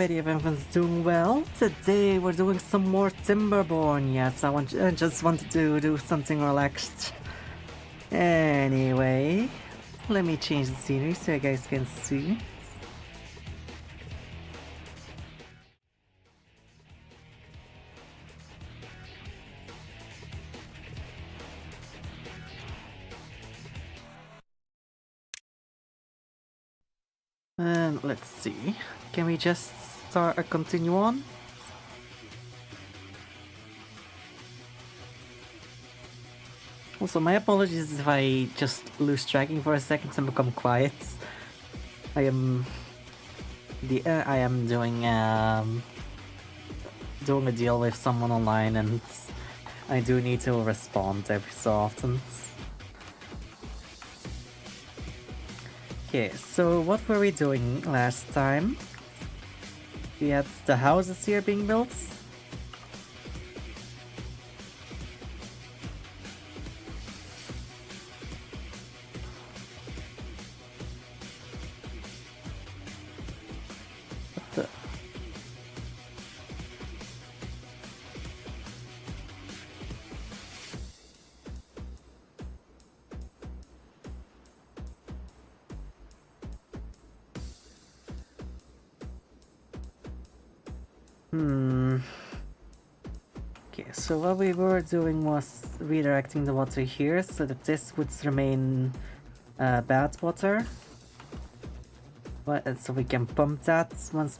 everybody, if everyone's doing well. Today we're doing some more Timberborn. Yes, I just wanted to do something relaxed. Anyway, let me change the scenery so you guys can see. And let's see. Can we just start or continue on? Also, my apologies if I just lose tracking for a second and become quiet. I am doing a deal with someone online, and I do need to respond every so often. Okay, so what were we doing last time? We had the houses here being built. What the... Okay, so what we were doing was redirecting the water here so that this would remain bad water. So we can pump that once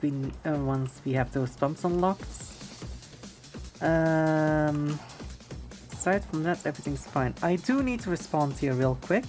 we have those pumps unlocked. Aside from that, everything's fine. I do need to respond here real quick.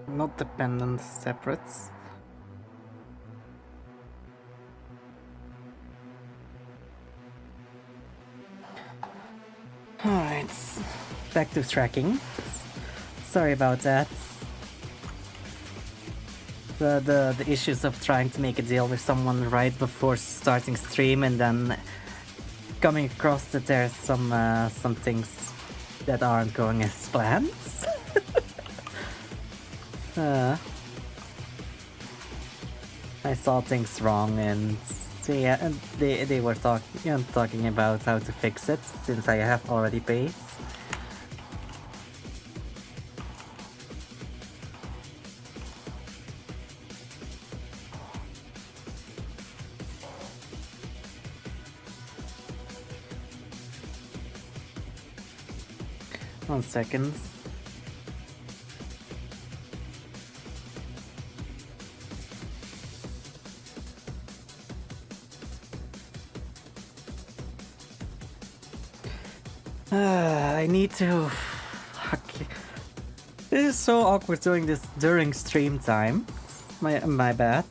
Not dependent, separate. Alright, back to tracking. Sorry about that. The issues of trying to make a deal with someone right before starting stream and then coming across that there's some things that aren't going as planned. I saw things wrong, and so yeah, and they were talking about how to fix it since I have already paid. One second. I need to... Okay. This is so awkward doing this during stream time. My bad.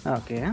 Okay.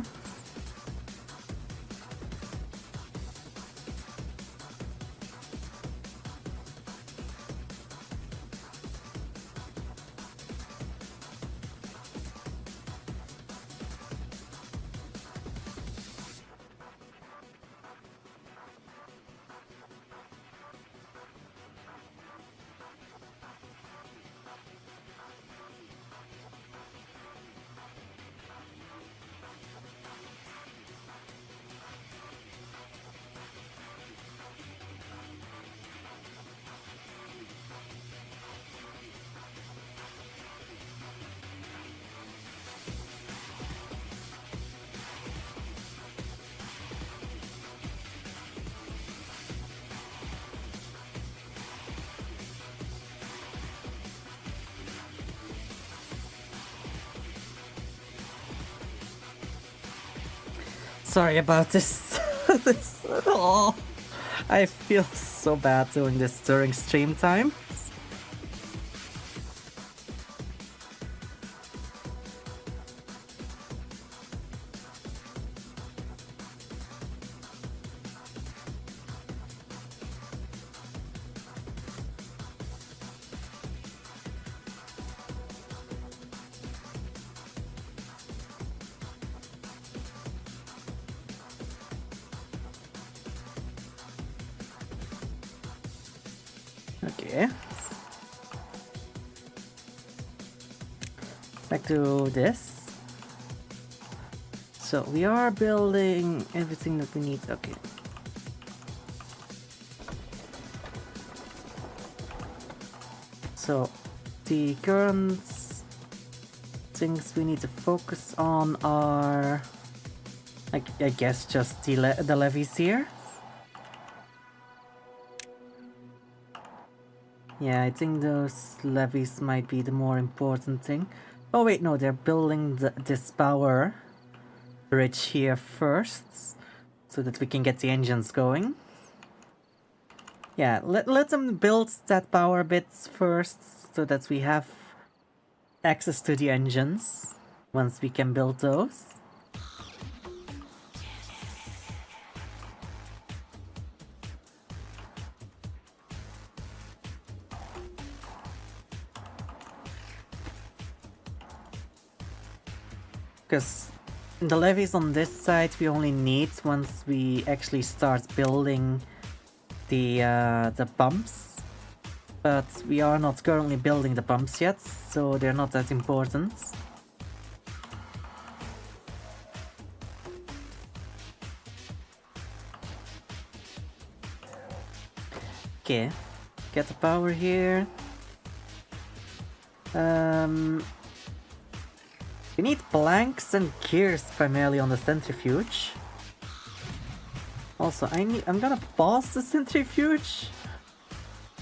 Sorry about this. Oh, I feel so bad doing this during stream time. Okay. Back to this. So we are building everything that we need. Okay. So the current things we need to focus on are, I guess, just the levees here. Yeah, I think those levees might be the more important thing. Oh wait, no, they're building this power bridge here first, so that we can get the engines going. Yeah, let them build that power bit first, so that we have access to the engines once we can build those. Because the levees on this side we only need once we actually start building the pumps. But we are not currently building the pumps yet, so they're not that important. Okay, get the power here. We need planks and gears primarily on the centrifuge. Also, I'm gonna pause the centrifuge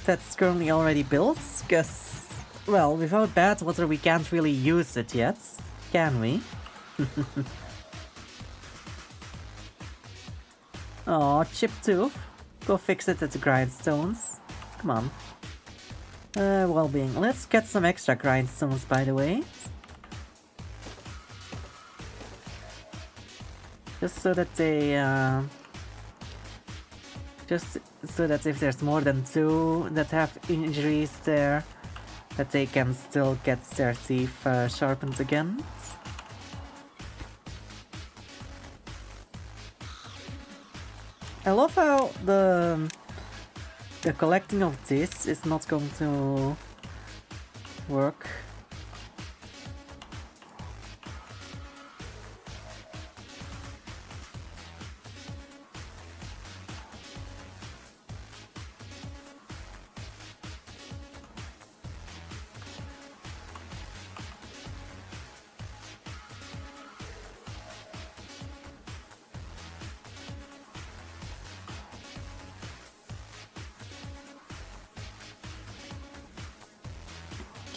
that's currently already built, because, well, without bad water we can't really use it yet, can we? Oh, chip tooth. Go fix it at the grindstones. Come on. Well-being. Let's get some extra grindstones, by the way. Just so that they, just so that if there's more than 2 that have injuries there, that they can still get their teeth sharpened again. I love how the collecting of this is not going to work.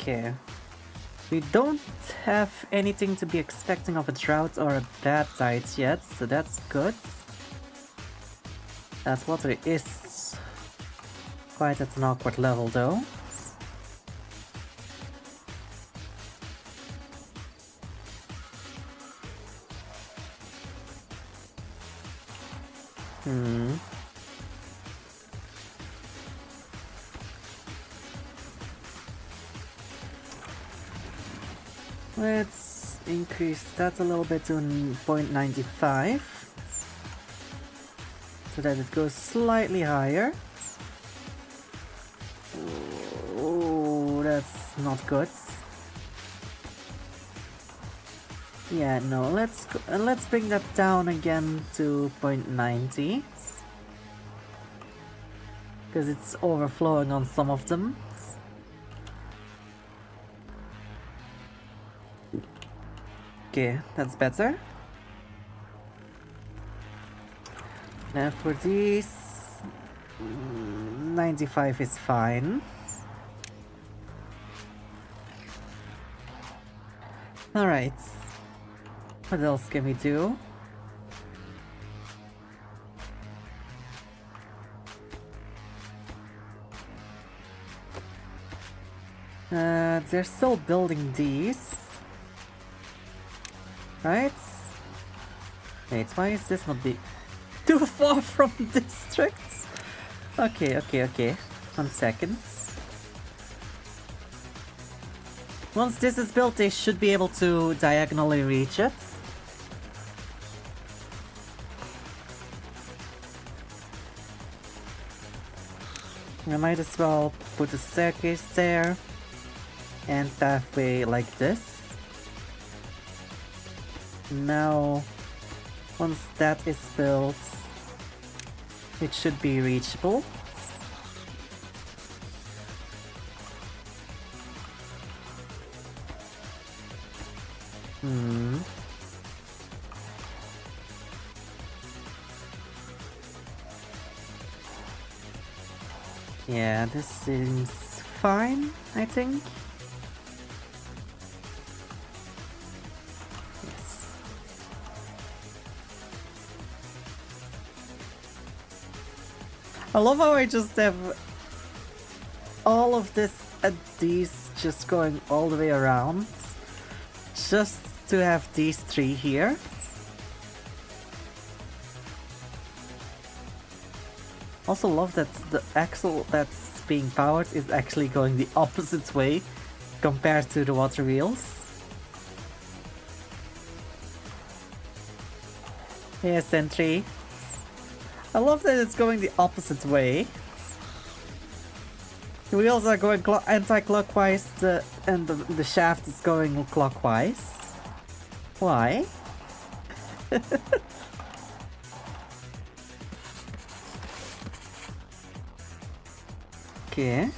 Okay. We don't have anything to be expecting of a drought or a bad tide yet, so that's good. That water is quite at an awkward level though. Let's increase that a little bit to 0.95 so that it goes slightly higher. Oh, that's not good. Yeah, no, let's bring that down again to 0.90 because it's overflowing on some of them. Okay, that's better. Now for these, 95 is fine. Alright. What else can we do? They're still building these. Right? Wait, why is this not big? Too far from districts? Okay, okay, okay. 1 second. Once this is built, they should be able to diagonally reach it. I might as well put a staircase there and pathway like this. Now, once that is built, it should be reachable. Yeah, this seems fine, I think. Yes. I love how I just have all of this and these just going all the way around. Just to have these 3 here. Also love that the axle that's being powered is actually going the opposite way compared to the water wheels. Yeah, sentry. I love that it's going the opposite way. The wheels are going anti-clockwise and the shaft is going clockwise. Why? Okay.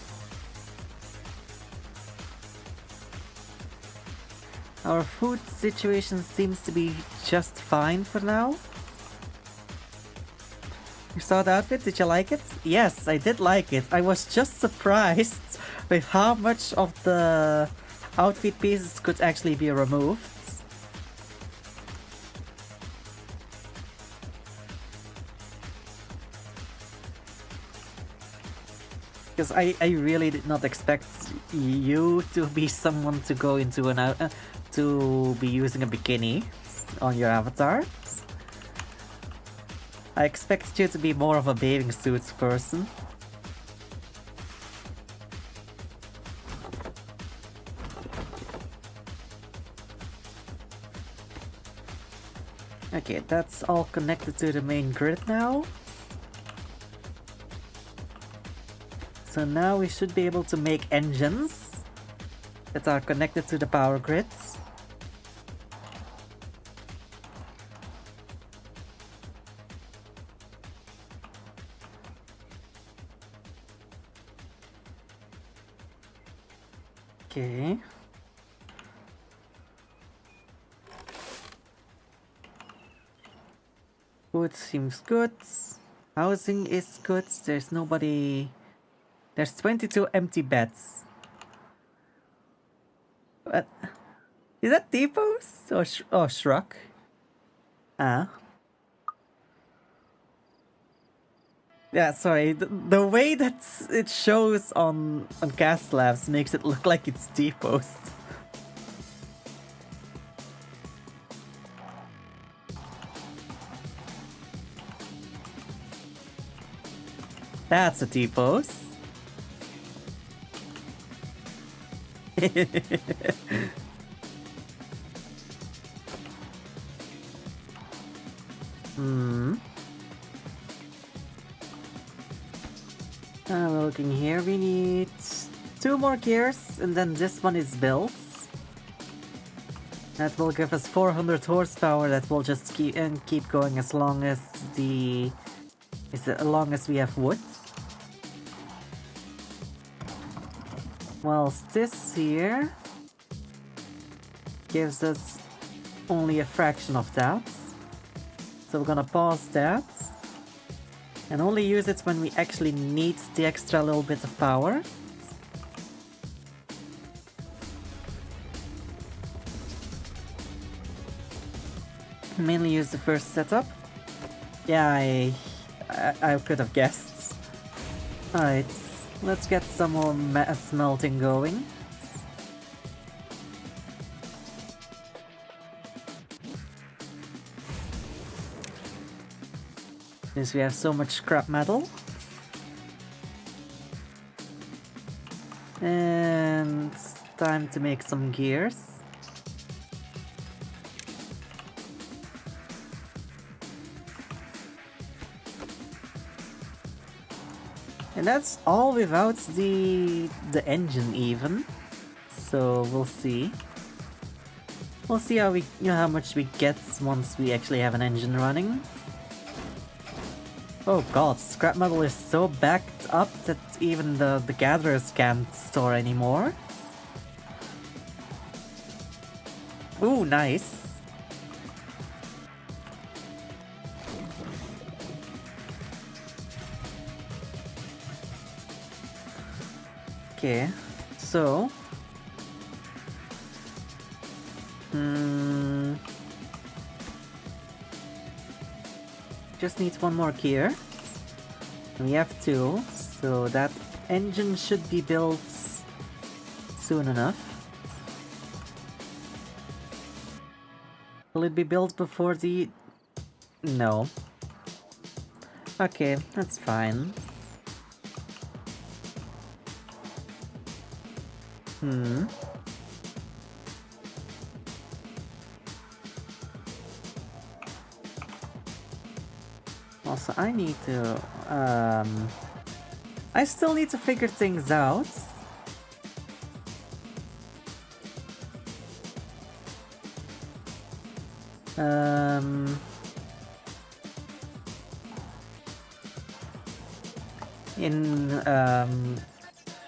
Our food situation seems to be just fine for now. You saw the outfit? Did you like it? Yes, I did like it. I was just surprised with how much of the outfit pieces could actually be removed. Because I really did not expect you to be someone to go into to be using a bikini on your avatar. I expected you to be more of a bathing suits person. Okay, that's all connected to the main grid now. So now we should be able to make engines that are connected to the power grids. Okay. Food seems good. Housing is good. There's nobody... There's 22 empty beds. What? Is that depots? Or Shrug? Ah. Yeah, sorry. The way that it shows on Cast Labs makes it look like it's depots. That's a depot. Looking here, we need 2 more gears, and then this one is built. That will give us 400 horsepower. That will just keep going as long as we have wood. Whilst this here gives us only a fraction of that. So we're gonna pause that and only use it when we actually need the extra little bit of power. Mainly use the first setup. Yeah, I could have guessed. Alright, let's get some more smelting going. Since we have so much scrap metal. And time to make some gears. And that's all without the engine even. So we'll see. We'll see how how much we get once we actually have an engine running. Oh god, scrap metal is so backed up that even the gatherers can't store anymore. Ooh, nice. Okay, so... just needs one more gear. We have two, so that engine should be built soon enough. Will it be built before the... No. Okay, that's fine. Also, I need to... I still need to figure things out.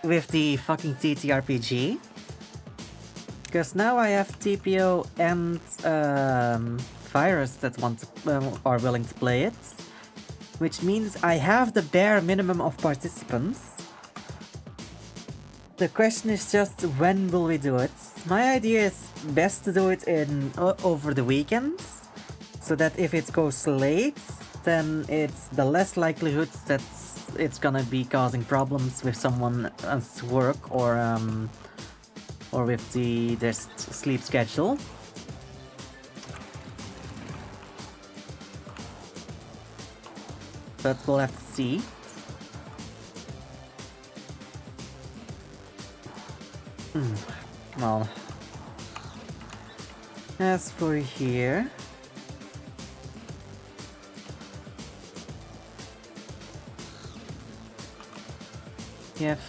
With the fucking TTRPG. Because now I have TPO and Virus that are willing to play it. Which means I have the bare minimum of participants. The question is just when will we do it? My idea is best to do it in over the weekends, so that if it goes late, then it's the less likelihood that it's gonna be causing problems with someone's work or with their sleep schedule. But we'll have to see. Well, as for here, yep,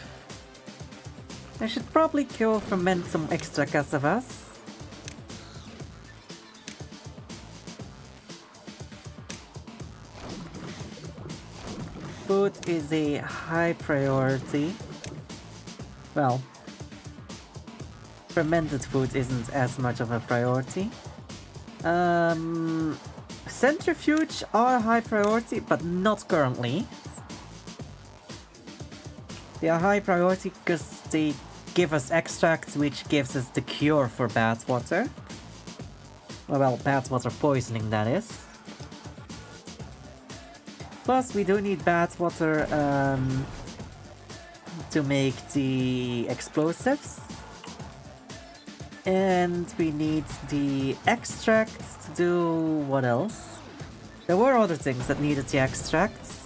I should probably go ferment some extra cassavas. Food is a high priority. Well, fermented food isn't as much of a priority. Centrifuge are a high priority, but not currently. They are high priority because they give us extract, which gives us the cure for bad water. Well, bad water poisoning, that is. Plus, we do need bad water to make the explosives. And we need the extract to do what else? There were other things that needed the extracts.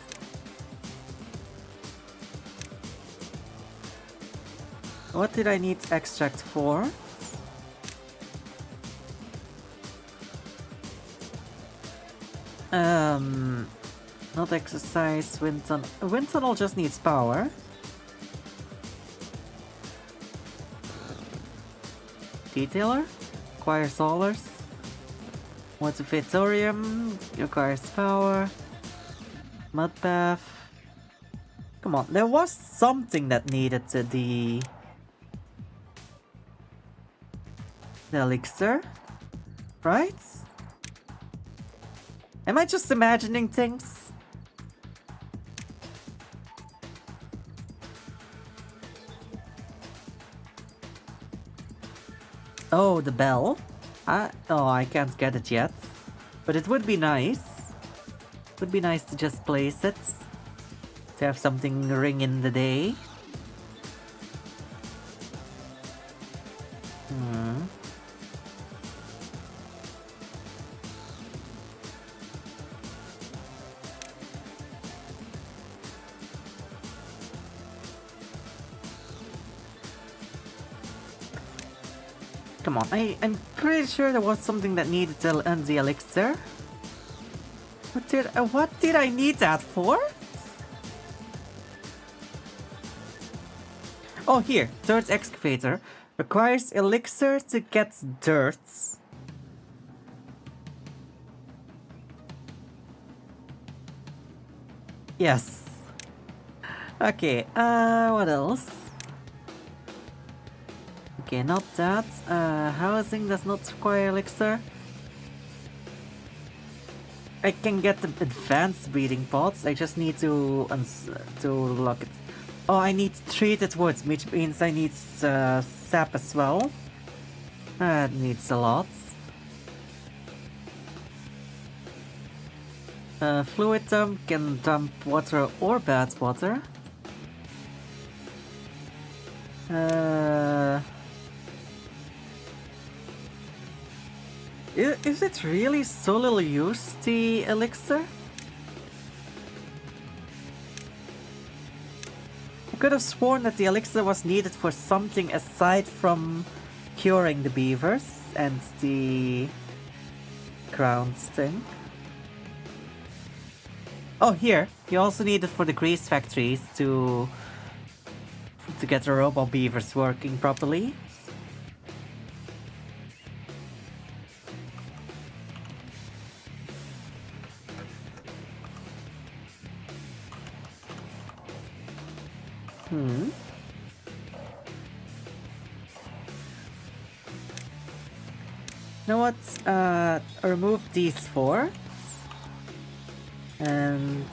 What did I need extract for? Not exercise, wind tunnel. Wind tunnel just needs power. Detailer requires solars. Motivatorium requires power. Mud bath. Come on, there was something that needed the elixir, right? Am I just imagining things? Oh, the bell? Oh, I can't get it yet. But it would be nice. It would be nice to just place it. To have something ring in the day. Come on, I'm pretty sure there was something that needed the elixir. What did I need that for? Oh, here, dirt excavator. Requires elixir to get dirt. Yes. Okay, what else? Okay, not that. Housing does not require elixir. I can get the advanced breeding pots. I just need to lock it. Oh, I need treated woods, which means I need sap as well. That needs a lot. Fluid dump can dump water or bad water. Is it really so little use, the elixir? I could have sworn that the elixir was needed for something aside from curing the beavers and the crowns thing. Oh, here! You also need it for the grease factories to get the robo beavers working properly. You know what? Remove these four. And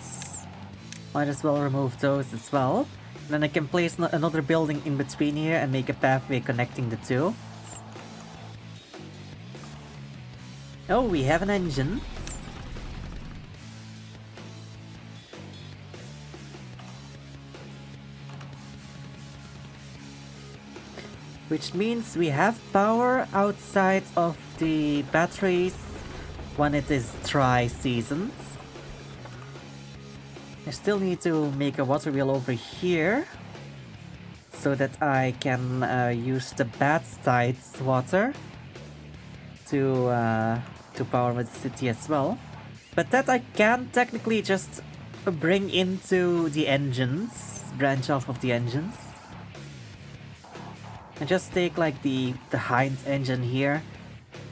might as well remove those as well. Then I can place another building in between here and make a pathway connecting the two. Oh, we have an engine. Which means we have power outside of the batteries when it is dry season. I still need to make a water wheel over here so that I can use the bad tides water to power the city as well. But that I can technically just bring into the engines, branch off of the engines. And just take like the hind engine here,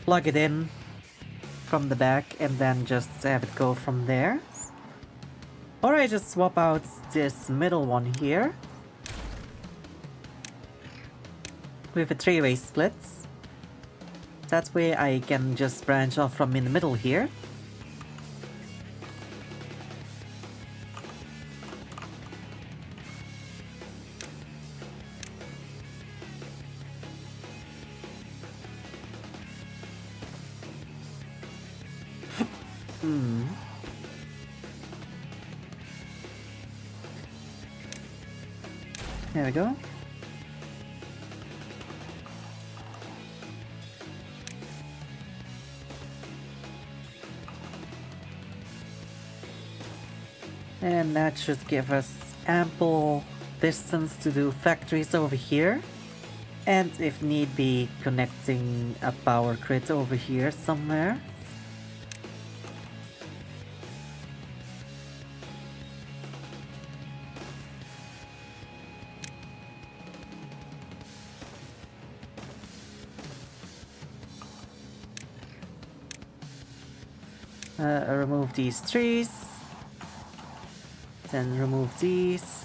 plug it in from the back and then just have it go from there. Or I just swap out this middle one here with a three-way split. That way I can just branch off from in the middle here. There we go. And that should give us ample distance to do factories over here. And if need be, connecting a power grid over here somewhere. Remove these trees. Then remove these.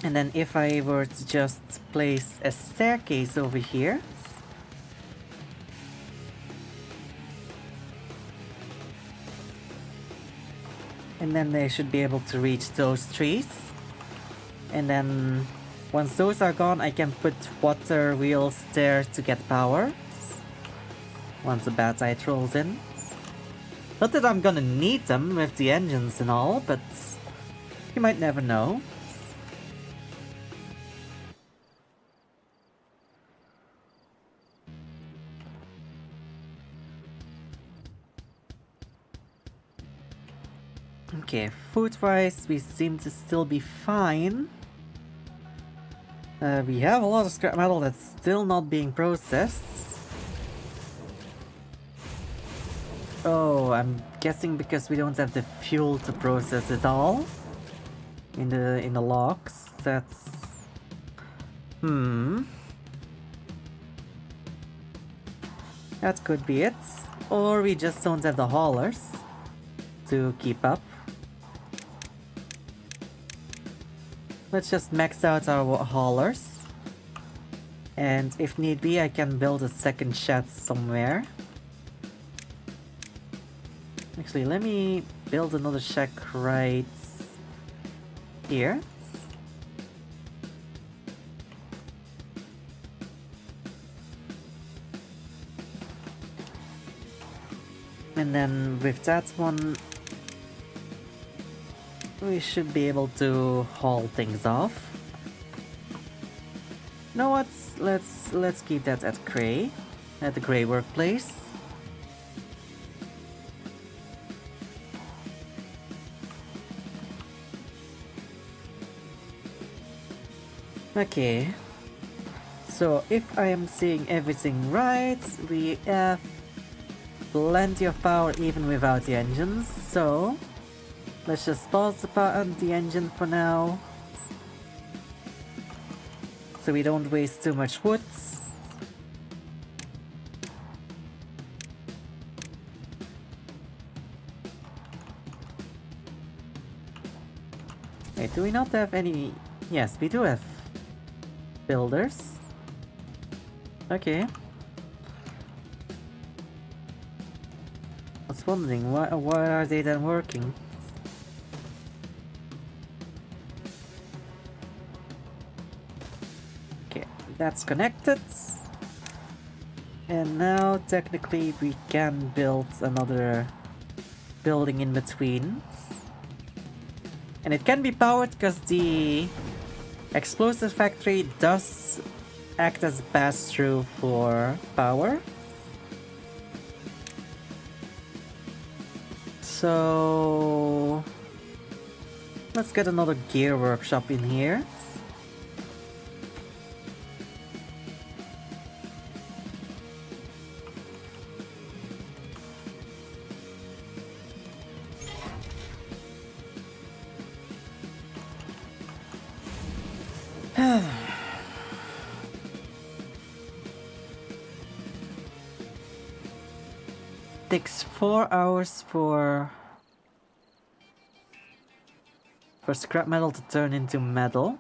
And then if I were to just place a staircase over here. And then they should be able to reach those trees. And then once those are gone, I can put water wheels there to get power. Once the bad tide rolls in. Not that I'm gonna need them with the engines and all, but you might never know. Okay, food-wise, we seem to still be fine. We have a lot of scrap metal that's still not being processed. Oh, I'm guessing because we don't have the fuel to process it all in the logs. That's that could be it. Or we just don't have the haulers to keep up. Let's just max out our haulers. And if need be, I can build a second shed somewhere. Actually, let me build another shack right here. And then with that one, we should be able to haul things off. You know what? Let's keep that at Gray, at the Gray workplace. Okay. So if I am seeing everything right, we have plenty of power even without the engines. So let's just pause the engine for now, so we don't waste too much wood. Wait, do we not have any? Yes, we do have builders. Okay. I was wondering why are they then working? Okay, that's connected. And now technically we can build another building in between. And it can be powered because the explosive factory does act as a pass-through for power. So let's get another gear workshop in here. Takes 4 hours for scrap metal to turn into metal,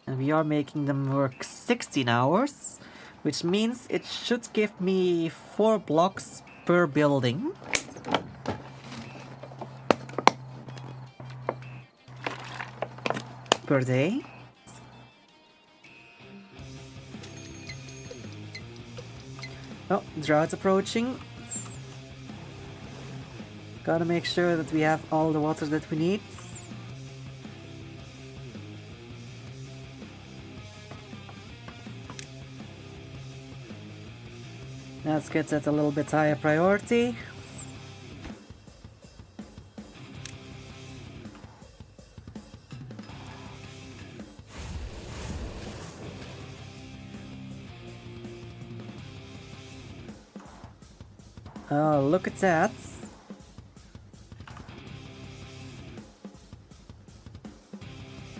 and we are making them work 16 hours, which means it should give me 4 blocks per building. Per day. Oh, drought approaching. Gotta make sure that we have all the water that we need. Let's get that a little bit higher priority. Oh, look at that.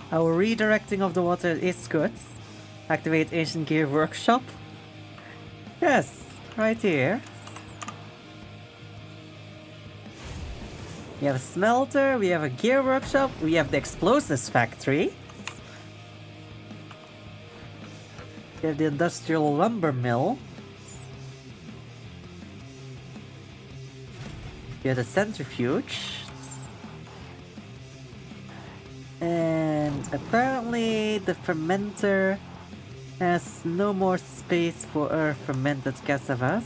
Our redirecting of the water is good. Activate Ancient Gear Workshop. Yes, right here. We have a smelter, we have a gear workshop, we have the explosives factory. We have the industrial lumber mill. We have the centrifuge. And apparently the fermenter has no more space for our fermented cassavas.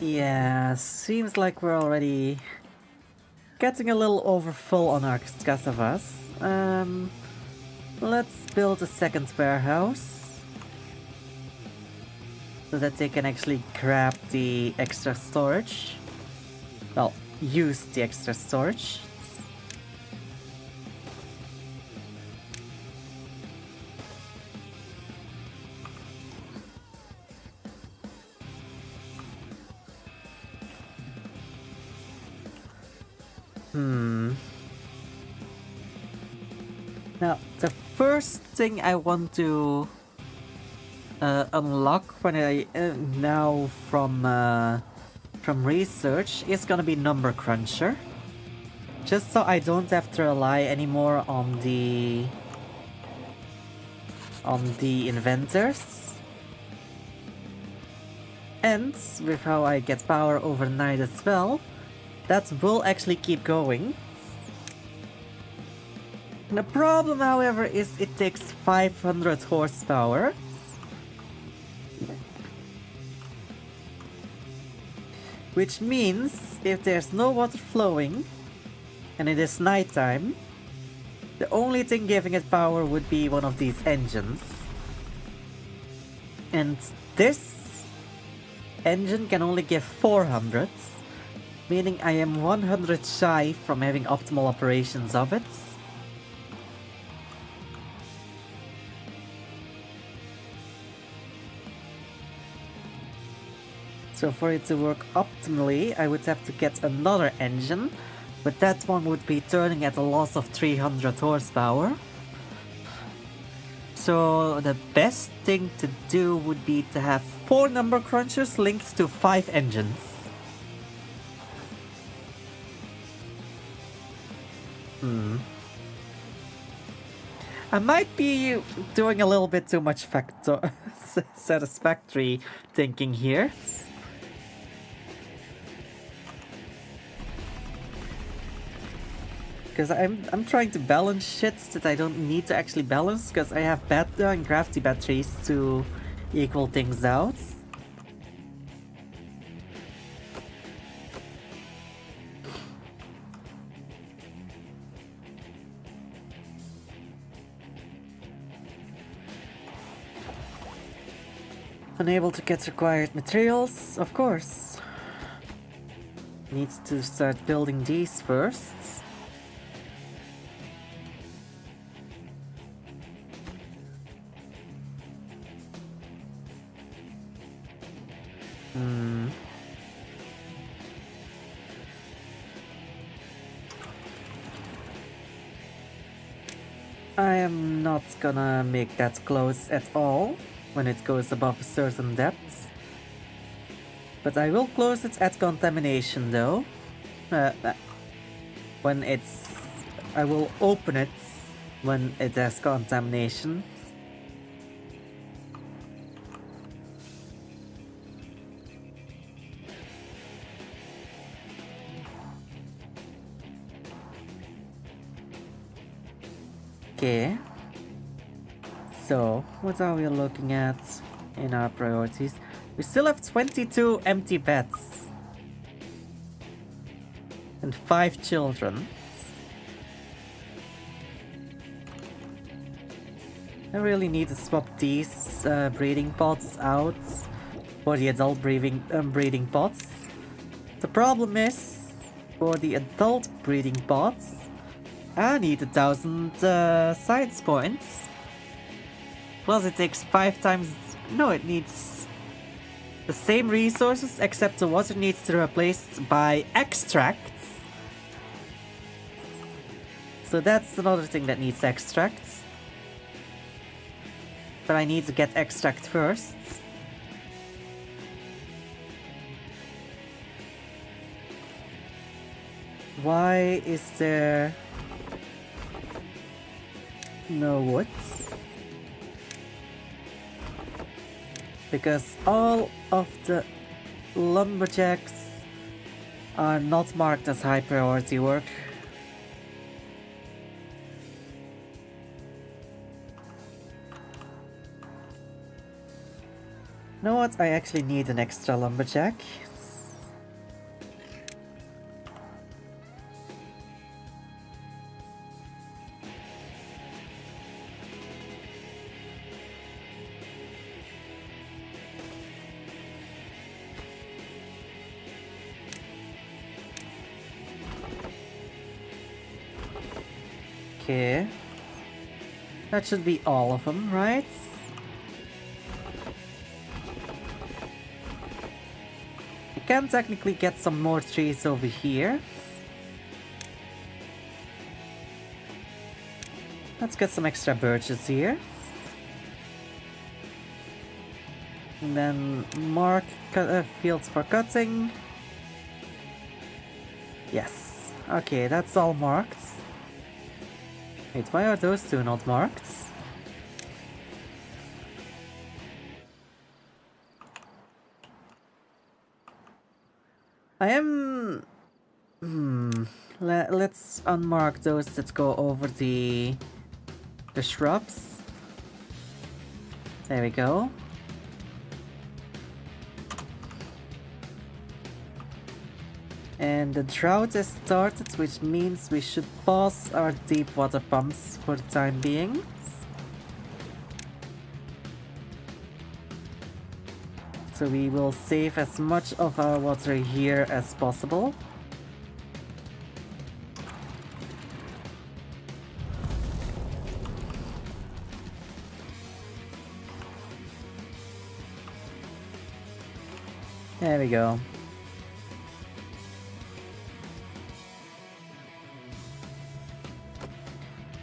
Yeah, seems like we're already getting a little overfull on our cassavas. Let's build a second warehouse. so that they can actually grab the extra storage. Well, use the extra storage. Now, the first thing I want to unlock when I now from research is gonna be Number Cruncher, just so I don't have to rely anymore on the inventors. And with how I get power overnight as well, that will actually keep going. The problem, however, is it takes 500 horsepower. Which means, if there's no water flowing, and it is nighttime, the only thing giving it power would be one of these engines. And this engine can only give 400, meaning I am 100 shy from having optimal operations of it. So for it to work optimally, I would have to get another engine, but that one would be turning at a loss of 300 horsepower. So the best thing to do would be to have 4 number crunchers linked to 5 engines. I might be doing a little bit too much satisfactory thinking here. Because I'm trying to balance shit that I don't need to actually balance, because I have beta and gravity batteries to equal things out. Unable to get required materials, of course. Needs to start building these first. I am not gonna make that close at all when it goes above a certain depth. But I will close it at contamination though. When it's... I will open it when it has contamination. Okay. So, what are we looking at in our priorities? We still have 22 empty beds. And 5 children. I really need to swap these breeding pods out for the adult breeding pods. The problem is, for the adult breeding pods, I need 1,000 science points. Plus it takes 5 times... No, it needs the same resources, except the water needs to be replaced by extracts. So that's another thing that needs extracts. But I need to get extract first. Why is there no wood? Because all of the lumberjacks are not marked as high priority work. You know what? I actually need an extra lumberjack. Okay. That should be all of them, right? I can technically get some more trees over here. Let's get some extra birches here. And then mark fields for cutting. Yes. Okay, that's all marked. Wait, why are those two not marked? I am... Let's unmark those that go over the shrubs. There we go. And the drought has started, which means we should pause our deep water pumps for the time being. So we will save as much of our water here as possible. There we go.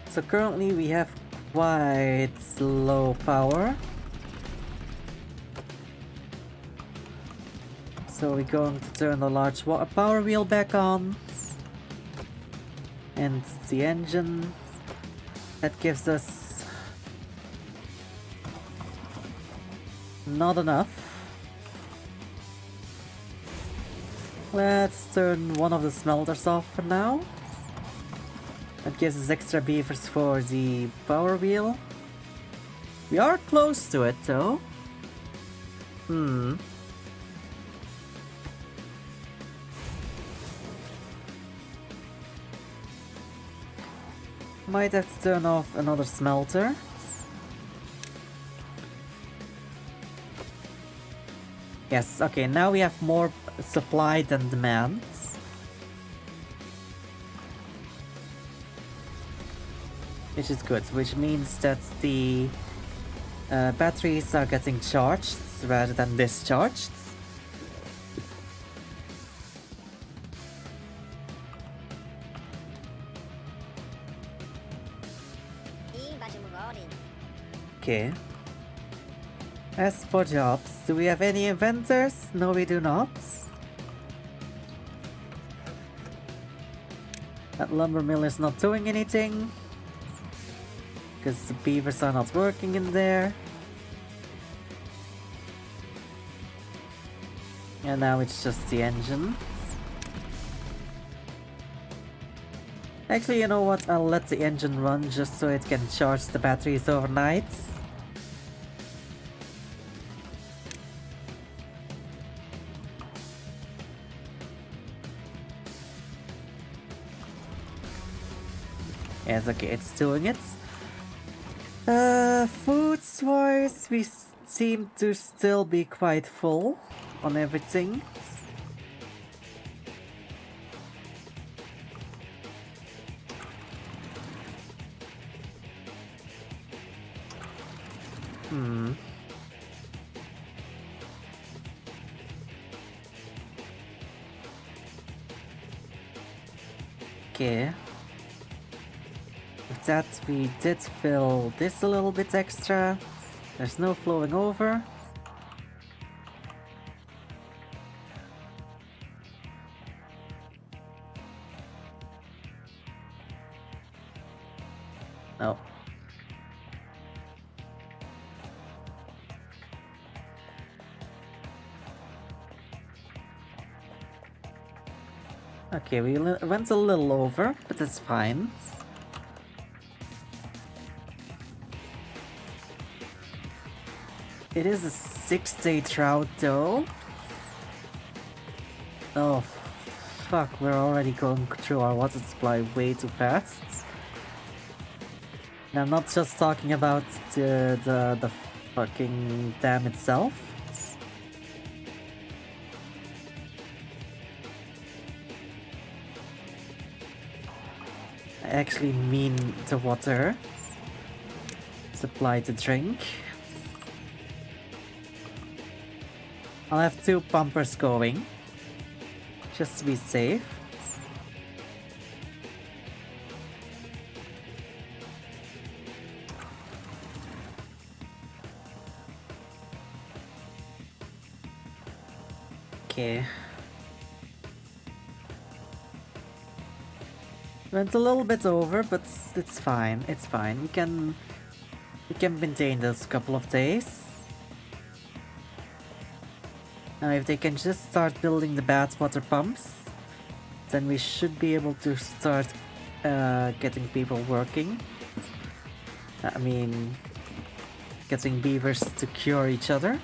So currently we have quite low power. So we're going to turn the large power wheel back on. And the engine. That gives us not enough. Let's turn one of the smelters off for now. That gives us extra beavers for the power wheel. We are close to it though. Might have to turn off another smelter. Yes, okay, now we have more supply than demand. Which is good, which means that the batteries are getting charged rather than discharged. Okay. As for jobs, do we have any inventors? No, we do not. That lumber mill is not doing anything. Because the beavers are not working in there. And now it's just the engine. Actually, you know what? I'll let the engine run just so it can charge the batteries overnight. Yes, okay, it's doing it. Foods-wise, we seem to still be quite full on everything. Okay. With that, we did fill this a little bit extra. There's no flowing over. No. Okay, we went a little over, but it's fine. It is a 6-day drought though. Oh, fuck, we're already going through our water supply way too fast. And I'm not just talking about the fucking dam itself. I actually mean the water supply to drink. I'll have 2 pumpers going, just to be safe. Okay. Went a little bit over, but it's fine. It's fine. We can maintain those couple of days. Now, if they can just start building the bad water pumps, then we should be able to start getting people working. I mean, getting beavers to cure each other.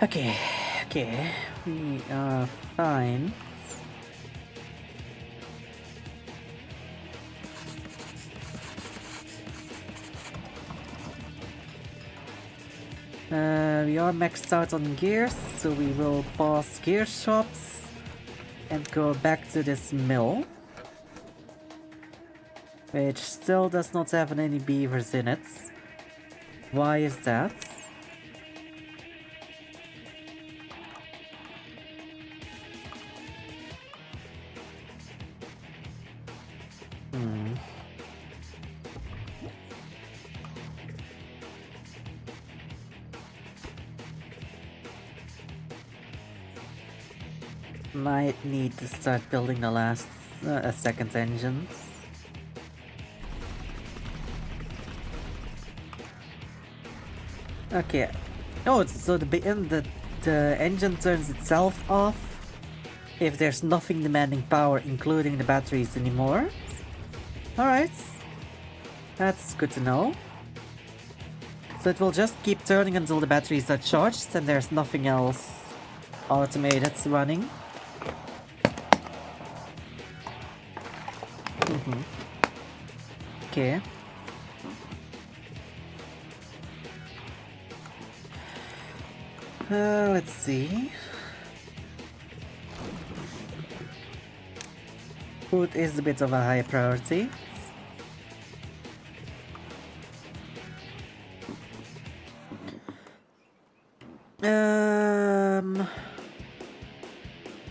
Okay, okay, we are fine. We are maxed out on gears, so we will pause gear shops and go back to this mill, which still does not have any beavers in it. Why is that? Might need to start building the last second engine. Okay. Oh, so the engine turns itself off if there's nothing demanding power, including the batteries, anymore. Alright. That's good to know. So it will just keep turning until the batteries are charged and there's nothing else automated running. Okay. Let's see. Food is a bit of a high priority.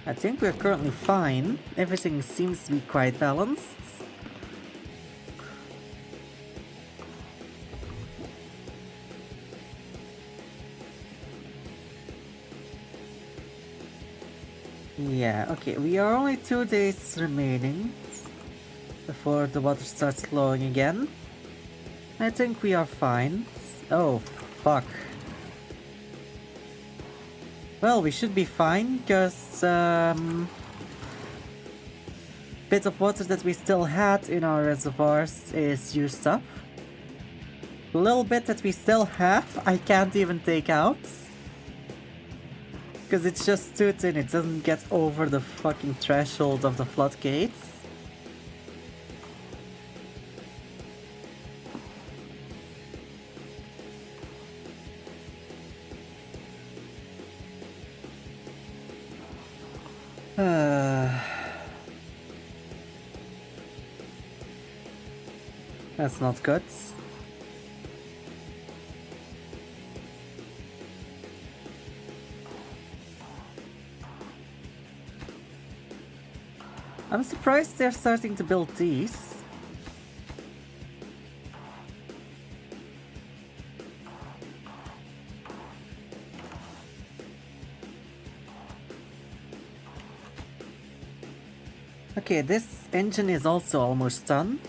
I think we're currently fine. Everything seems to be quite balanced. Yeah, okay, we are only 2 days remaining before the water starts flowing again. I think we are fine. Oh, fuck. Well, we should be fine, because bit of water that we still had in our reservoirs is used up. The little bit that we still have, I can't even take out. Because it's just too thin, it doesn't get over the fucking threshold of the floodgates. That's not good. I'm surprised they're starting to build these. Okay, this engine is also almost done.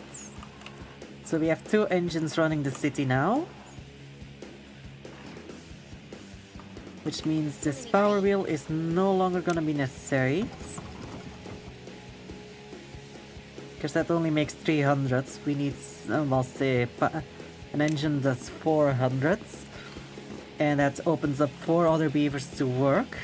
So we have 2 engines running the city now. Which means this power wheel is no longer gonna be necessary. Because that only makes 300. We need, well, say, an engine that's 400. And that opens up 4 other beavers to work.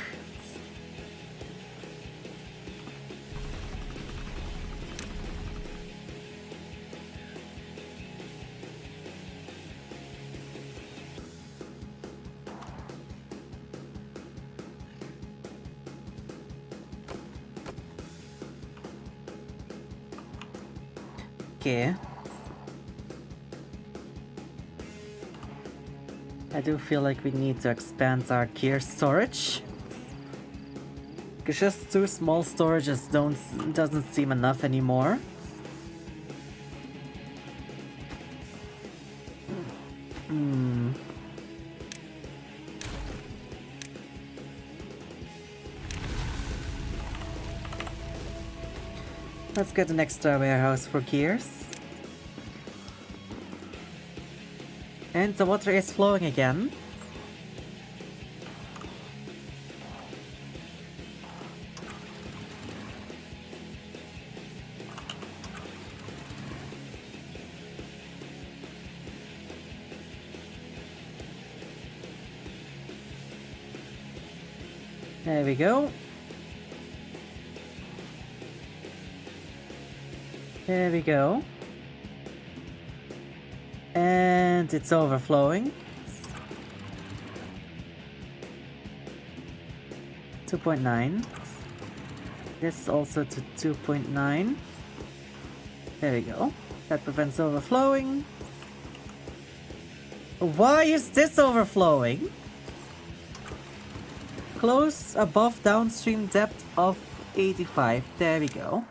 Okay. I do feel like we need to expand our gear storage. Because just 2 small storages doesn't seem enough anymore. Let's get an extra warehouse for gears. And the water is flowing again. There we go. There we go. And it's overflowing. 2.9. This also to 2.9. There we go. That prevents overflowing. Why is this overflowing? Close above downstream depth of 85. There we go.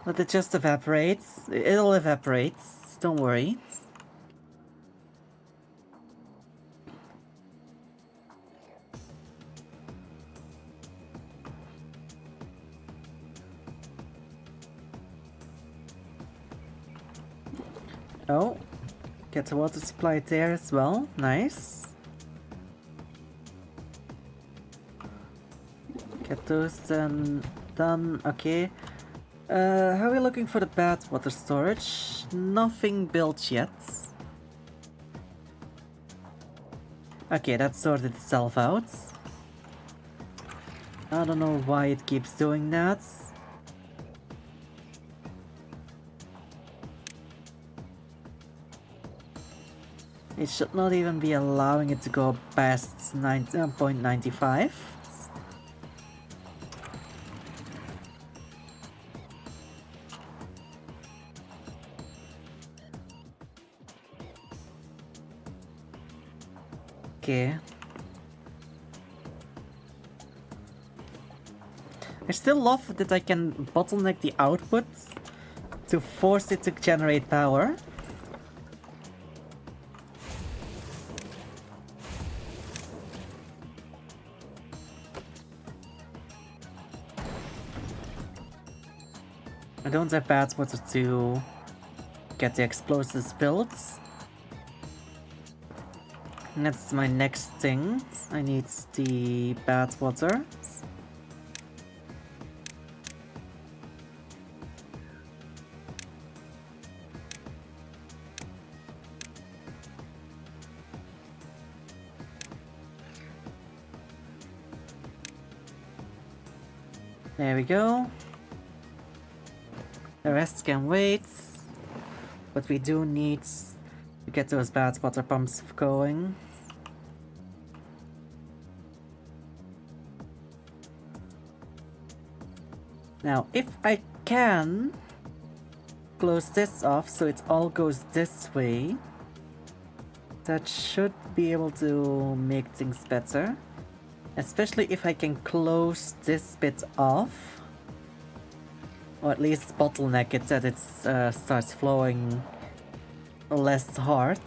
But it just evaporates. It'll evaporate. Don't worry. Oh. Get the water supply there as well. Nice. Get those then done. Okay. How are we looking for the bad water storage? Nothing built yet. Okay, that sorted itself out. I don't know why it keeps doing that. It should not even be allowing it to go past 9.95. Okay. I still love that I can bottleneck the output to force it to generate power. I don't have bad water to get the explosives built. And that's my next thing. I need the bad water. There we go. The rest can wait. But we do need to get those bad water pumps going. Now, if I can close this off so it all goes this way, that should be able to make things better. Especially if I can close this bit off. Or at least bottleneck it that it starts flowing less hard.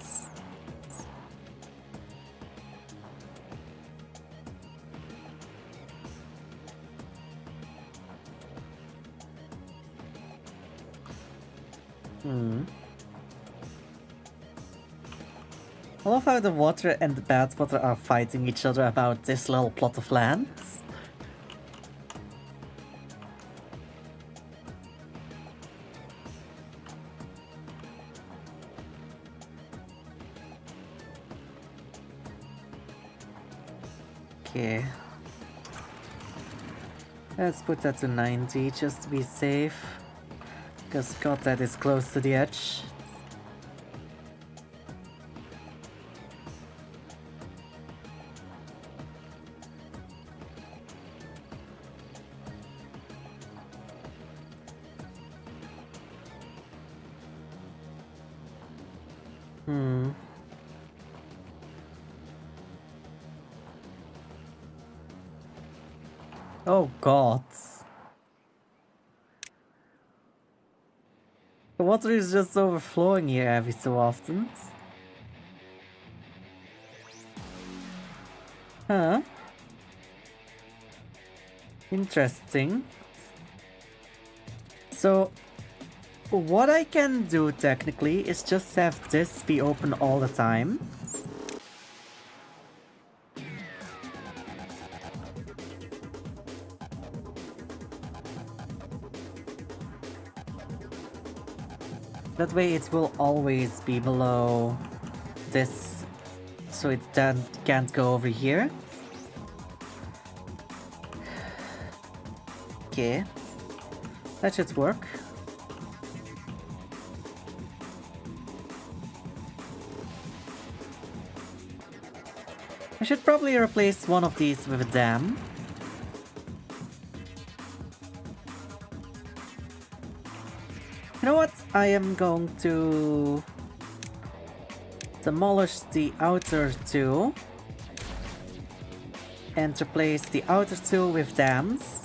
I love how the water and the bad water are fighting each other about this little plot of land. Okay. Let's put that to 90 just to be safe. Because god, that is close to the edge. Oh god. The water is just overflowing here every so often. Huh? Interesting. So, what I can do technically is just have this be open all the time. That way it will always be below this, so it then can't go over here. Okay, that should work. I should probably replace one of these with a dam. You know what? I am going to demolish the outer two and replace the outer two with dams.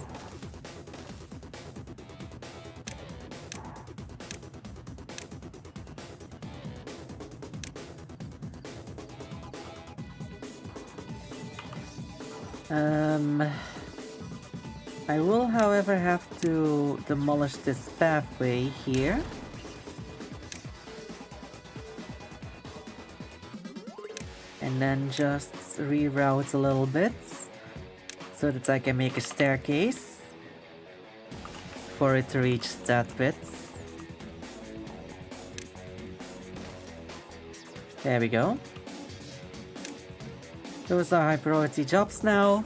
I will, however, have to demolish this pathway here. And then just reroute a little bit so that I can make a staircase for it to reach that bit. There we go. Those are high priority jobs now.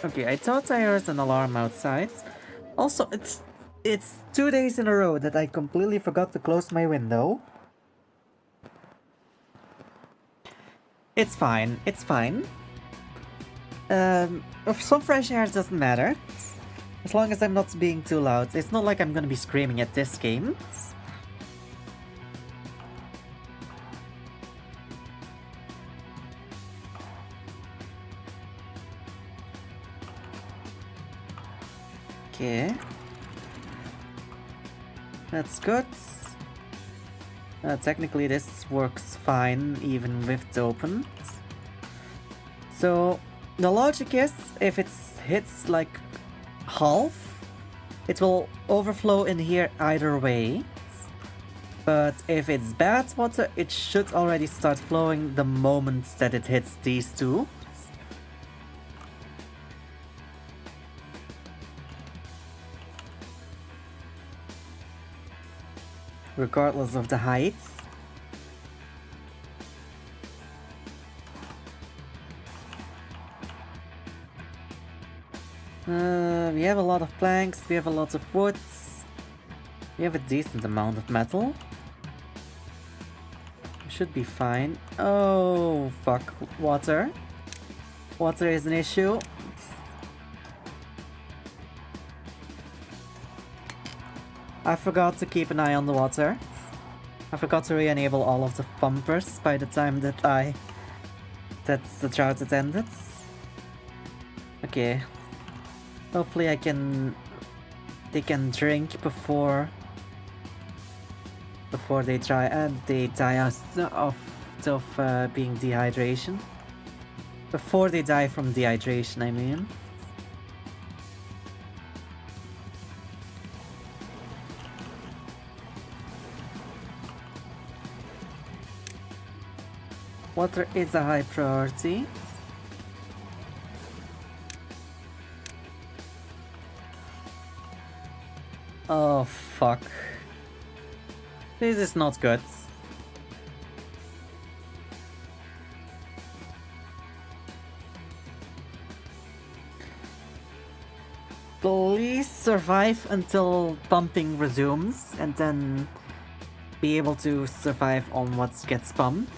Okay, I thought I heard an alarm outside. Also, it's 2 days in a row that I completely forgot to close my window. It's fine, it's fine. Some fresh air doesn't matter. As long as I'm not being too loud. It's not like I'm gonna be screaming at this game. Okay. That's good. Technically this works fine even with it open. So the logic is if it hits like half, it will overflow in here either way. But if it's bad water, it should already start flowing the moment that it hits these two. Regardless of the height. We have a lot of planks, we have a lot of wood. We have a decent amount of metal. Should be fine. Oh, fuck. Water. Water is an issue. I forgot to keep an eye on the water. I forgot to re-enable all of the pumpers by the time that the drought had ended. Okay. Hopefully they can drink before they die of being dehydration. Before they die from dehydration, I mean. Water is a high priority. Oh fuck. This is not good. Please survive until pumping resumes and then be able to survive on what gets pumped.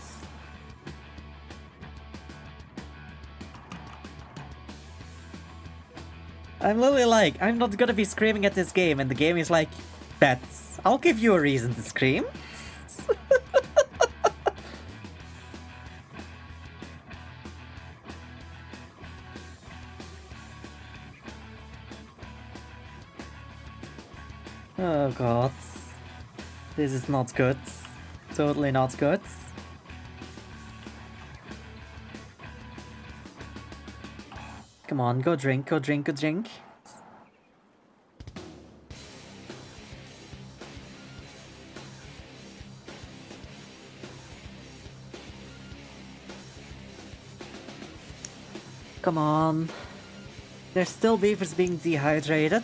I'm literally like, I'm not gonna be screaming at this game, and the game is like, pets. I'll give you a reason to scream. Oh god. This is not good. Totally not good. Come on, go drink, go drink, go drink. Come on. There's still beavers being dehydrated.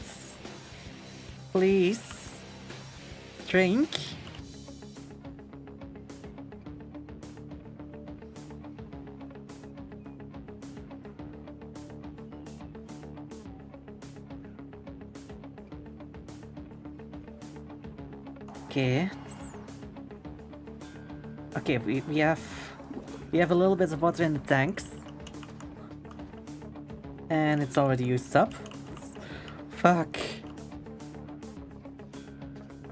Please. Drink. Okay. Okay, we have a little bit of water in the tanks. And it's already used up. Fuck.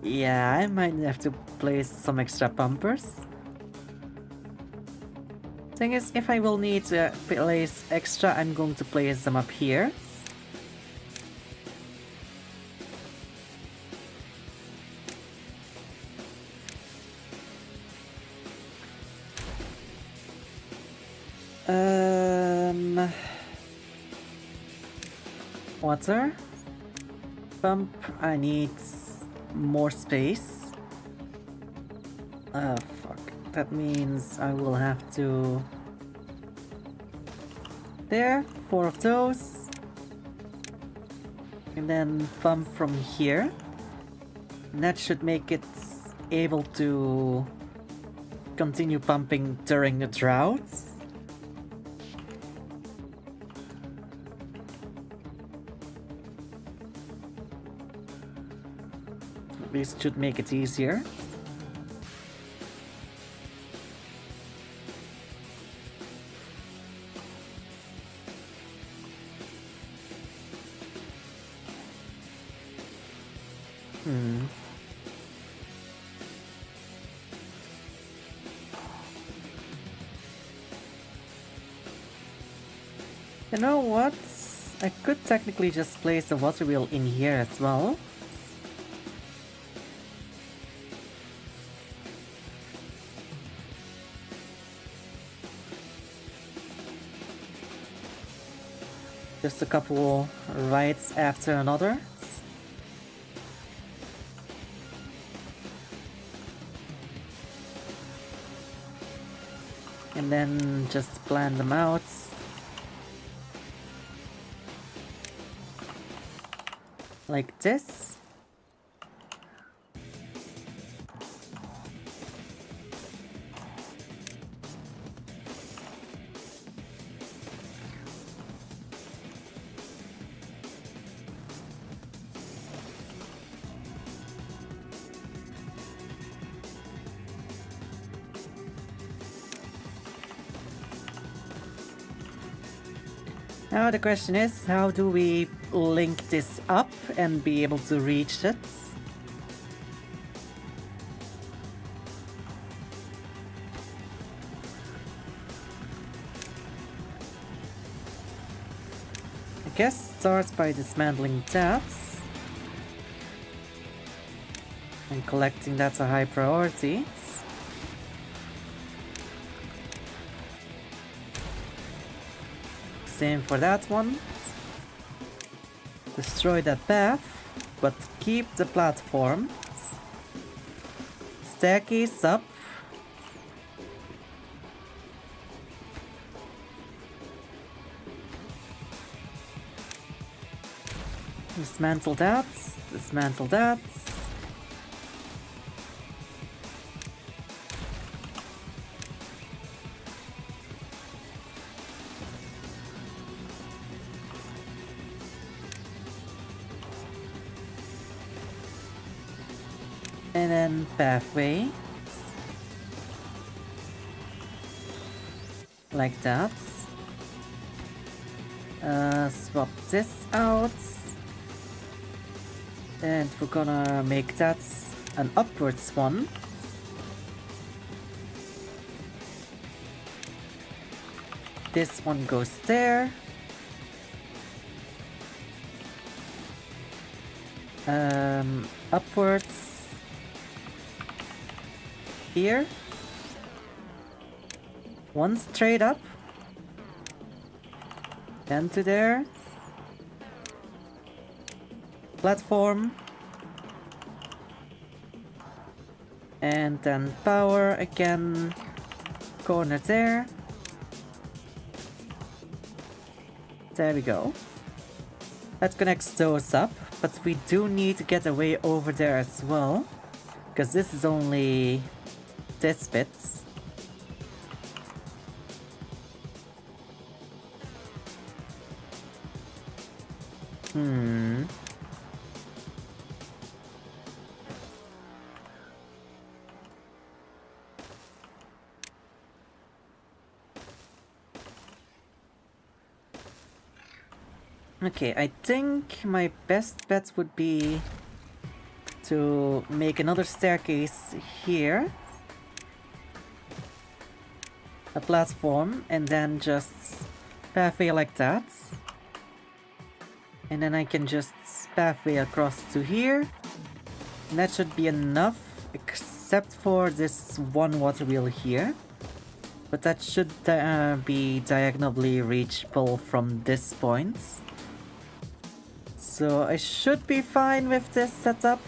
Yeah, I might have to place some extra pumpers. Thing is, if I will need to place extra, I'm going to place them up here. Water. Pump. I need more space. Fuck. That means I will have to... There, 4 of those. And then pump from here. And that should make it able to continue pumping during the drought. This should make it easier. You know what? I could technically just place a water wheel in here as well. Just a couple rides after another. And then just plan them out. Like this. Now the question is, how do we link this up and be able to reach it? I guess start by dismantling that. And collecting that's a high priority. Same for that one. Destroy that path, but keep the platform. Staircase up. Dismantle that. Dismantle that. And then pathway. Like that. Swap this out. And we're gonna make that an upwards one. This one goes there. Upwards. Here. One straight up. Then to there. Platform. And then power again. Corner there. There we go. That connects those up, but we do need to get a way over there as well. Because this is only this bit. Okay, I think my best bet would be to make another staircase here. A platform, and then just pathway like that. And then I can just pathway across to here. And that should be enough, except for this one water wheel here. But that should be diagonally reachable from this point. So I should be fine with this setup.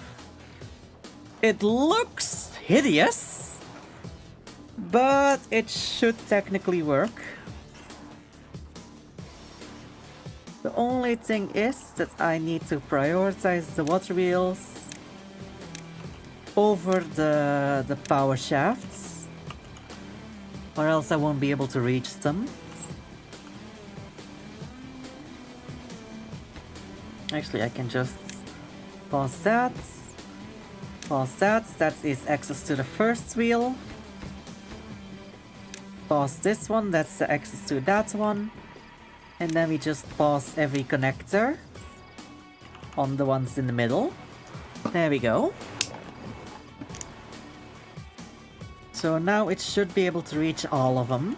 It looks hideous, but it should technically work. The only thing is that I need to prioritize the water wheels over the power shafts, or else I won't be able to reach them. Actually, I can just pause that. Pause that. That is access to the first wheel. Pause this one. That's the access to that one. And then we just pause every connector on the ones in the middle. There we go. So now it should be able to reach all of them.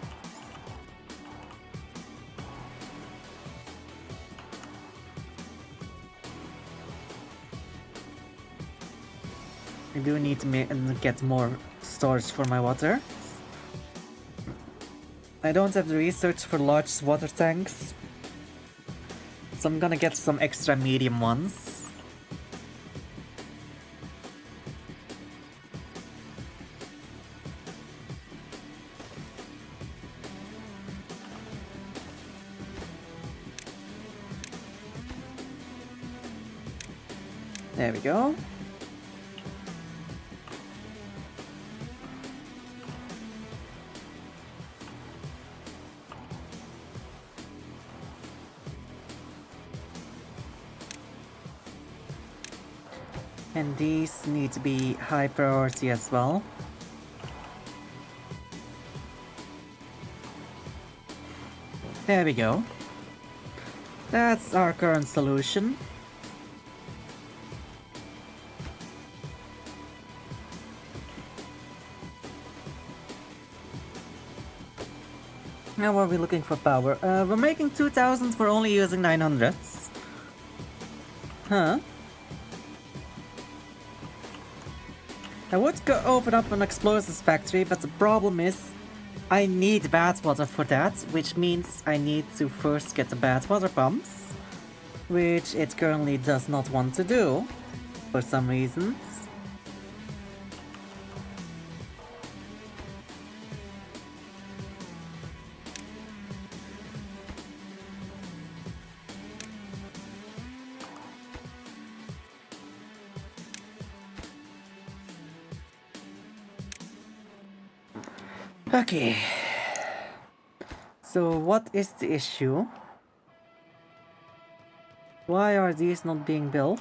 I do need to get more storage for my water. I don't have the research for large water tanks, so I'm gonna get some extra medium ones. There we go. And these need to be high priority as well. There we go. That's our current solution. Now what are we looking for power? We're making 2000s, we're only using 900s. Huh? I would go open up an explosives factory, but the problem is I need bad water for that, which means I need to first get the bad water pumps, which it currently does not want to do for some reasons. Okay, so what is the issue? Why are these not being built?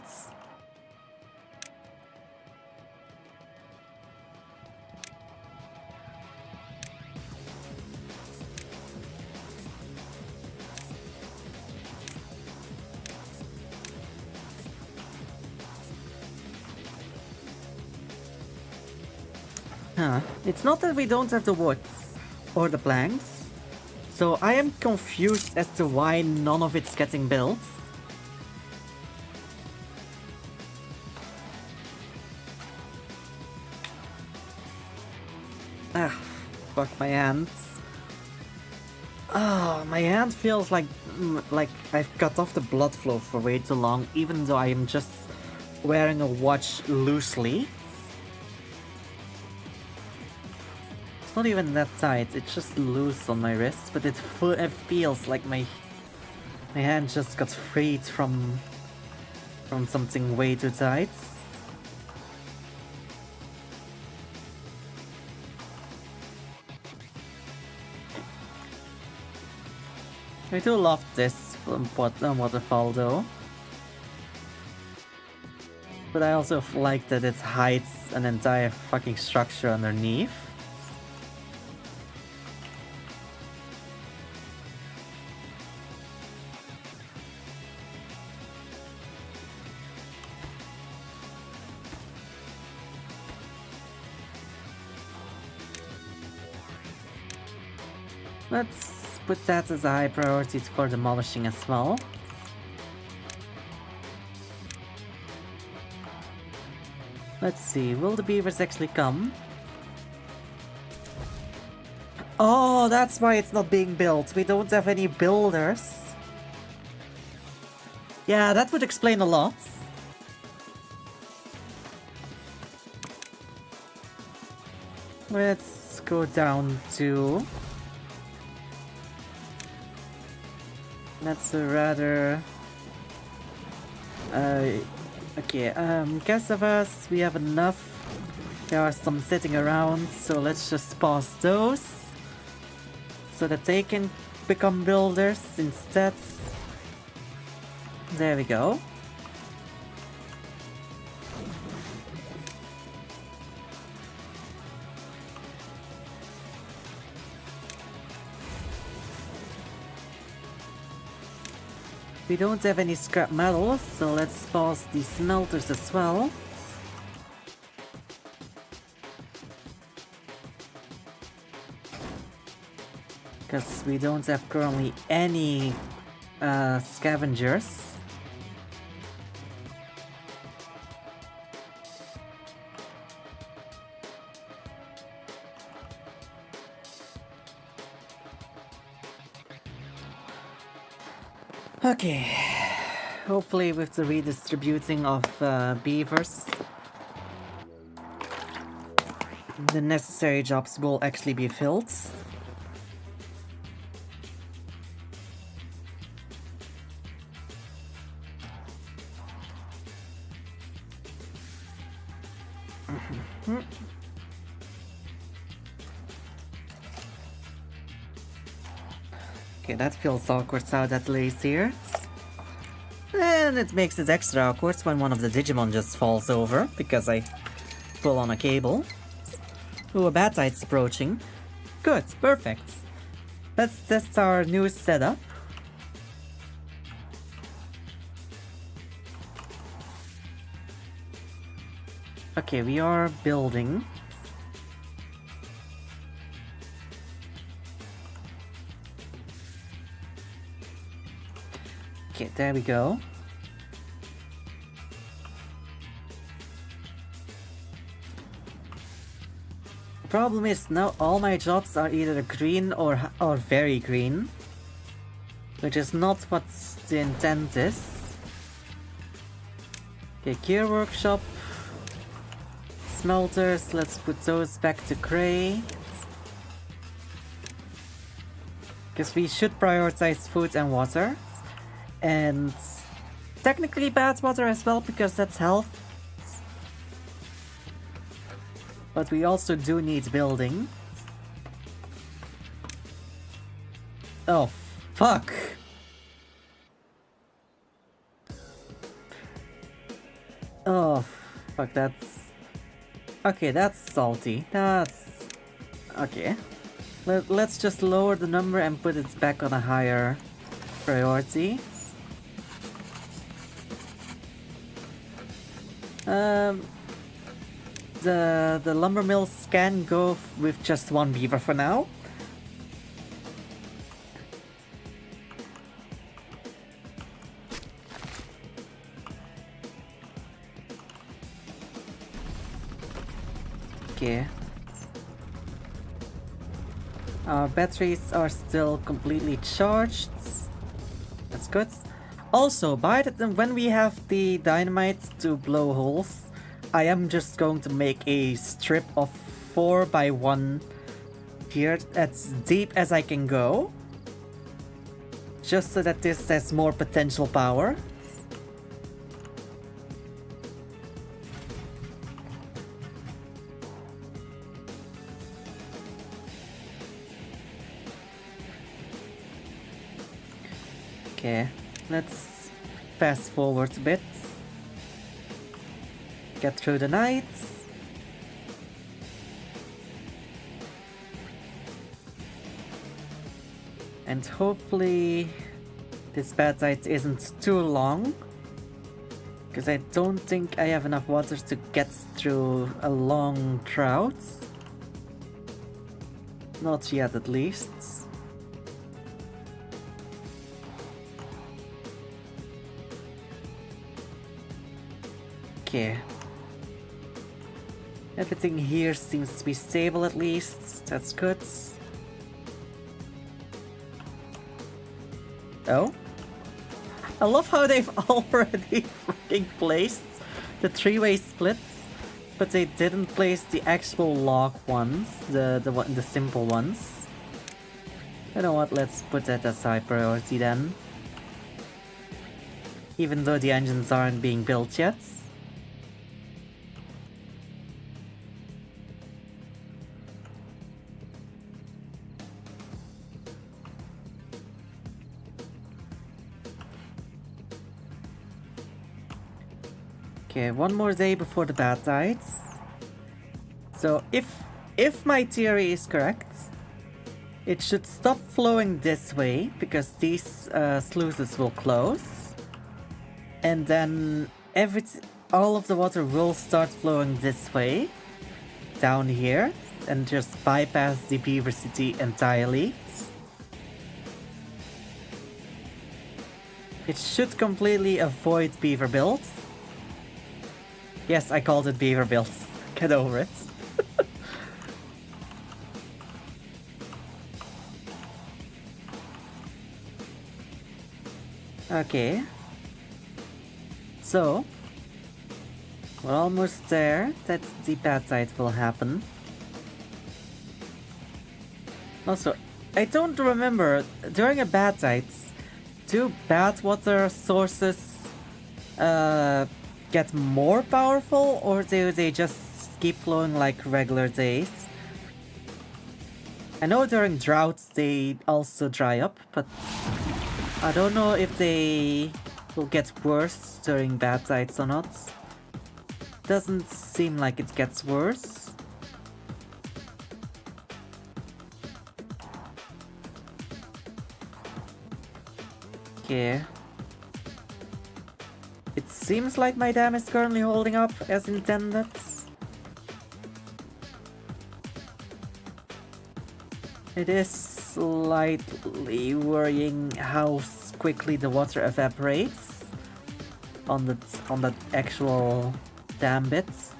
Huh. It's not that we don't have the wood or the planks. So I am confused as to why none of it's getting built. Ah, fuck my hands. Oh, my hand feels like I've cut off the blood flow for way too long, even though I am just wearing a watch loosely. It's not even that tight, it's just loose on my wrist, but it feels like my hand just got freed from something way too tight. I do love this waterfall though. But I also like that it hides an entire fucking structure underneath. Let's put that as a high priority for demolishing as well. Let's see, will the beavers actually come? Oh, that's why it's not being built. We don't have any builders. Yeah, that would explain a lot. Let's go down to... That's a rather... okay, cassavas, we have enough. There are some sitting around, so let's just pause those. So that they can become builders instead. There we go. We don't have any scrap metal, so let's pause the smelters as well. Because we don't have currently any scavengers. Okay, hopefully with the redistributing of beavers, the necessary jobs will actually be filled. Okay, that feels awkward how that lays here. And it makes it extra awkward when one of the Digimon just falls over because I pull on a cable. Ooh, a bad tide's approaching. Good, perfect. Let's test our new setup. Okay, we are building. Okay, there we go. The problem is now all my jobs are either green or very green, which is not what the intent is. Okay, gear workshop, smelters, let's put those back to gray. Because we should prioritize food and water. And technically bad water as well, because that's health. But we also do need building. Oh, fuck! Oh, fuck, that's... Okay, that's salty. That's... Okay. Let's just lower the number and put it back on a higher priority. the lumber mills can go with just one beaver for now. Okay. Our batteries are still completely charged. That's good. Also, when we have the dynamite to blow holes, I am just going to make a strip of 4 by 1 here, as deep as I can go. Just so that this has more potential power. Okay, let's fast forward a bit. Get through the night. And hopefully this bad night isn't too long. Because I don't think I have enough water to get through a long drought. Not yet, at least. Okay. Everything here seems to be stable at least. That's good. Oh? I love how they've already freaking placed the 3-way splits, but they didn't place the actual log ones, the simple ones. You know what, let's put that as high priority then. Even though the engines aren't being built yet. Okay, one more day before the bad tides. So if my theory is correct, it should stop flowing this way because these sluices will close, and then all of the water will start flowing this way, down here, and just bypass the beaver city entirely. It should completely avoid beaver builds. Yes, I called it beaver builds. Get over it. Okay. So, we're almost there. That the bad tide will happen. Also, I don't remember, during a bad tide, do bad water sources get more powerful, or do they just keep flowing like regular days? I know during droughts they also dry up, but I don't know if they will get worse during bad tides or not. Doesn't seem like it gets worse. Okay. It seems like my dam is currently holding up as intended. It is slightly worrying how quickly the water evaporates on the actual dam bits.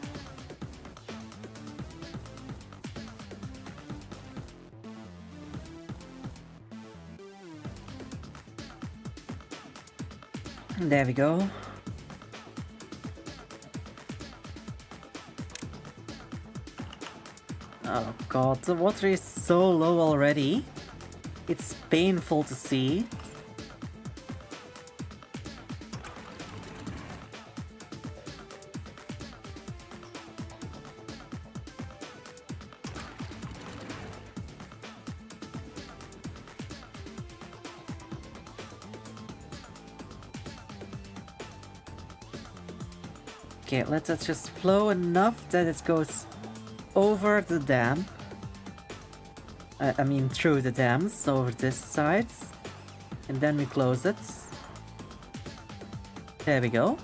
There we go. Oh god, the water is so low already. It's painful to see. Okay, let us just flow enough that it goes over the dam. I mean through the dams, over this side. And then we close it. There we go.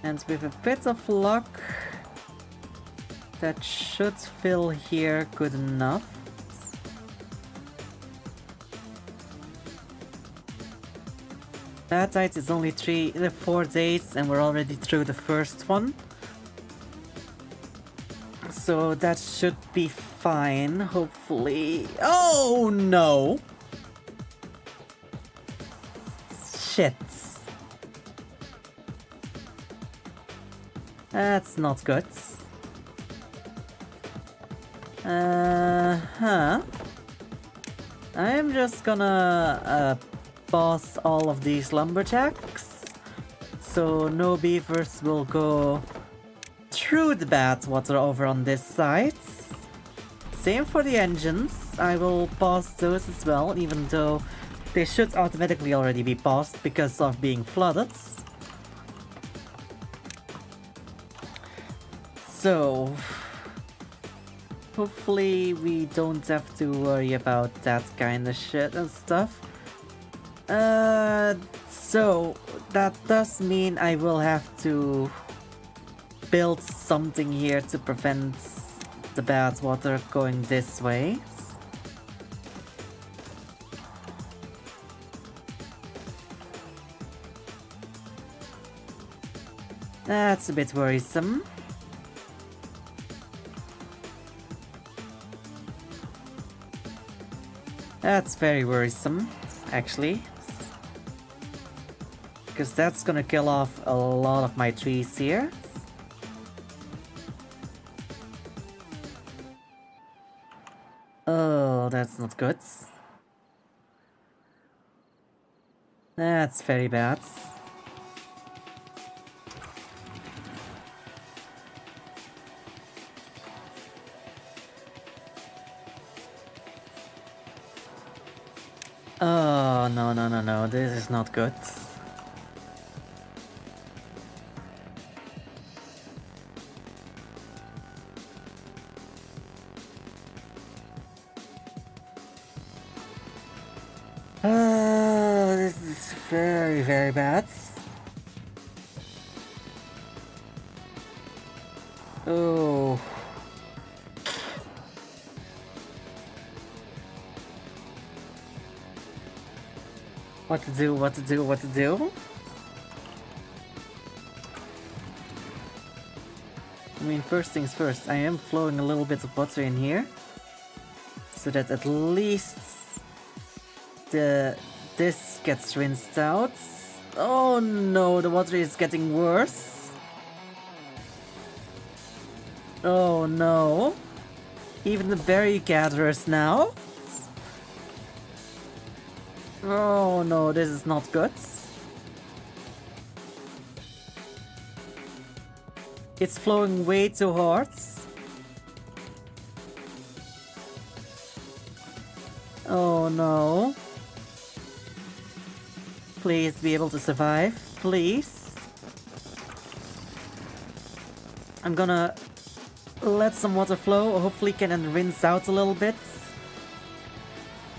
And with a bit of luck, that should fill here good enough. That night is only 4 days and we're already through the first one. So that should be fine, hopefully. Oh no! Shit. That's not good. I'm just gonna pause all of these lumberjacks, so no beavers will go through the bad water over on this side. Same for the engines, I will pause those as well, even though they should automatically already be paused because of being flooded. So hopefully we don't have to worry about that kind of shit and stuff. So that does mean I will have to build something here to prevent the bad water going this way. That's a bit worrisome. That's very worrisome, actually. Because that's gonna kill off a lot of my trees here. Oh, that's not good. That's very bad. Oh, no, this is not good. This is very, very bad. Oh. What to do, what to do, what to do? I mean, first things first, I am flowing a little bit of water in here. So that at least this gets rinsed out. Oh no, the water is getting worse. Oh no. Even the berry gatherers now. Oh no, this is not good. It's flowing way too hard. Oh no. Please be able to survive, please. I'm gonna let some water flow, hopefully can then rinse out a little bit.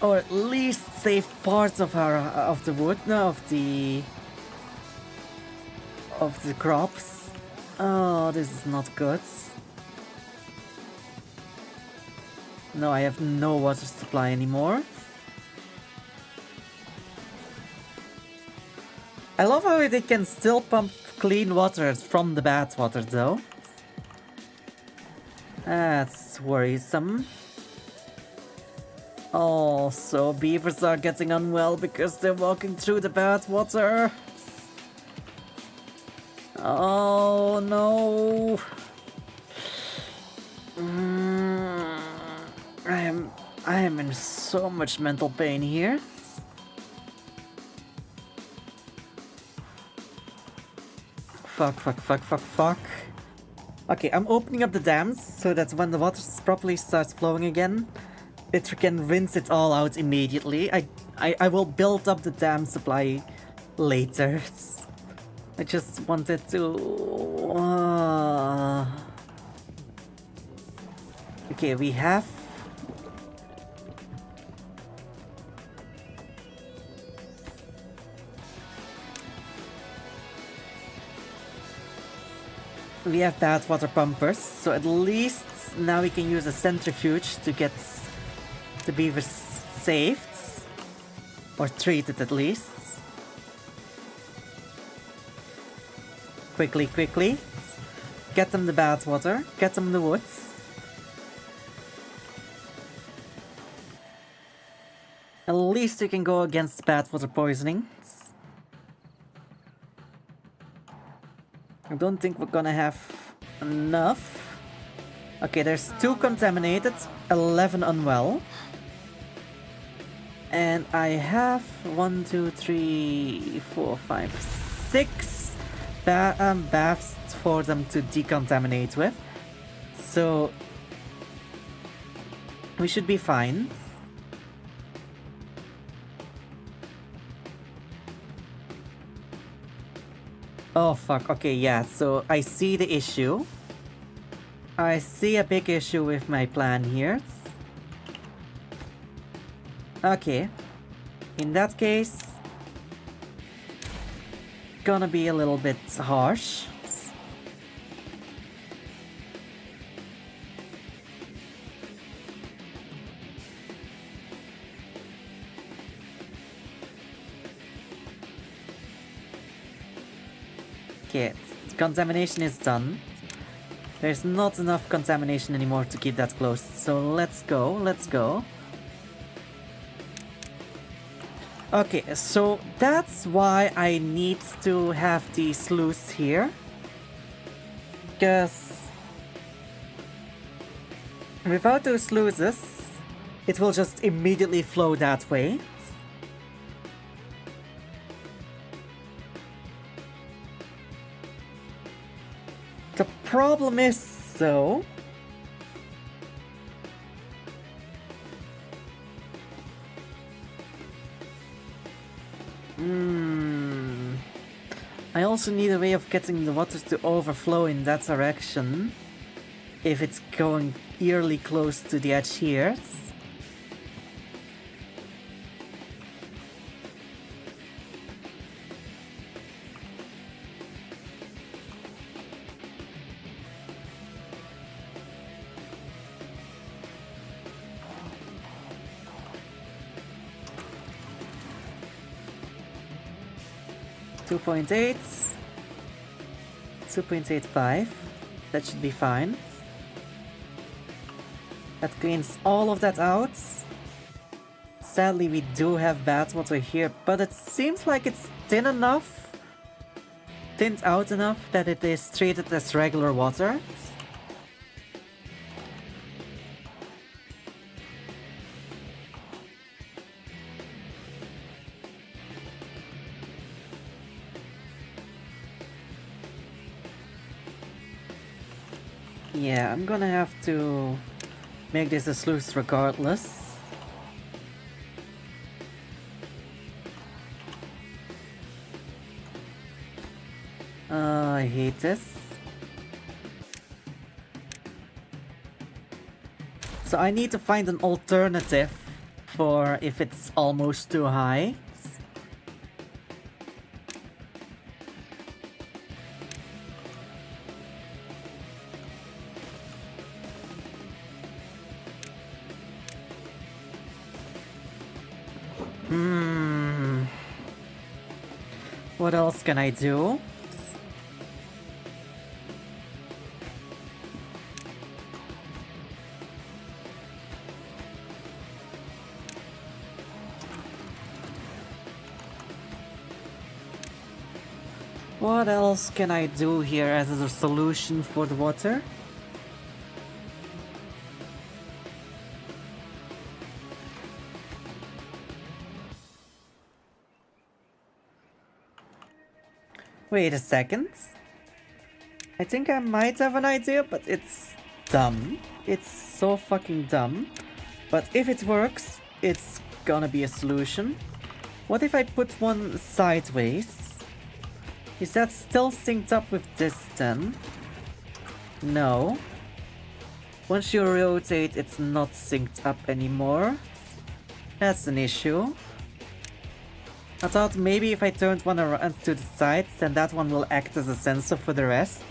Or at least save parts of the wood, no, of the crops. Oh, this is not good. No, I have no water supply anymore. I love how they can still pump clean water from the bad water though. That's worrisome. Also, beavers are getting unwell because they're walking through the bad water. Oh no. I am in so much mental pain here. Fuck. Okay, I'm opening up the dams so that when the water properly starts flowing again, it can rinse it all out immediately. I will build up the dam supply later. I just wanted to... Okay, we have... we have bad water pumpers, so at least now we can use a centrifuge to get the beavers saved. Or treated at least. Quickly, quickly. Get them the bad water, get them the woods. At least we can go against bad water poisoning. I don't think we're gonna have enough. Okay, there's 2 contaminated, 11 unwell. And I have 1, 2, 3, 4, 5, 6 baths for them to decontaminate with. So we should be fine. Oh fuck, okay, yeah, so I see the issue. I see a big issue with my plan here. Okay. In that case, gonna be a little bit harsh. Okay, contamination is done. There's not enough contamination anymore to keep that closed, so let's go, let's go. Okay, so that's why I need to have the sluice here. Because without those sluices, it will just immediately flow that way. The problem is, though, I also need a way of getting the water to overflow in that direction if it's going eerily close to the edge here. .8, 2.85, that should be fine. That cleans all of that out. Sadly, we do have bad water here, but it seems like it's thinned out enough that it is treated as regular water. Yeah, I'm gonna have to make this a sluice regardless. I hate this. So I need to find an alternative for if it's almost too high. What else can I do? What else can I do here as a solution for the water? Wait a second. I think I might have an idea, but it's dumb. It's so fucking dumb. But if it works, it's gonna be a solution. What if I put one sideways? Is that still synced up with this then? No. Once you rotate, it's not synced up anymore. That's an issue. I thought maybe if I turned one around to the sides, then that one will act as a sensor for the rest.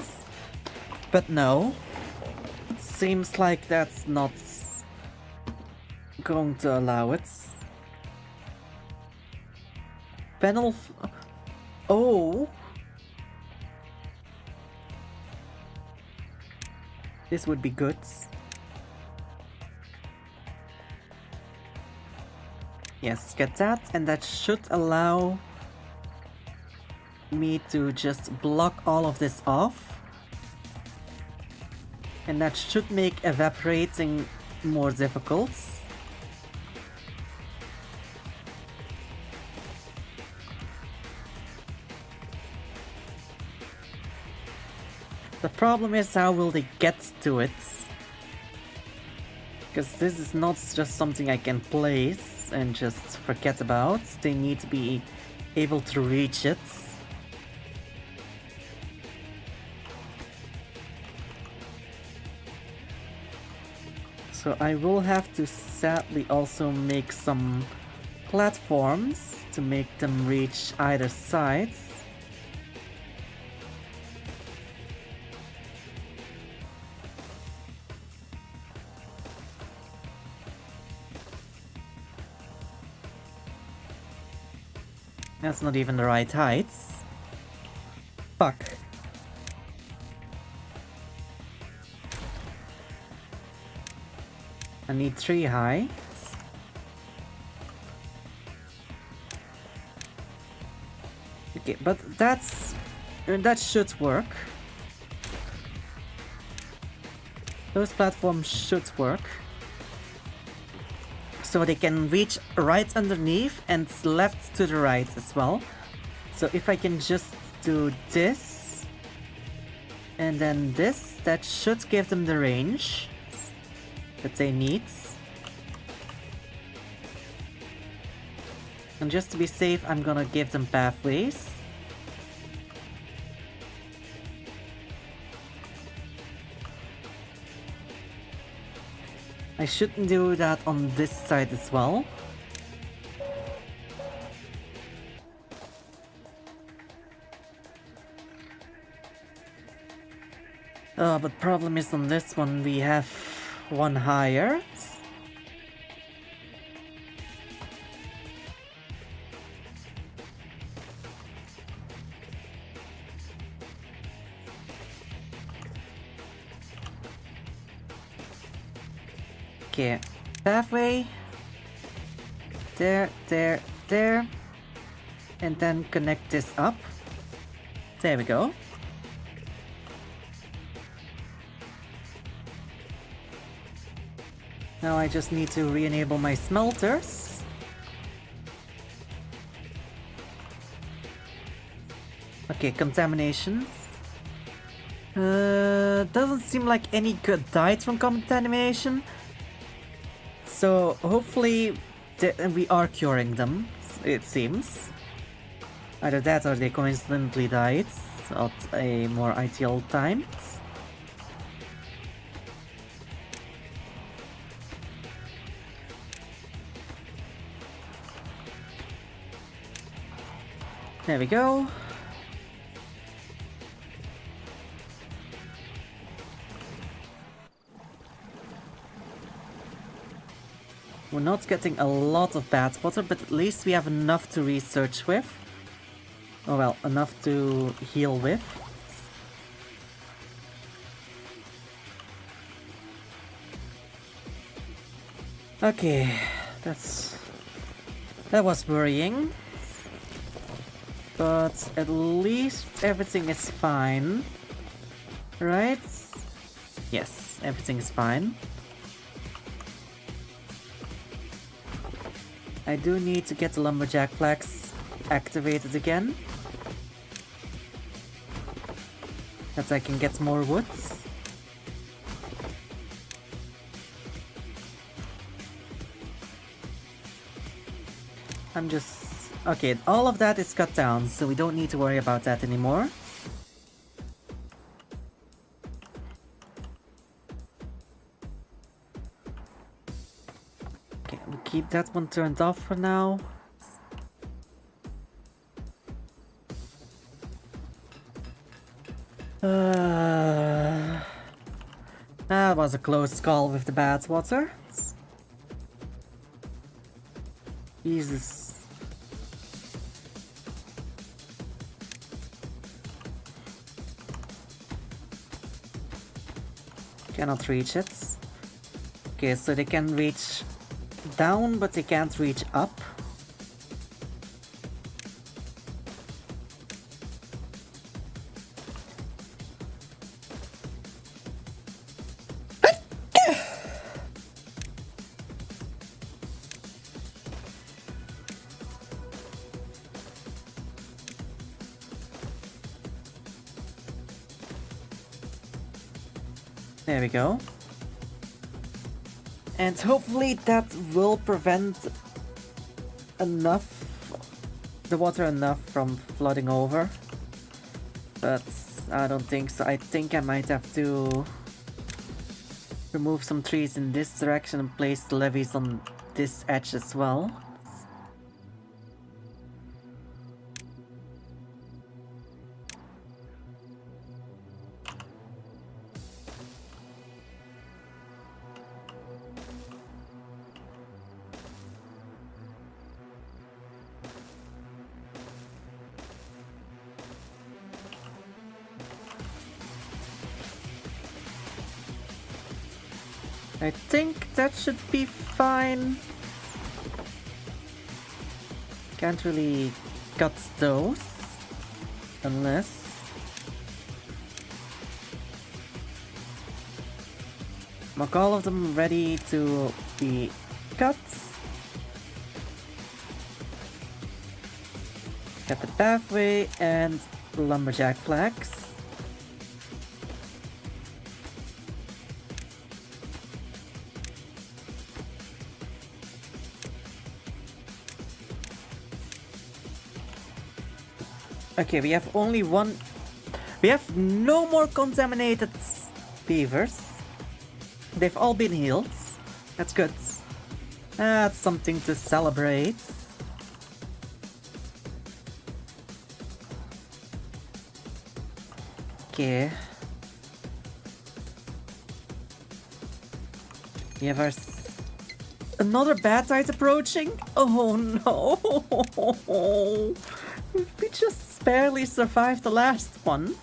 But no. Seems like that's not going to allow it. Panel... Oh! This would be good. Yes, get that, and that should allow me to just block all of this off. And that should make evaporating more difficult. The problem is, how will they get to it? Because this is not just something I can place and just forget about. They need to be able to reach it. So I will have to sadly also make some platforms to make them reach either side. That's not even the right height. Fuck. I need 3 high. Okay, but that should work. Those platforms should work. So they can reach right underneath and left to the right as well. So if I can just do this and then this, that should give them the range that they need. And just to be safe, I'm gonna give them pathways. I shouldn't do that on this side as well. But problem is on this one we have one higher. Okay, pathway. There, there, there. And then connect this up. There we go. Now I just need to re-enable my smelters. Okay, contamination. Doesn't seem like any good died from contamination. So hopefully we are curing them, it seems. Either that or they coincidentally died at a more ideal time. There we go. We're not getting a lot of bad water, but at least we have enough to research with. Oh well, enough to heal with. Okay, that was worrying. But at least everything is fine. Right? Yes, everything is fine. I do need to get the lumberjack flags activated again. That I can get more woods. I'm just... Okay, all of that is cut down, so we don't need to worry about that anymore. Okay, we'll keep that one turned off for now. That was a close call with the bad water. Jesus. Cannot reach it. Okay, so they can reach down, but they can't reach up. There we go. And hopefully that will prevent the water enough from flooding over. But I don't think so. I think I might have to remove some trees in this direction and place the levees on this edge as well. I think that should be fine. Can't really cut those unless mark all of them ready to be cut. Get the pathway and lumberjack flags. Okay, we have only one. We have no more contaminated beavers. They've all been healed. That's good. That's something to celebrate. Okay. We have our another bad tide approaching. Oh no! We just barely survived the last one.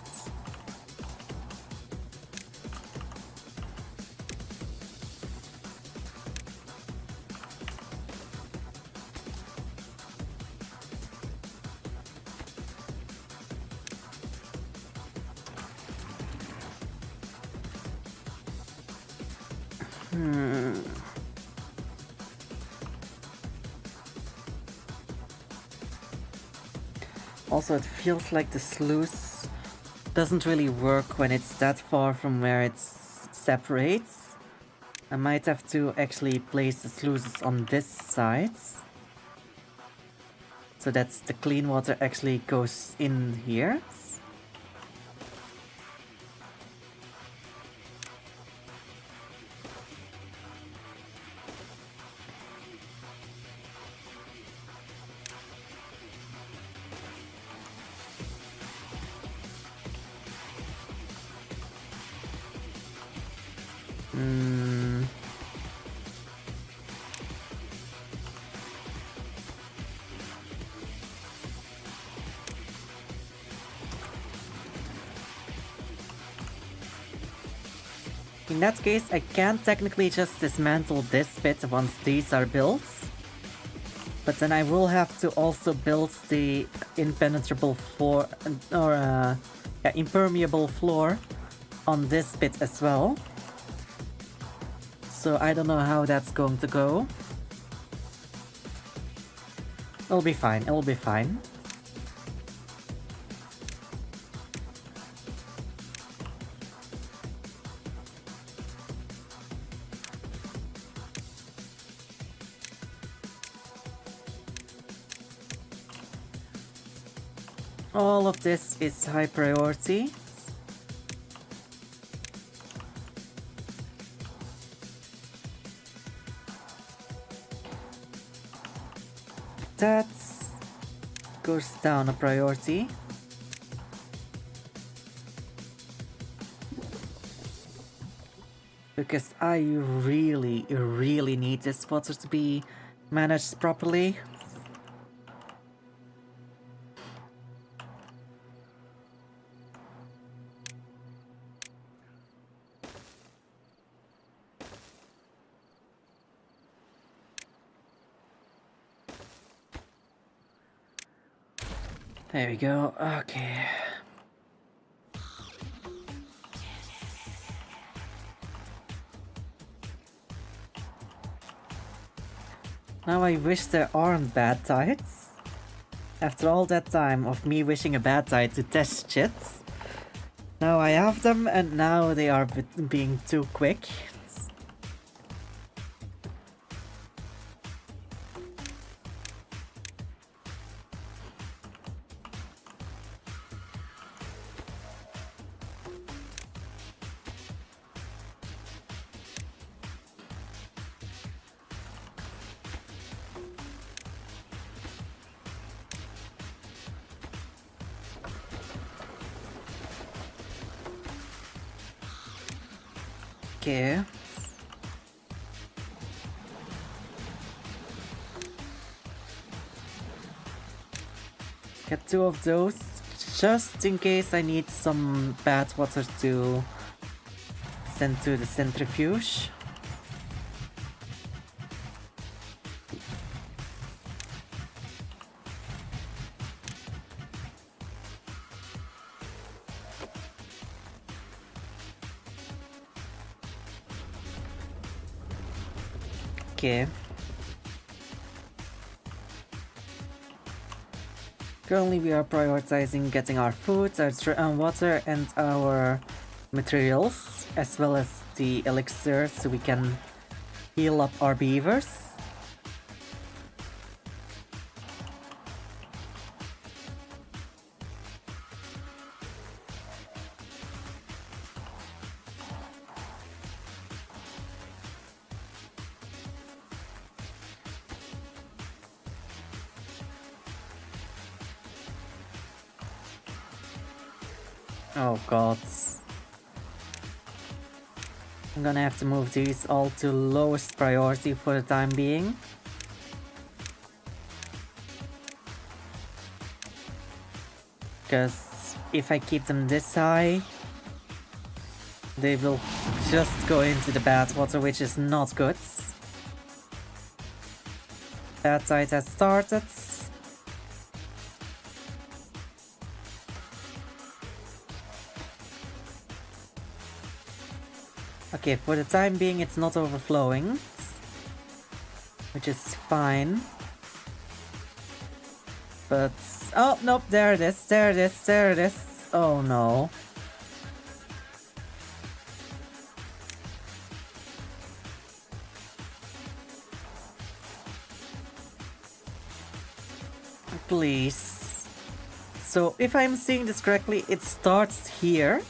Also, it feels like the sluice doesn't really work when it's that far from where it separates. I might have to actually place the sluices on this side, so that the clean water actually goes in here. In that case, I can technically just dismantle this bit once these are built. But then I will have to also build the impenetrable floor, or impermeable floor on this bit as well. So I don't know how that's going to go. It'll be fine, it'll be fine. All of this is high priority. That goes down a priority. Because I really, really need this water to be managed properly. There we go. Okay. Now I wish there aren't bad tides. After all that time of me wishing a bad tide to test shit, now I have them and now they are being too quick. Okay. Get 2 of those, just in case I need some bad water to send to the centrifuge. Okay. Currently we are prioritizing getting our food, our water and our materials, as well as the elixir so we can heal up our beavers. Oh god. I'm gonna have to move these all to lowest priority for the time being. Because if I keep them this high, they will just go into the bad water, which is not good. Bad tide has started. Okay, for the time being it's not overflowing, which is fine. But... oh, nope, there it is, there it is, there it is. Oh no. Please. So, if I'm seeing this correctly, it starts here.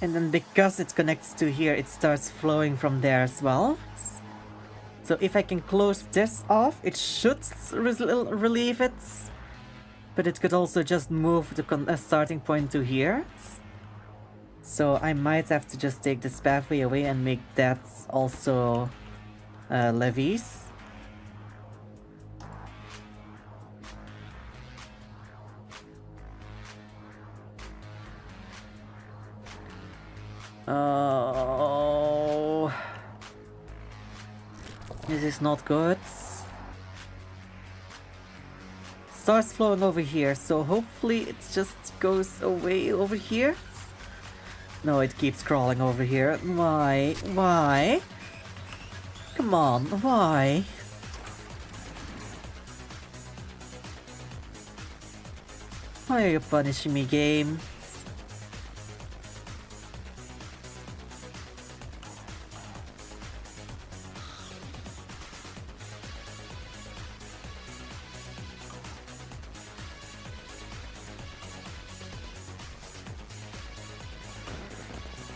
And then because it connects to here, it starts flowing from there as well. So if I can close this off, it should relieve it. But it could also just move the starting point to here. So I might have to just take this pathway away and make that also levees. Oh, this is not good. Starts flowing over here, so hopefully it just goes away over here. No, it keeps crawling over here. Why? Why? Come on, why? Why are you punishing me, game?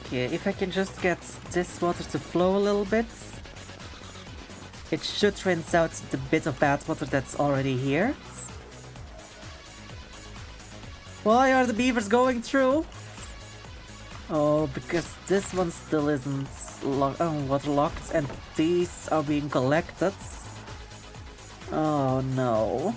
Okay, if I can just get this water to flow a little bit, it should rinse out the bit of bad water that's already here. Why are the beavers going through? Oh, because this one still isn't waterlocked and these are being collected. Oh no.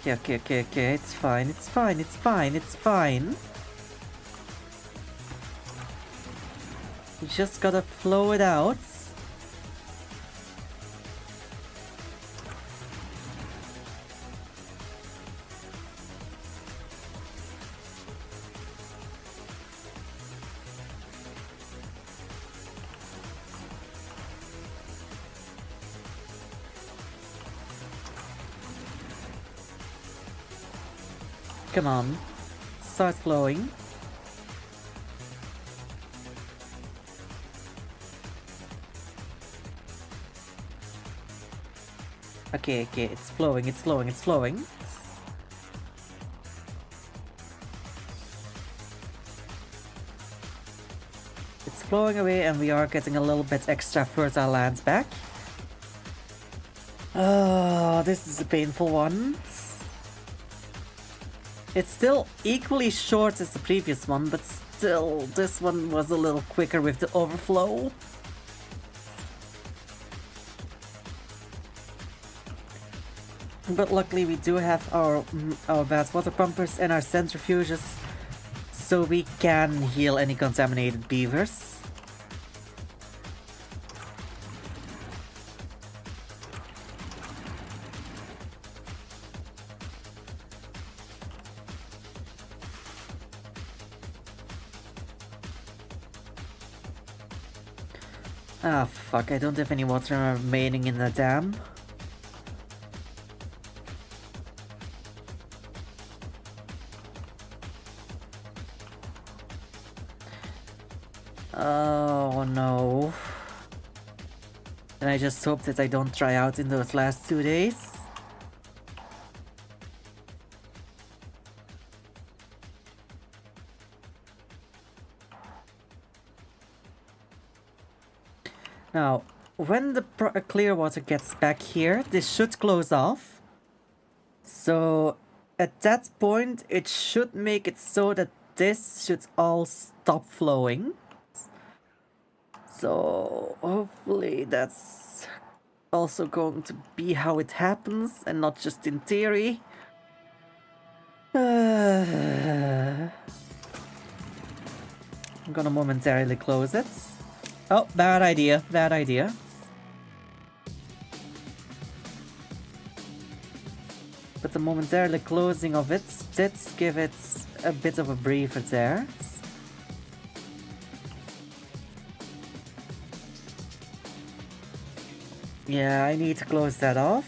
Okay, it's fine, it's fine, it's fine, it's fine. You just gotta flow it out. Come on, start flowing. Okay, it's flowing, it's flowing, it's flowing. It's flowing away and we are getting a little bit extra fertile lands back. Oh, this is a painful one. It's still equally short as the previous one, but still, this one was a little quicker with the overflow. But luckily we do have our bad water pumpers and our centrifuges, so we can heal any contaminated beavers. Ah, fuck, I don't have any water remaining in the dam. Oh no. And I just hope that I don't dry out in those last 2 days. Now, when the clear water gets back here, this should close off. So, at that point, it should make it so that this should all stop flowing. So, hopefully that's also going to be how it happens and not just in theory. I'm gonna momentarily close it. Oh, bad idea, bad idea. But the momentarily closing of it did give it a bit of a breather there. Yeah, I need to close that off.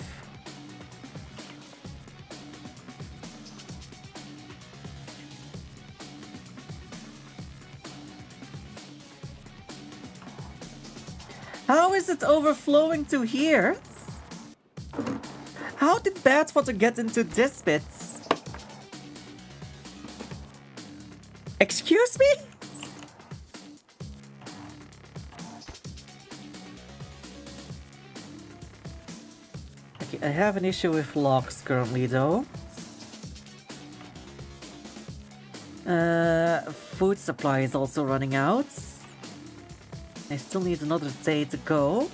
How is it overflowing to here? How did bad water get into this bit? Excuse me? Okay, I have an issue with locks currently though. Food supply is also running out. I still need another day to go.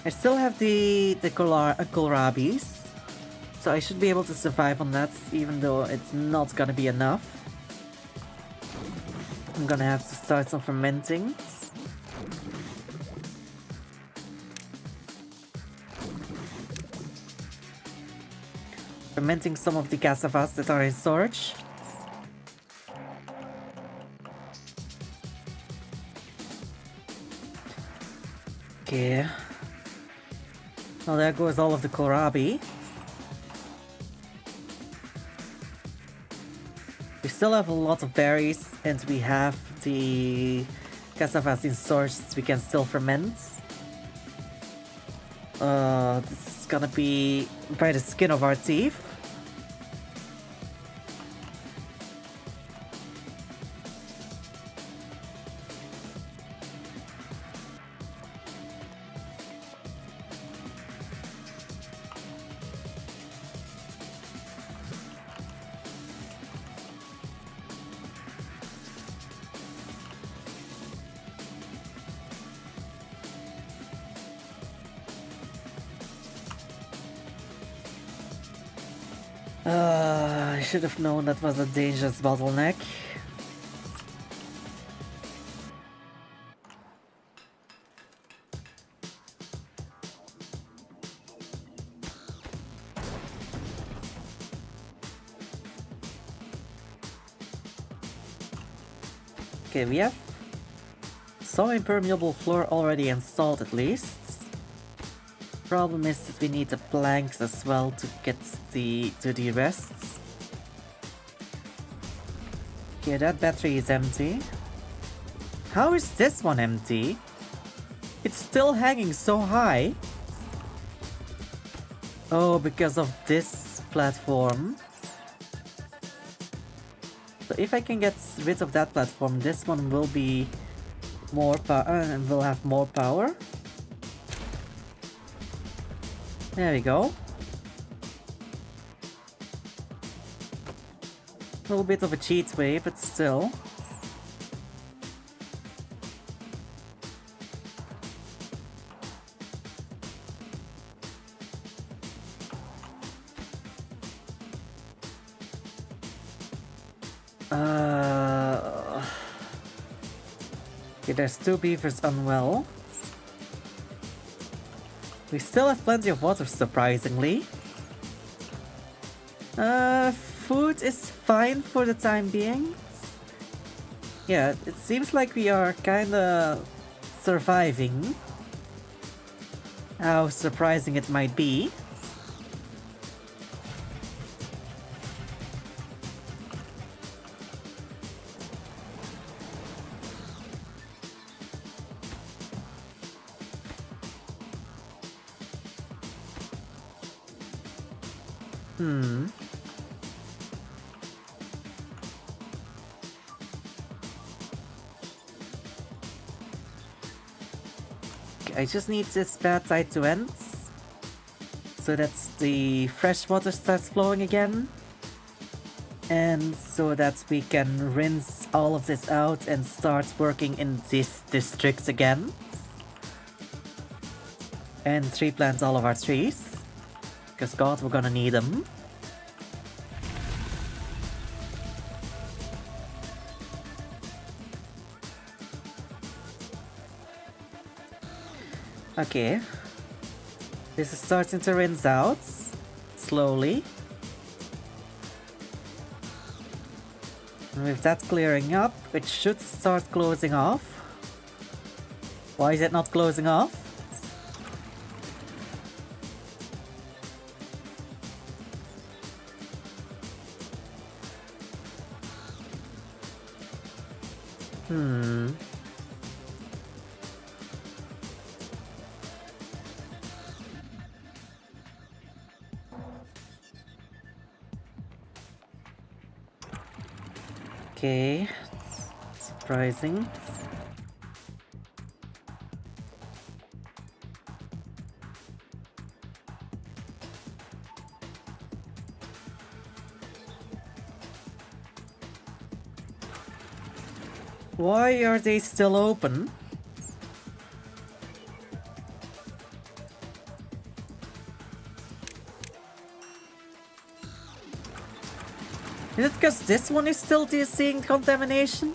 I still have the kohlrabis, so I should be able to survive on that, even though it's not gonna be enough. I'm gonna have to start some fermenting. Fermenting some of the cassavas that are in storage. Okay. Well, there goes all of the kohlrabi. We still have a lot of berries, and we have the cassavas in storage that we can still ferment. This is gonna be by the skin of our teeth. I should have known that was a dangerous bottleneck. Okay, we have some impermeable floor already installed at least. Problem is that we need the planks as well to get to the rests. Okay, that battery is empty. How is this one empty? It's still hanging so high. Oh, because of this platform. So if I can get rid of that platform, this one will be more power and will have more power. There we go. A little bit of a cheat way, but still. Okay, there's 2 beavers unwell. We still have plenty of water, surprisingly. Food is fine for the time being. Yeah, it seems like we are kinda surviving. How surprising it might be. I just need this bad tide to end, so that the fresh water starts flowing again, and so that we can rinse all of this out and start working in this district again, and tree plant all of our trees, because god, we're gonna need them. Okay, this is starting to rinse out, slowly. And with that clearing up, it should start closing off. Why is it not closing off? Okay, surprising. Why are they still open? Is it because this one is still seeing contamination?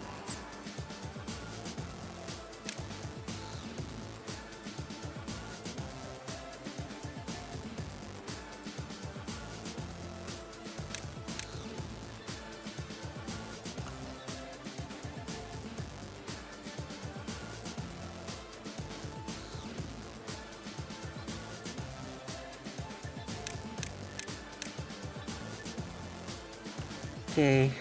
Okay.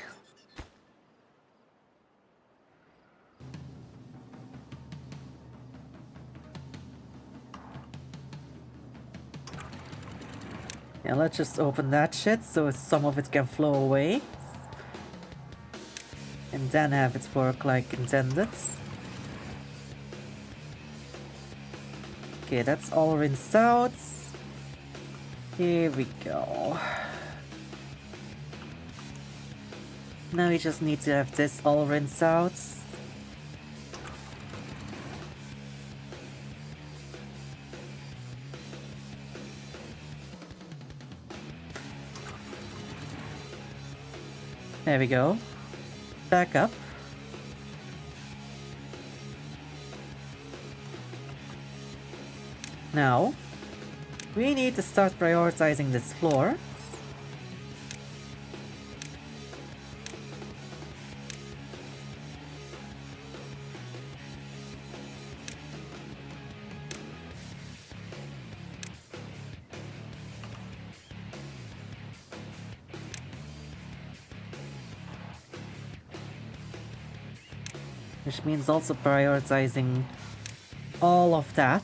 Yeah, let's just open that shit so some of it can flow away. And then have it work like intended. Okay, that's all rinsed out. Here we go. Now we just need to have this all rinsed out. There we go. Back up. Now, we need to start prioritizing this floor. Which means also prioritizing all of that.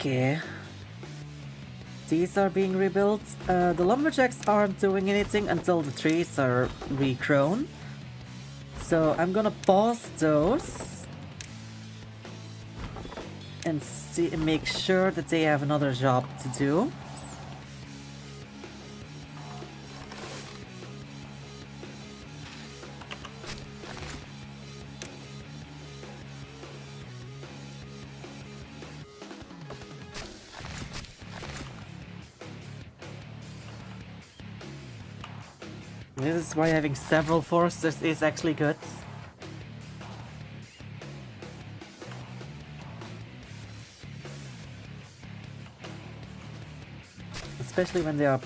Okay. These are being rebuilt. The lumberjacks aren't doing anything until the trees are regrown. So I'm gonna pause those and make sure that they have another job to do. This is why having several foresters is actually good. Especially when they are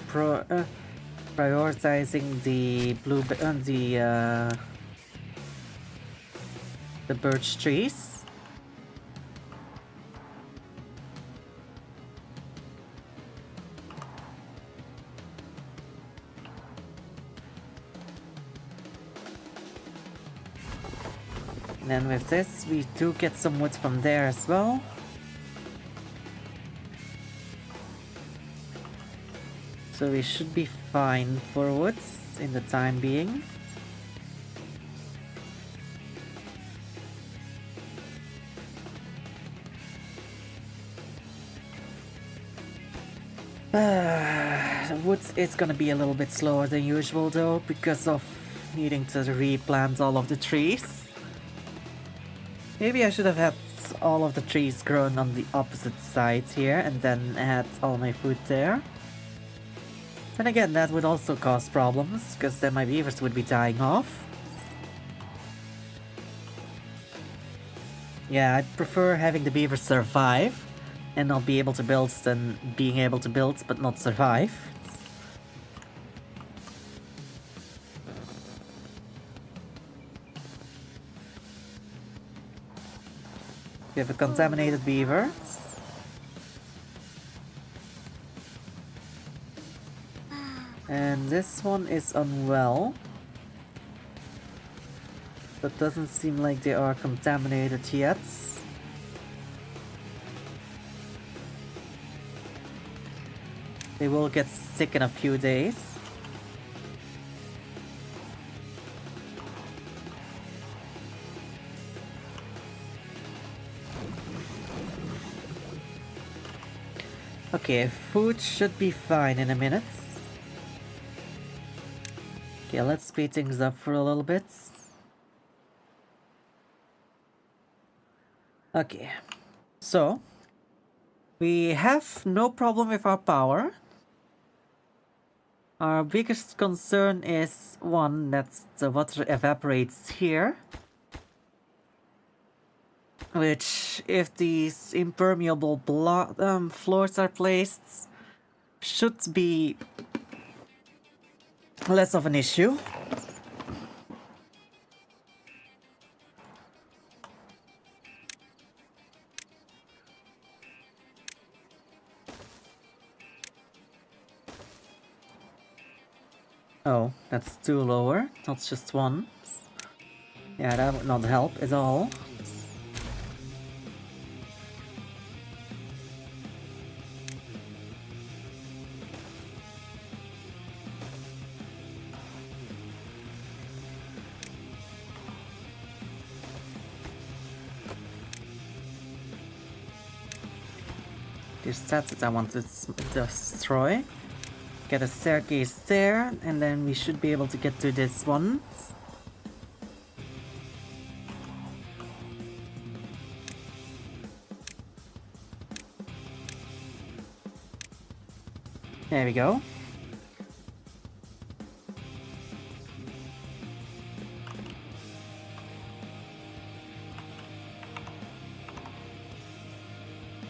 prioritizing the the birch trees. And then with this, we do get some wood from there as well. So we should be fine for woods in the time being. Woods is gonna be a little bit slower than usual though, because of needing to replant all of the trees. Maybe I should have had all of the trees grown on the opposite side here and then had all my food there. Then again, that would also cause problems, because then my beavers would be dying off. Yeah, I'd prefer having the beavers survive and not be able to build than being able to build but not survive. We have a contaminated beaver. And this one is unwell. But doesn't seem like they are contaminated yet. They will get sick in a few days. Okay, food should be fine in a minute. Okay, let's speed things up for a little bit. Okay, so we have no problem with our power. Our biggest concern is one, that the water evaporates here. Which, if these impermeable floors are placed, should be less of an issue. Oh, that's two lower, not just one. Yeah, that would not help at all. These stats that I want to destroy. Get a staircase there, and then we should be able to get to this one. There we go.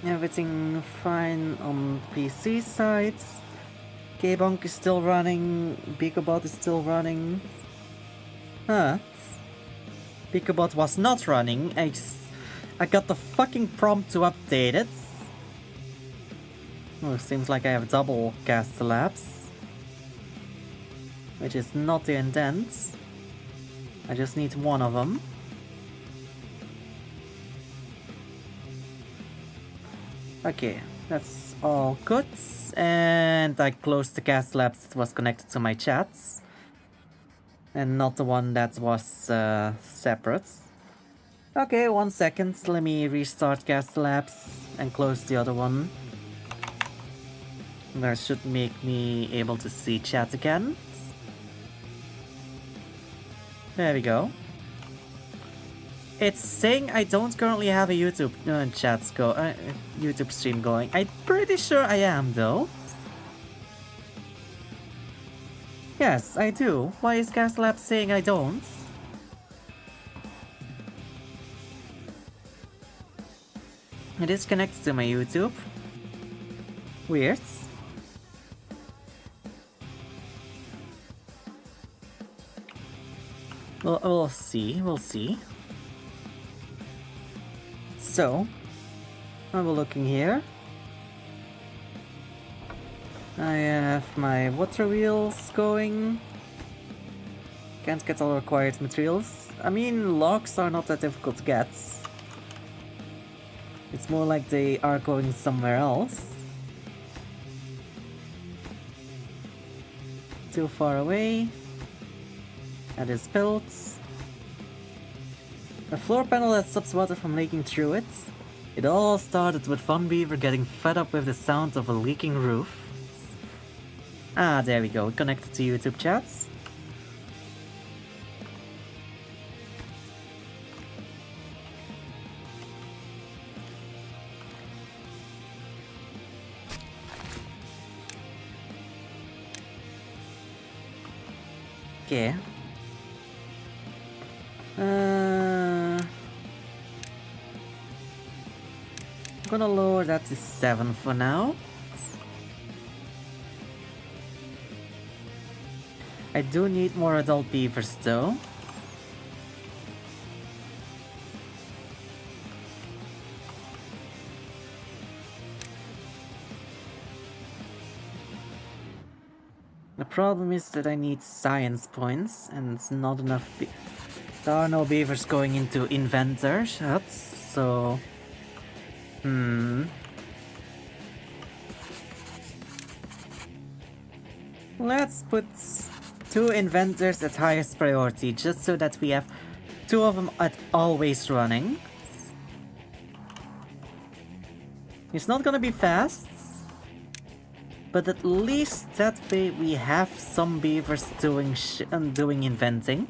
Everything fine on PC sides. K-Bonk is still running. Beakobot is still running. Huh. Beakobot was not running. I got the fucking prompt to update it. Oh, seems like I have double cast labs. Which is not the intent. I just need one of them. Okay, that's all good. And I closed the cast labs that was connected to my chats. And not the one that was separate. Okay, 1 second. Let me restart cast labs and close the other one. That should make me able to see chat again. There we go. It's saying I don't currently have a YouTube YouTube stream going. I'm pretty sure I am though. Yes, I do. Why is CastLab saying I don't? It is connected to my YouTube. Weird. Well, we'll see. We'll see. So, I'm looking here. I have my water wheels going. Can't get all required materials. I mean, logs are not that difficult to get. It's more like they are going somewhere else. Too far away. That is built. A floor panel that stops water from leaking through it. It all started with one beaver getting fed up with the sound of a leaking roof. Ah, there we go, connected to YouTube chats. Okay. I'm gonna lower that to 7 for now. I do need more adult beavers though. The problem is that I need science points and it's not enough. There are no beavers going into inventor shots, so... Let's put 2 inventors at highest priority, just so that we have 2 of them at always running. It's not gonna be fast, but at least that way we have some beavers doing inventing.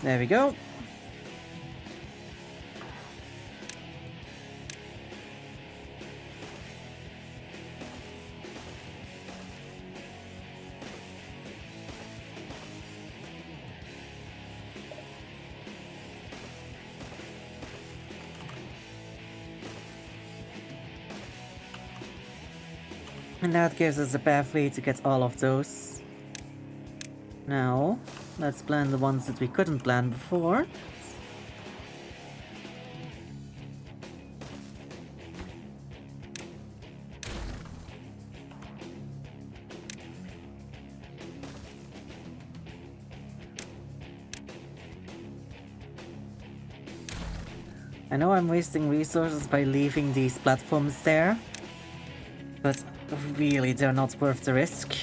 There we go. And that gives us a pathway to get all of those. Now, let's plan the ones that we couldn't plan before. I know I'm wasting resources by leaving these platforms there, but really they're not worth the risk.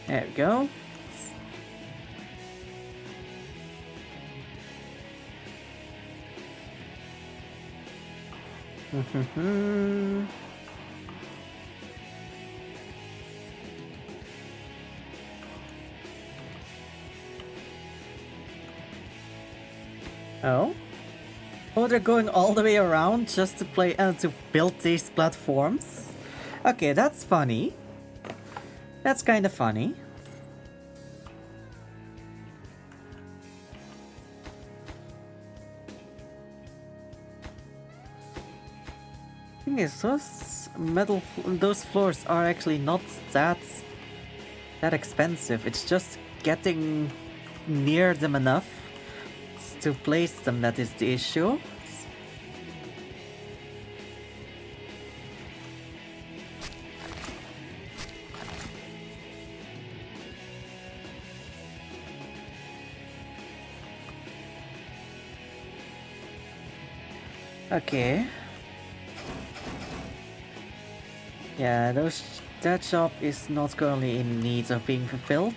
There we go. Oh? Oh, they're going all the way around just to play to build these platforms? Okay, that's funny. That's kind of funny. Thing is, those floors are actually not that expensive. It's just getting near them enough to place them that is the issue. Okay. Yeah, that job is not currently in need of being fulfilled.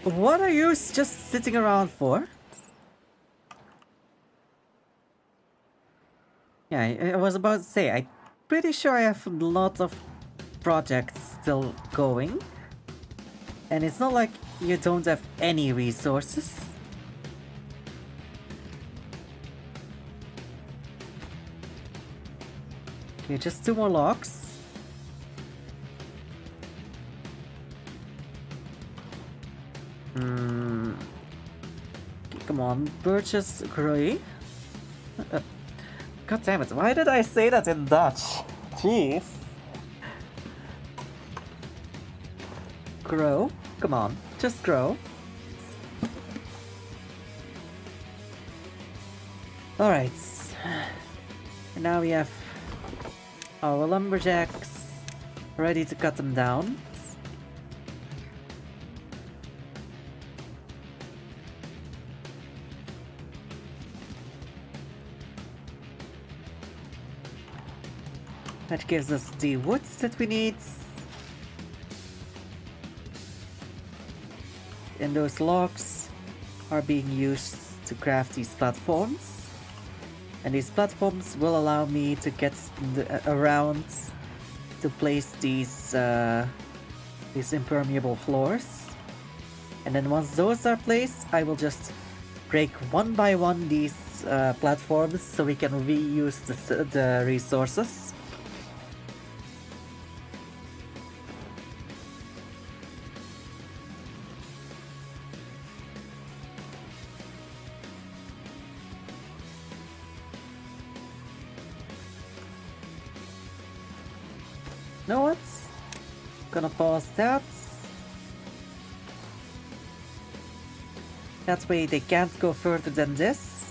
What are you just sitting around for? Yeah, I was about to say, I'm pretty sure I have a lot of projects still going. And it's not like you don't have any resources. Okay, just 2 more logs. Come on, purchase Grey. God damn it, why did I say that in Dutch? Jeez. Grow? Come on, just grow. Alright. And now we have our lumberjacks ready to cut them down. That gives us the woods that we need. And those logs are being used to craft these platforms. And these platforms will allow me to get around to place these impermeable floors. And then once those are placed, I will just break one by one these platforms so we can reuse the resources. Know what? Gonna pause that. That way they can't go further than this.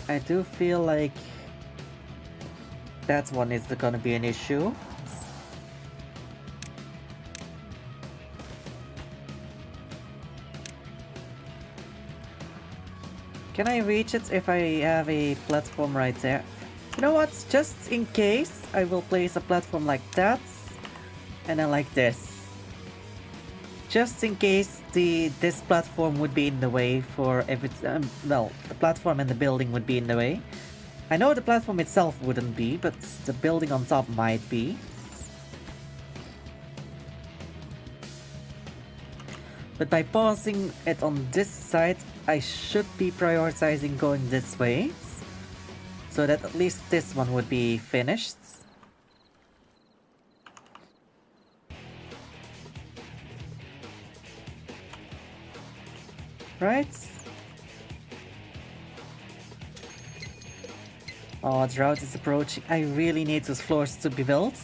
I do feel like that one is gonna be an issue. Can I reach it if I have a platform right there? You know what? Just in case, I will place a platform like that. And then like this. Just in case this platform would be in the way for everything. Well, the platform and the building would be in the way. I know the platform itself wouldn't be, but the building on top might be. But by pausing it on this side, I should be prioritizing going this way, so that at least this one would be finished. Right? Oh, drought is approaching. I really need those floors to be built.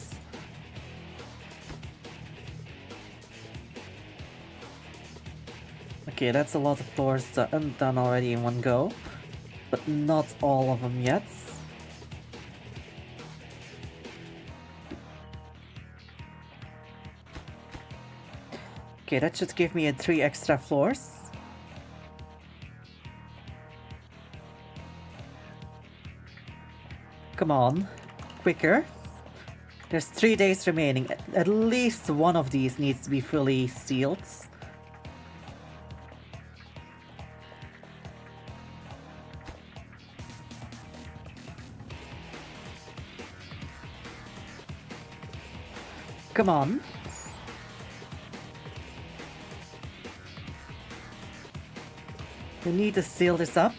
Okay, that's a lot of floors done already in one go, but not all of them yet. Okay, that should give me 3 extra floors. Come on, quicker. There's 3 days remaining. At least one of these needs to be fully sealed. Come on. We need to seal this up.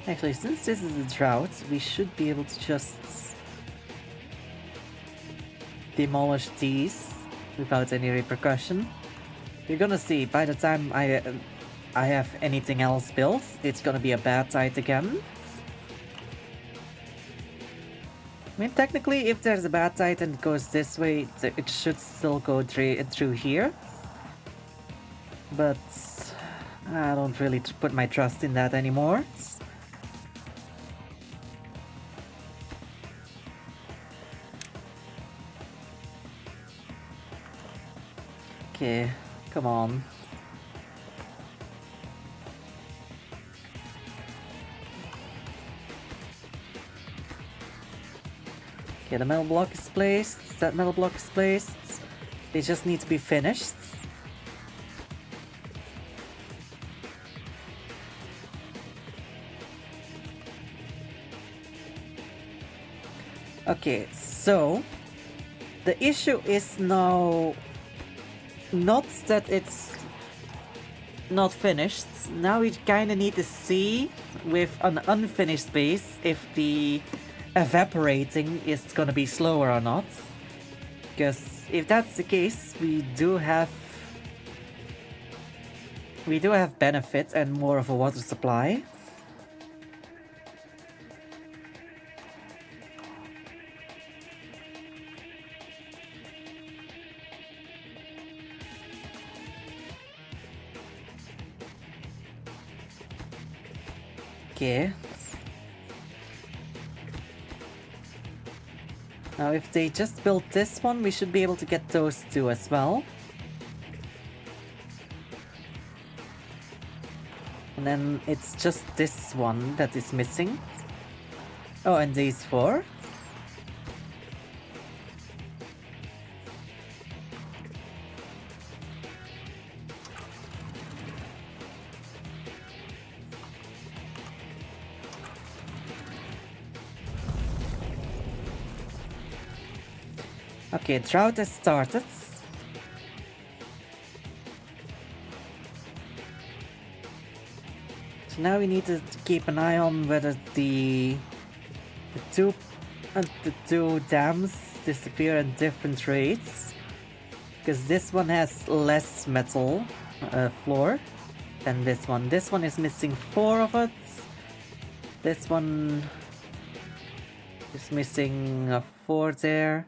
Actually, since this is a drought, we should be able to just demolish these without any repercussion. You're gonna see, by the time I have anything else built, it's gonna be a bad tide again. I mean, technically, if there's a bad tide and it goes this way, it should still go through here. But I don't really put my trust in that anymore. Okay, come on. Okay, the metal block is placed. That metal block is placed. They just need to be finished. Okay, so the issue is now not that it's not finished. Now we kind of need to see with an unfinished base if the evaporating is gonna be slower or not. Because if that's the case, we do have benefit and more of a water supply. Okay. Now if they just built this one, we should be able to get those two as well. And then it's just this one that is missing. Oh, and these 4. Okay, drought has started. So now we need to keep an eye on whether the two dams disappear at different rates. Because this one has less metal floor than this one. This one is missing 4 of it. This one is missing 4 there.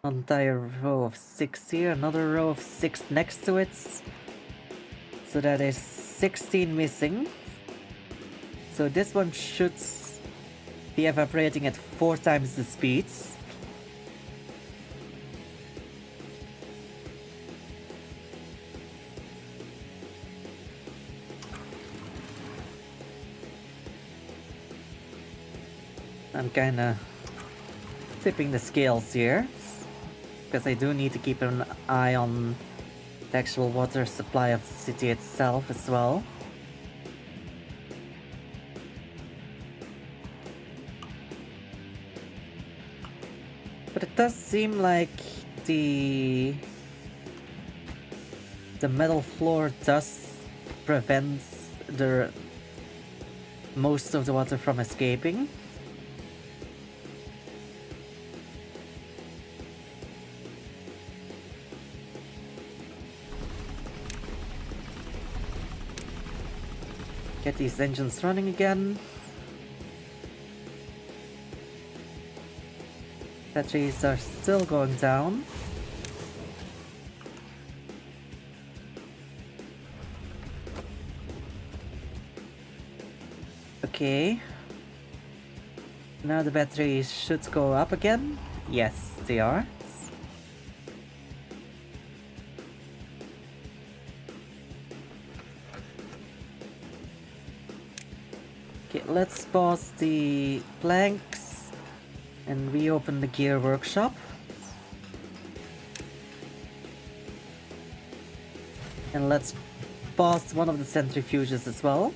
Entire row of 6 here, another row of 6 next to it. So that is 16 missing. So this one should be evaporating at 4 times the speeds. I'm kinda tipping the scales here, because I do need to keep an eye on the actual water supply of the city itself as well. But it does seem like the metal floor does prevent the most of the water from escaping. Get these engines running again. Batteries are still going down. Okay. Now the batteries should go up again. Yes, they are. Okay, let's pause the planks and reopen the gear workshop. And let's pause one of the centrifuges as well.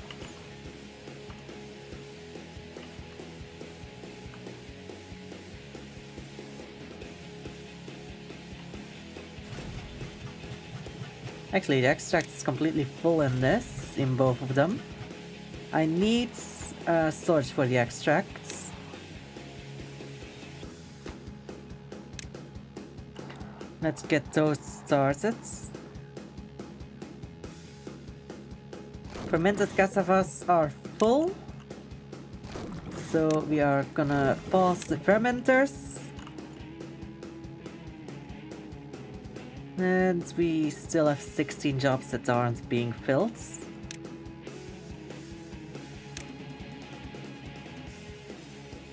Actually, the extract is completely full in this, in both of them. I need storage for the extracts. Let's get those started. Fermented cassavas are full, so we are gonna pause the fermenters. And we still have 16 jobs that aren't being filled.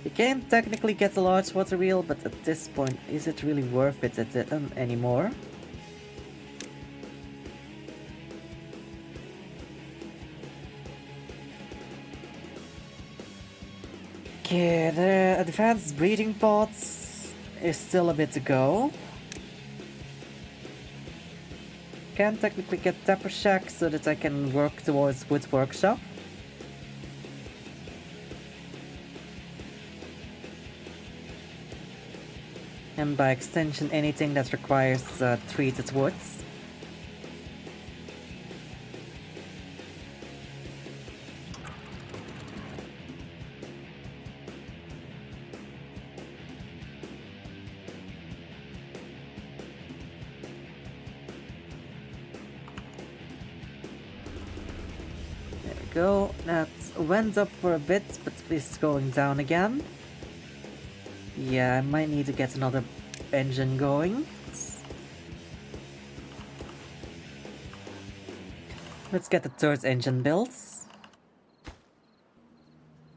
You can technically get a large water wheel, but at this point, is it really worth it anymore? Okay, the advanced breeding pods is still a bit to go. Can technically get Tapper Shack so that I can work towards Wood Workshop. And by extension, anything that requires treated woods. Go. That went up for a bit, but is going down again. Yeah, I might need to get another engine going. Let's get the third engine built.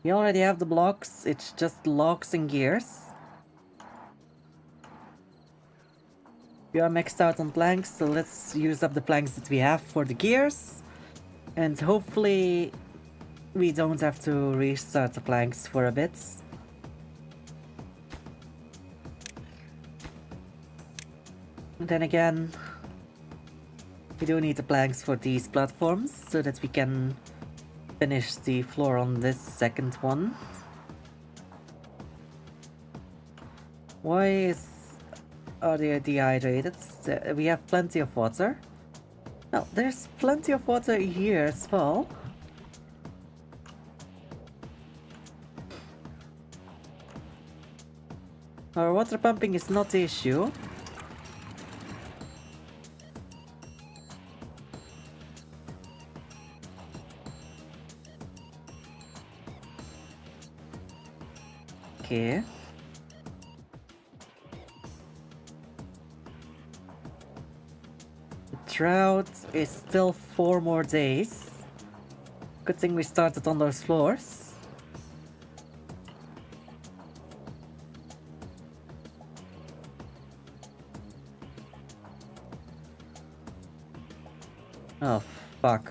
We already have the blocks, it's just logs and gears. We are maxed out on planks, so let's use up the planks that we have for the gears. And hopefully we don't have to restart the planks for a bit. And then again, we do need the planks for these platforms so that we can finish the floor on this second one. Why are they dehydrated? We have plenty of water. Well, there's plenty of water here as well. Our water pumping is not the issue. Okay. The drought is still 4 more days. Good thing we started on those floors. Oh, fuck.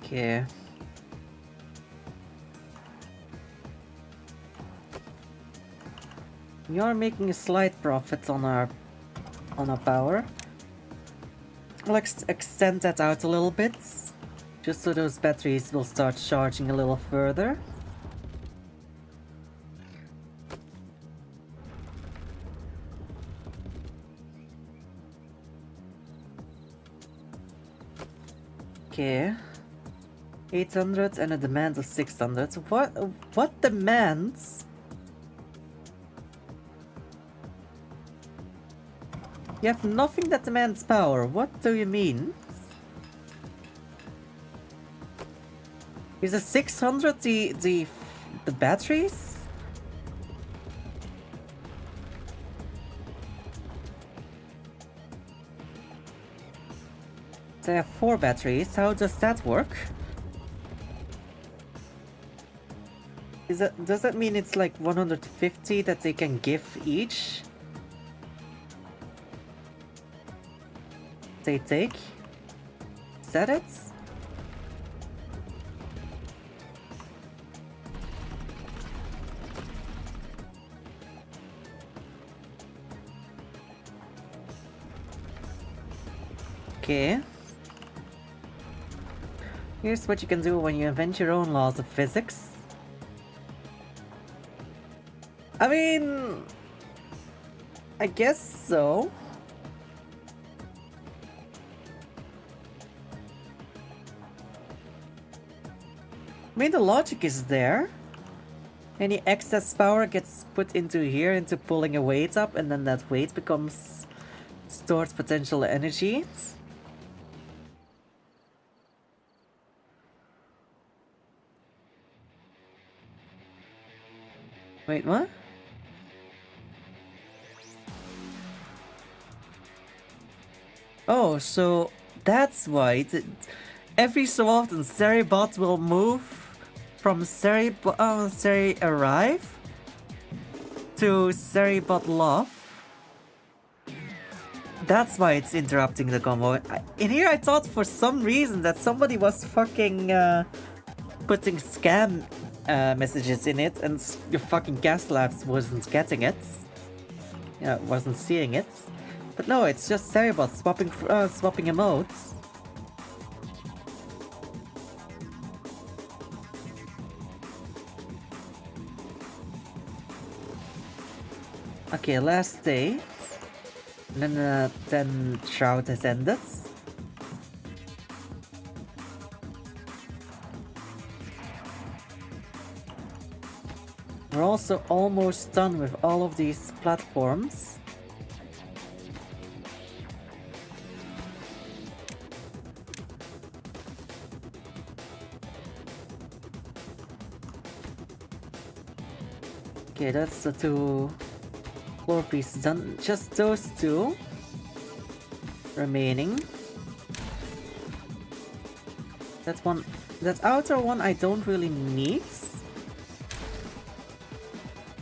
Okay. We are making a slight profit on our power. Let's extend that out a little bit, just so those batteries will start charging a little further. Okay. 800 and a demand of 600. What demands? You have nothing that demands power. What do you mean? Is the 600 the batteries? They have 4 batteries. How does that work? Does that mean it's like 150 that they can give each? They take? Is that it? Okay. Here's what you can do when you invent your own laws of physics. I mean, I guess so. I mean, the logic is there. Any excess power gets put into here, into pulling a weight up, and then that weight becomes stored potential energy. Wait, what? Oh, so that's why. Every so often, Seribot will move from Seri Arrive to Seribot Love. That's why it's interrupting the combo. In here, I thought for some reason that somebody was fucking putting scam messages in it, and your fucking Gas Labs wasn't getting it. Yeah, wasn't seeing it. But no, it's just Seribot swapping emotes. Okay, last day. And then Shroud has ended. We're also almost done with all of these platforms. Okay, that's the 2 floor pieces done. Just those 2 remaining. That outer one I don't really need.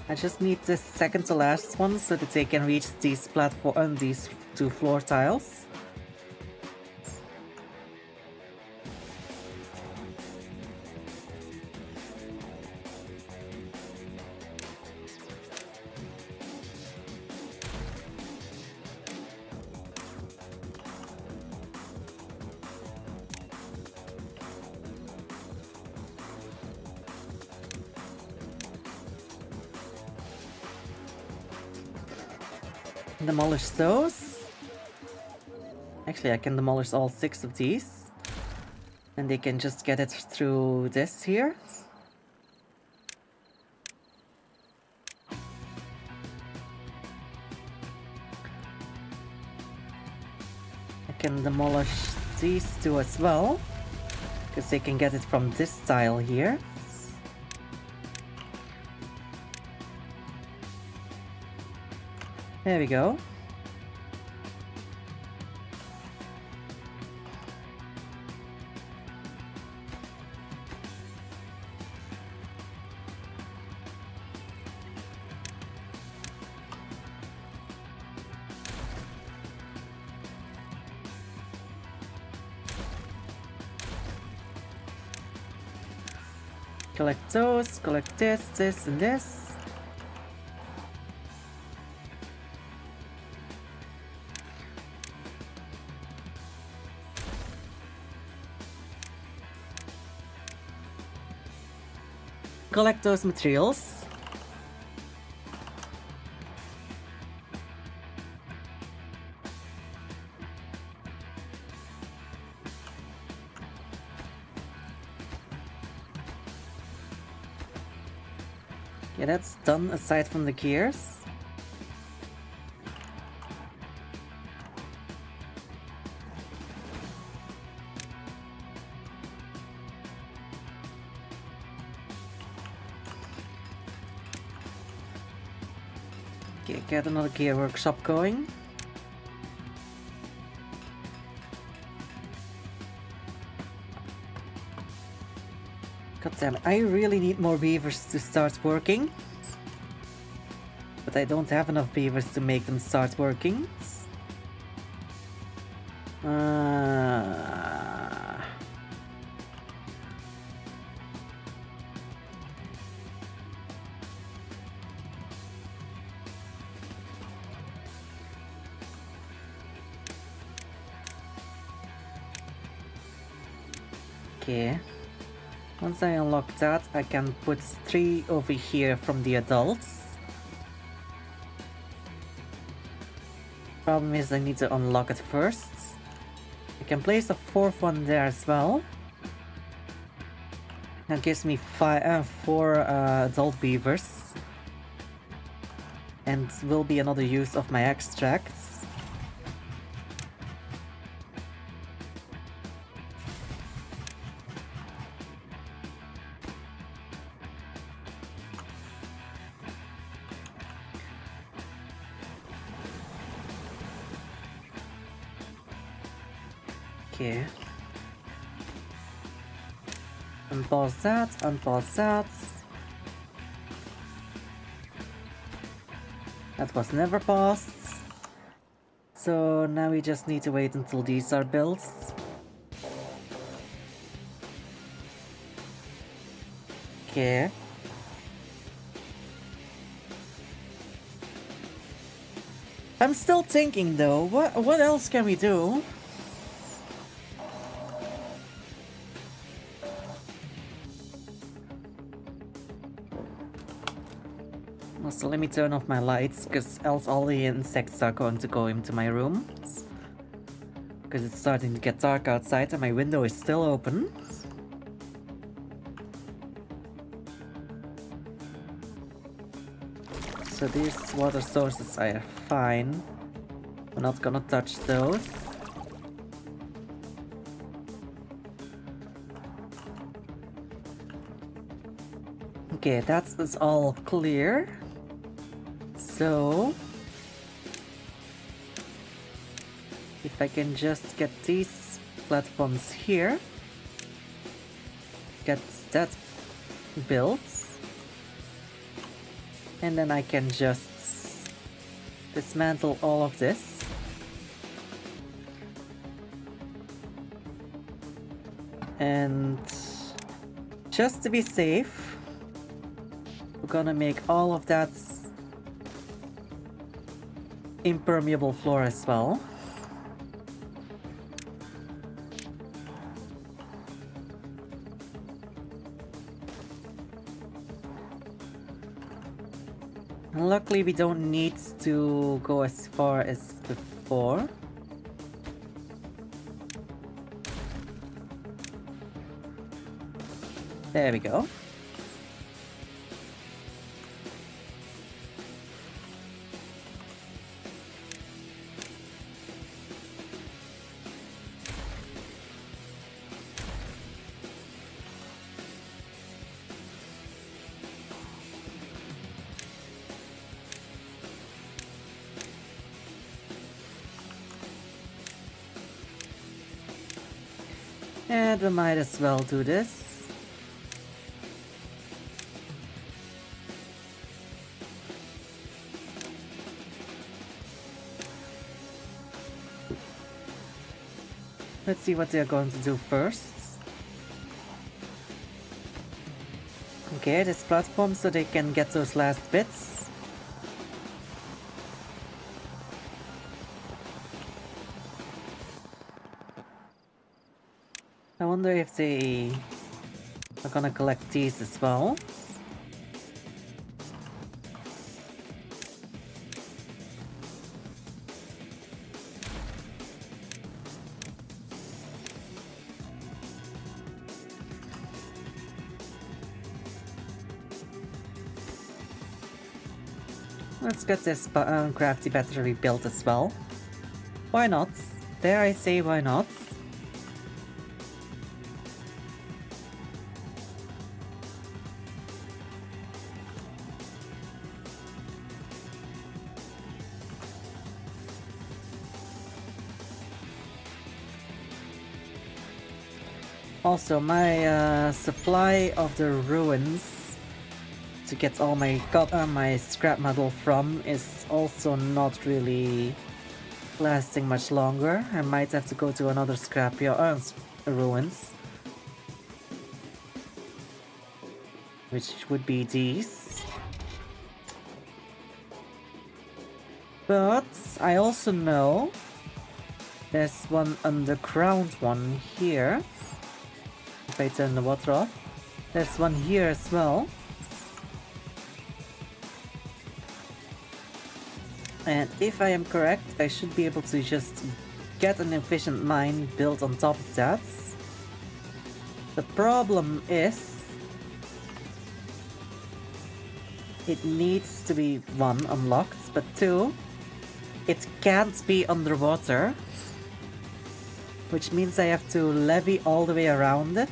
I just need the second to last one so that they can reach these these 2 floor tiles. Demolish those. Actually, I can demolish all 6 of these. And they can just get it through this here. I can demolish these 2 as well. Because they can get it from this tile here. There we go. Collect those, collect this, and this. Collect those materials. Yeah, that's done aside from the gears. Okay, get another gear workshop going. God damn it, I really need more beavers to start working. But I don't have enough beavers to make them start working. Okay. Once I unlock that, I can put 3 over here from the adults. Problem is I need to unlock it first. I can place a 4th one there as well. That gives me 4 adult beavers. And will be another use of my extracts. Okay. Unpause that, unpause that. That was never paused. So now we just need to wait until these are built. Okay. I'm still thinking though, what else can we do? Also, let me turn off my lights, because else all the insects are going to go into my room. Because it's starting to get dark outside and my window is still open. So these water sources are fine. We're not gonna touch those. Okay, that is all clear. So if I can just get these platforms here, get that built, and then I can just dismantle all of this. And just to be safe, we're gonna make all of that impermeable floor as well. And luckily we don't need to go as far as before. There we go. And we might as well do this. Let's see what they're going to do first. Okay, this platform so they can get those last bits. I wonder if they are gonna collect these as well. Let's get this crafty battery built as well. Why not? Dare I say why not? Also, my supply of the ruins to get all my my scrap metal from is also not really lasting much longer. I might have to go to another scrapyard, ruins, which would be these. But I also know there's one underground one here. If I turn the water off, there's one here as well. And if I am correct, I should be able to just get an efficient mine built on top of that. The problem is, it needs to be 1, unlocked, but 2, it can't be underwater, which means I have to levee all the way around it,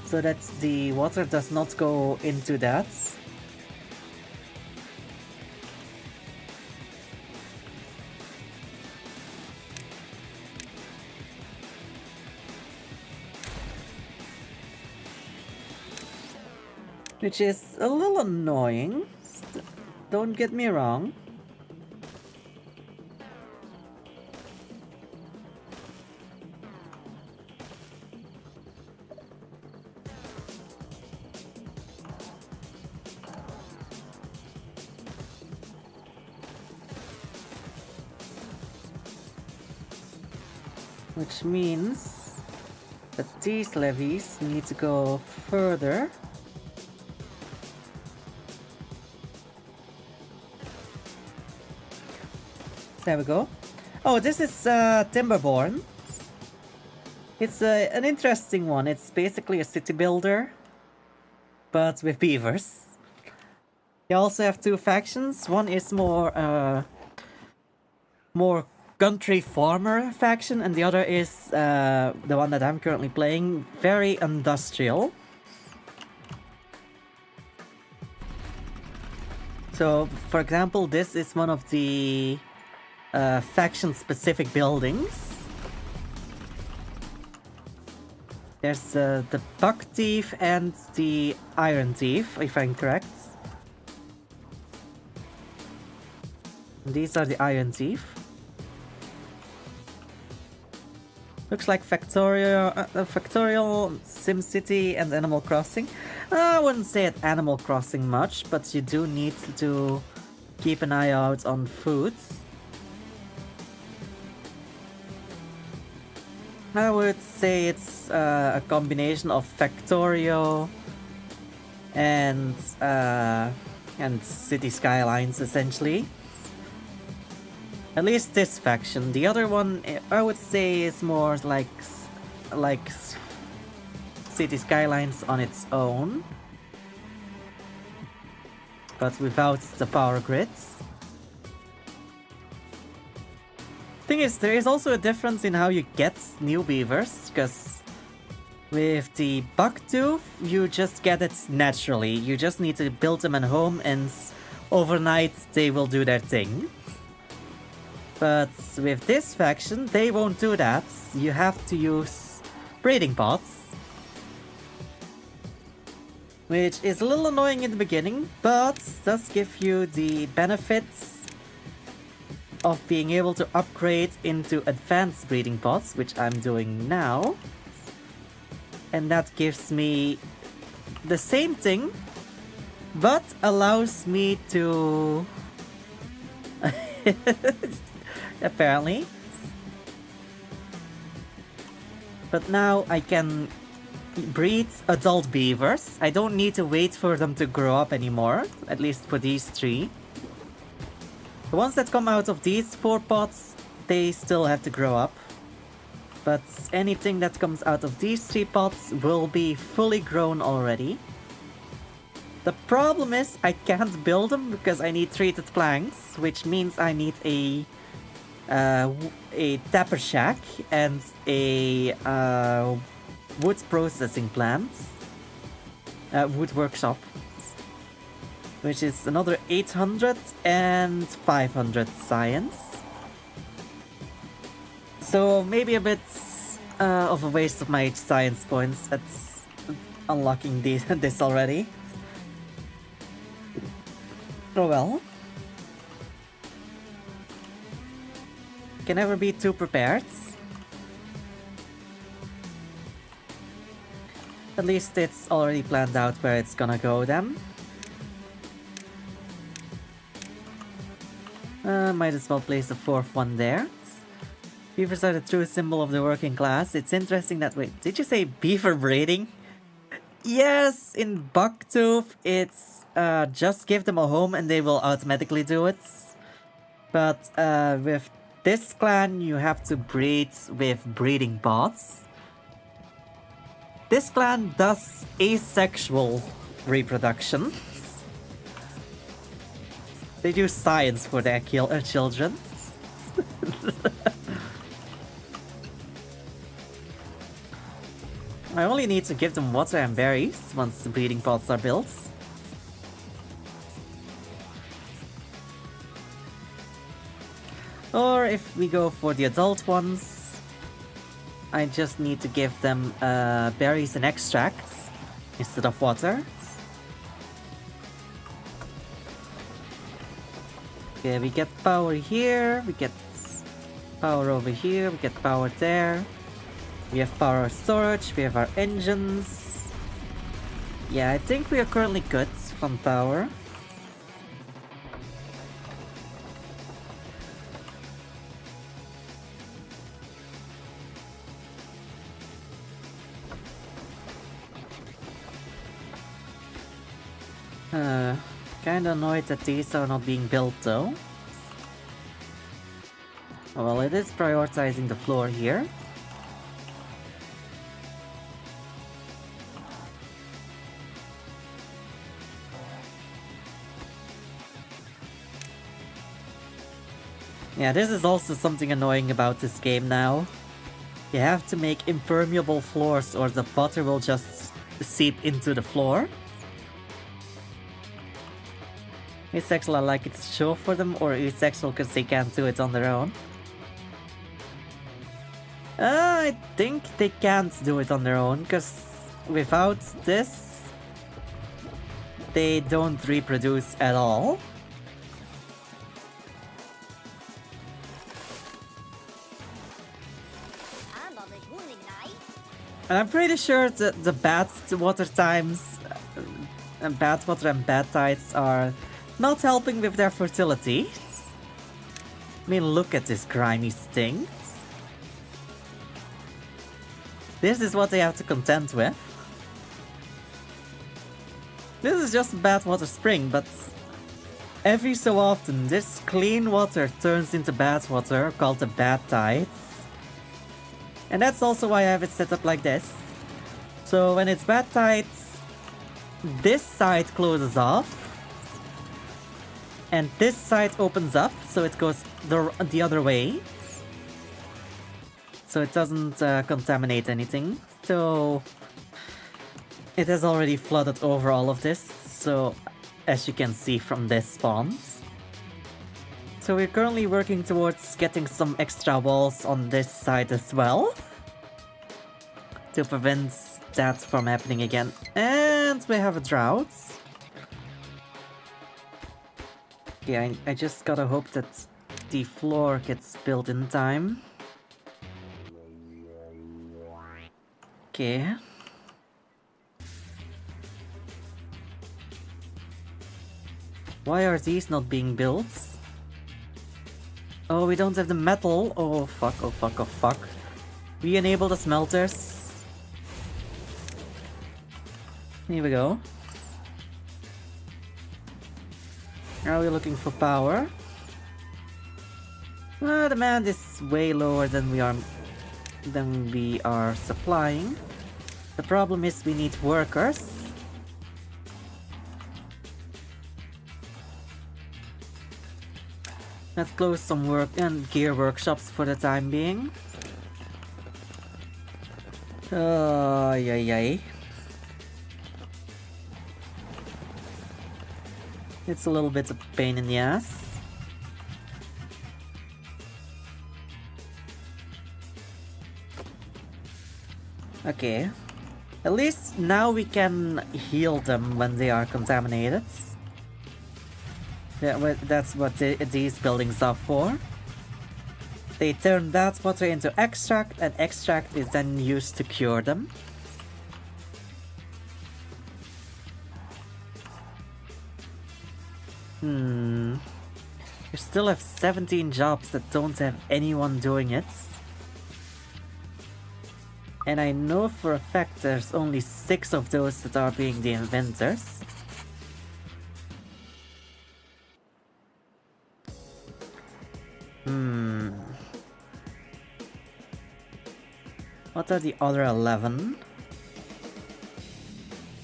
so that the water does not go into that. Which is a little annoying, don't get me wrong. Which means that these levees need to go further. There we go. Oh, this is Timberborn. It's an interesting one. It's basically a city builder, but with beavers. You also have 2 factions. One is more country farmer faction, and the other is the one that I'm currently playing, very industrial. So, for example, this is one of the faction-specific buildings. There's the Buck Thief and the Iron Thief, if I'm correct. These are the Iron Thief. Looks like Factorial, SimCity, and Animal Crossing. I wouldn't say it Animal Crossing much, but you do need to keep an eye out on foods. I would say it's a combination of Factorio and City Skylines, essentially. At least this faction. The other one, I would say, is more like City Skylines on its own, but without the power grids. Thing is, there is also a difference in how you get new beavers, because with the Bucktooth, you just get it naturally. You just need to build them at home, and overnight they will do their thing. But with this faction, they won't do that. You have to use breeding pots, which is a little annoying in the beginning, but does give you the benefits of being able to upgrade into advanced breeding pots, which I'm doing now. And that gives me the same thing, but allows me to... apparently. But now I can breed adult beavers. I don't need to wait for them to grow up anymore, at least for these 3. The ones that come out of these 4 pots, they still have to grow up. But anything that comes out of these 3 pots will be fully grown already. The problem is I can't build them because I need treated planks, which means I need a tapper shack and a wood processing plant, wood workshop, which is another 800 and 500 science. So maybe a bit of a waste of my science points at unlocking this already. Oh well. Can never be too prepared. At least it's already planned out where it's gonna go then. Might as well place the fourth one there. Beavers are the true symbol of the working class. It's interesting that... Wait, did you say beaver braiding? Yes, in Bucktooth, it's just give them a home and they will automatically do it. But with this clan, you have to breed with breeding pods. This clan does asexual reproduction. They do science for their children. I only need to give them water and berries once the breeding pods are built. Or if we go for the adult ones, I just need to give them berries and extracts instead of water. Okay, we get power here, we get power over here, we get power there. We have power storage, we have our engines. Yeah, I think we are currently good from power. Kinda annoyed that these are not being built though. Well, it is prioritizing the floor here. Yeah, this is also something annoying about this game now. You have to make impermeable floors or the water will just seep into the floor. Asexual, I like it to show for them, or asexual because they can't do it on their own? I think they can't do it on their own, because without this, they don't reproduce at all. And I'm pretty sure that the bad water times, and bad water and bad tides are not helping with their fertility. I mean, look at this grimy sting. This is what they have to contend with. This is just a bad water spring, but every so often this clean water turns into bad water, called the bad tides. And that's also why I have it set up like this. So when it's bad tides, this side closes off. And this side opens up, so it goes the other way. So it doesn't contaminate anything. So it has already flooded over all of this. So as you can see from this spawns. So we're currently working towards getting some extra walls on this side as well. To prevent that from happening again. And we have a drought. Yeah, I just gotta hope that the floor gets built in time. Okay. Why are these not being built? Oh, we don't have the metal. Oh fuck, oh fuck, oh fuck. We enable the smelters. Here we go. Are we looking for power? Demand is way lower than we are supplying. The problem is we need workers. Let's close some work and gear workshops for the time being. Yay. It's a little bit of a pain in the ass. Okay. At least now we can heal them when they are contaminated. Yeah, that's what these buildings are for. They turn that water into extract, and extract is then used to cure them. We still have 17 jobs that don't have anyone doing it. And I know for a fact there's only 6 of those that are being the inventors. What are the other 11?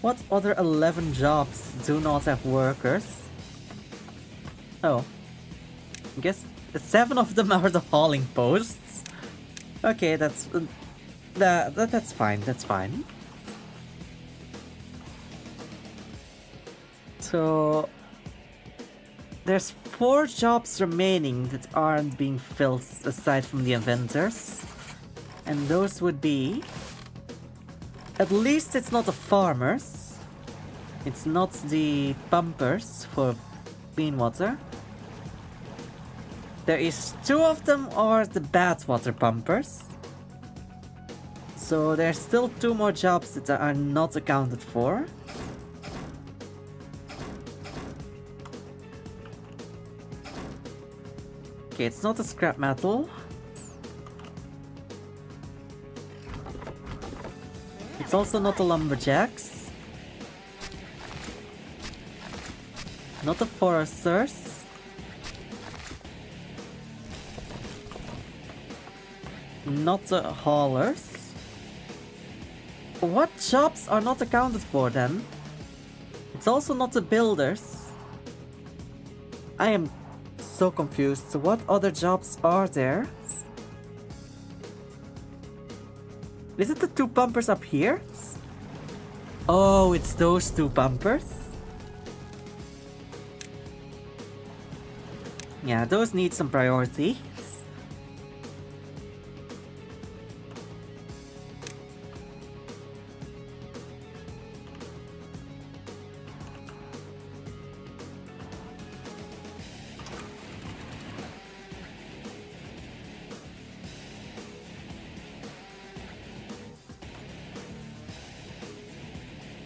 What other 11 jobs do not have workers? Oh. I guess 7 of them are the hauling posts. Okay, that's fine, that's fine. So there's 4 jobs remaining that aren't being filled aside from the inventors. And those would be... At least it's not the farmers. It's not the pumpers for clean water. There is 2 of them are the bad water pumpers. So there's still 2 more jobs that are not accounted for. Okay, it's not a scrap metal. It's also not the lumberjacks. Not the foresters. Not the haulers. What jobs are not accounted for then? It's also not the builders. I am so confused. What other jobs are there? Is it the 2 pumpers up here? Oh, it's those 2 pumpers? Yeah, those need some priority.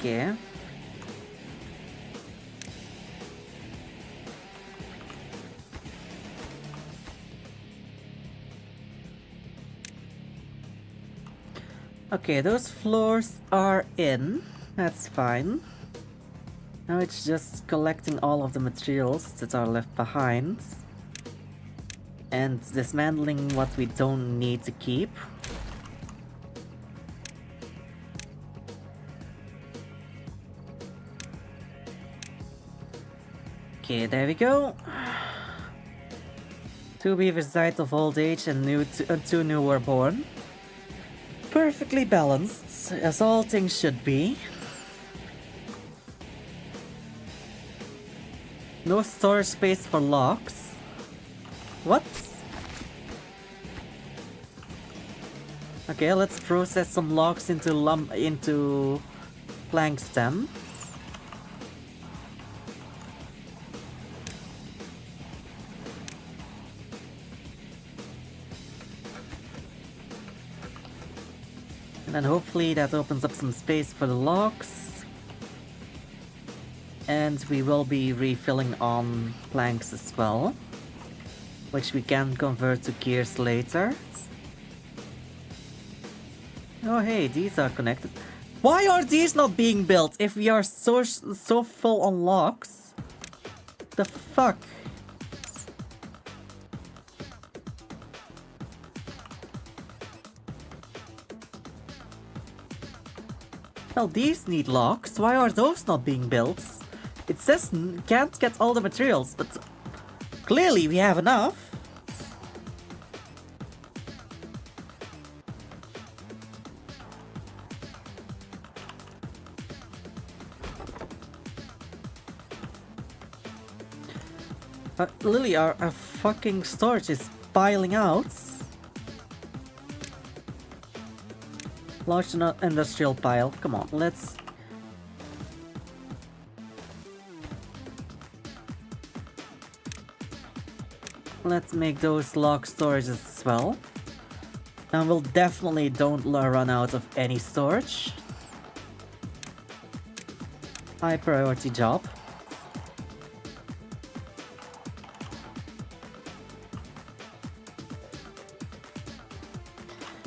Okay. Okay, those floors are in. That's fine. Now it's just collecting all of the materials that are left behind. And dismantling what we don't need to keep. Okay, there we go. 2 beavers died of old age and 2 new were born. Perfectly balanced, as all things should be. No storage space for logs. What? Okay, let's process some logs into planks then. And then hopefully that opens up some space for the logs. And we will be refilling on planks as well, which we can convert to gears later. Oh hey, these are connected. Why are these not being built if we are so full on logs? The fuck? Well, these need logs. Why are those not being built? It says can't get all the materials, but clearly we have enough. Lily, our fucking storage is piling out. Large industrial pile. Come on, let's... Let's make those log storages as well. And we'll definitely don't run out of any storage. High priority job.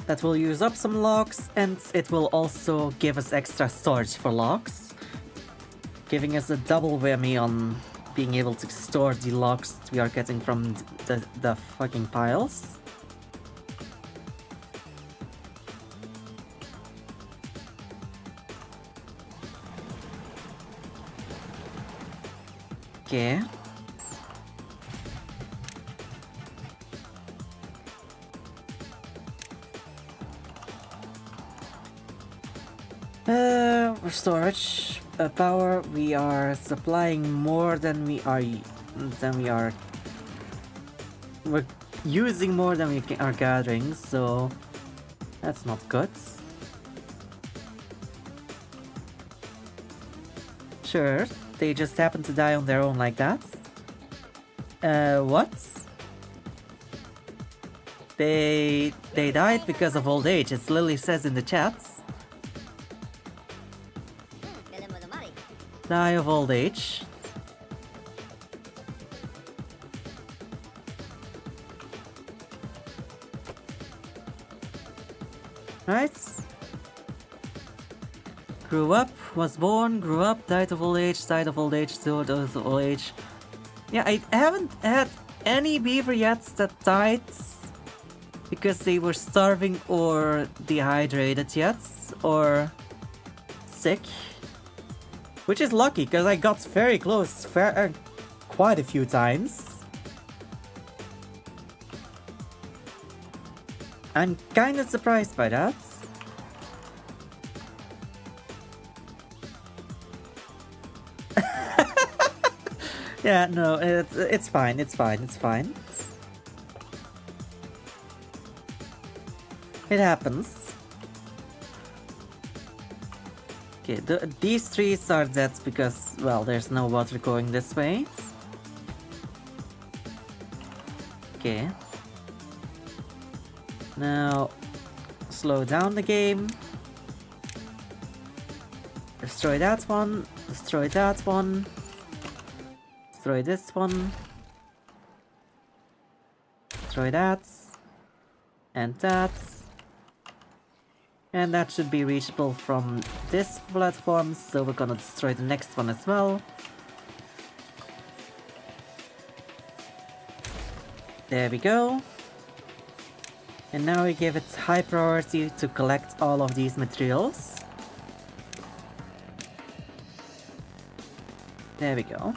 That will use up some logs, and it will also give us extra storage for logs, giving us a double whammy on being able to store the logs we are getting from the fucking piles. Okay. Storage power. We are supplying more than we are. We're using more than we are gathering, so that's not good. Sure, they just happen to die on their own like that. What? They died because of old age. It literally says in the chat. Die of old age. Right? Grew up, was born, grew up, died of old age, died of old age, still died of old age. Yeah, I haven't had any beaver yet that died because they were starving or dehydrated yet, or sick. Which is lucky, because I got very close quite a few times. I'm kinda surprised by that. Yeah, no, it's fine, it's fine, it's fine. It happens. Okay, these trees are dead because, well, there's no water going this way. Okay. Now, slow down the game. Destroy that one. Destroy that one. Destroy this one. Destroy that. And that. And that should be reachable from this platform, so we're gonna destroy the next one as well. There we go. And now we give it high priority to collect all of these materials. There we go.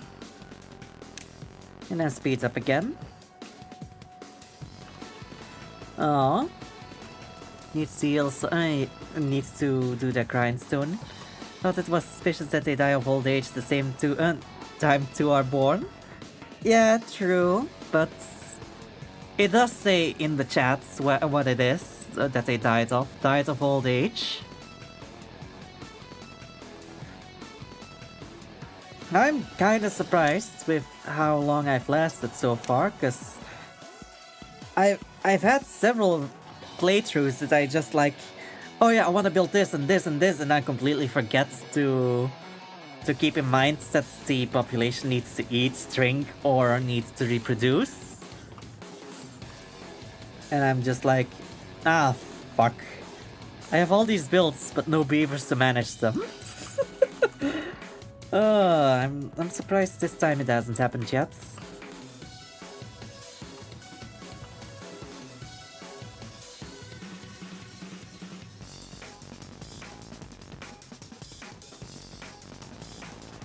And then speeds up again. Oh. Needs to do the grindstone. Thought it was suspicious that they die of old age the same time two are born. Yeah, true, but it does say in the chats what it is that they died of old age. I'm kinda surprised with how long I've lasted so far, cause I've had several playthroughs that I just like, oh yeah, I want to build this and this and this, and I completely forget to keep in mind that the population needs to eat, drink, or needs to reproduce. And I'm just like, ah, fuck. I have all these builds, but no beavers to manage them. I'm surprised this time it hasn't happened yet.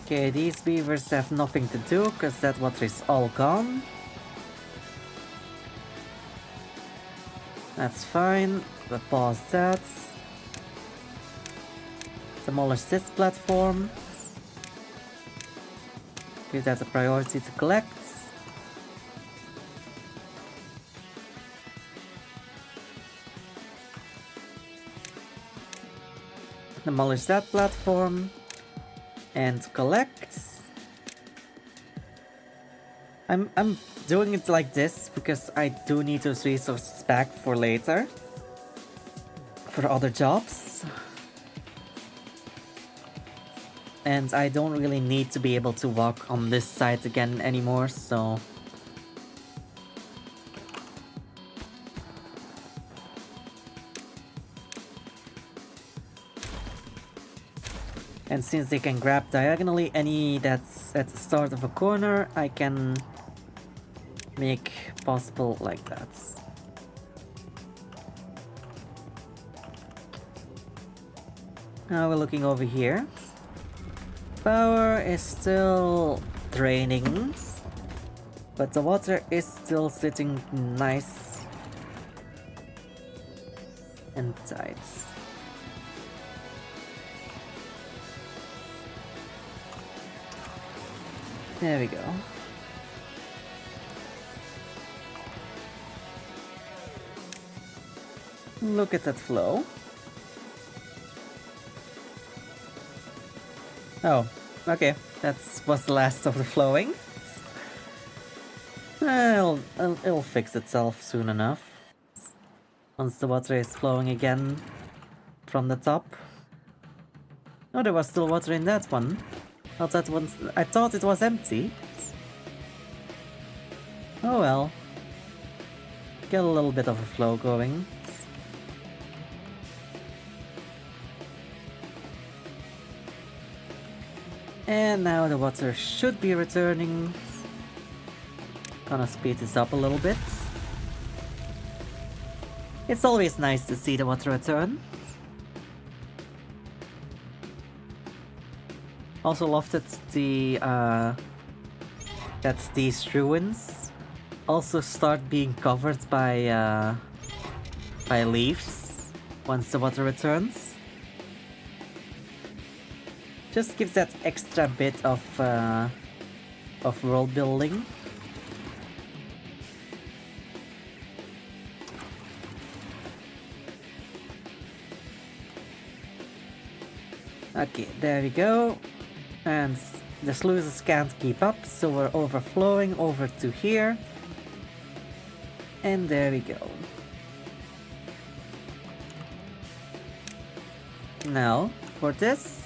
Okay, these beavers have nothing to do, because that water is all gone. That's fine, we'll pause that. Demolish this platform. Give that a priority to collect. Demolish that platform. And collect. I'm doing it like this because I do need those resources back for later. For other jobs. And I don't really need to be able to walk on this side again anymore, so... And since they can grab diagonally any that's at the start of a corner, I can make possible like that. Now we're looking over here. Power is still draining, but the water is still sitting nice and tight. There we go. Look at that flow. Oh, okay. That was the last of the flowing. It'll fix itself soon enough. Once the water is flowing again from the top. Oh, there was still water in that one. I thought it was empty. Oh well. Get a little bit of a flow going. And now the water should be returning. Gonna speed this up a little bit. It's always nice to see the water return. Also love that these ruins also start being covered by leaves once the water returns. Just gives that extra bit of world building. Okay, there we go. And the sluices can't keep up, so we're overflowing over to here. And there we go. Now, for this,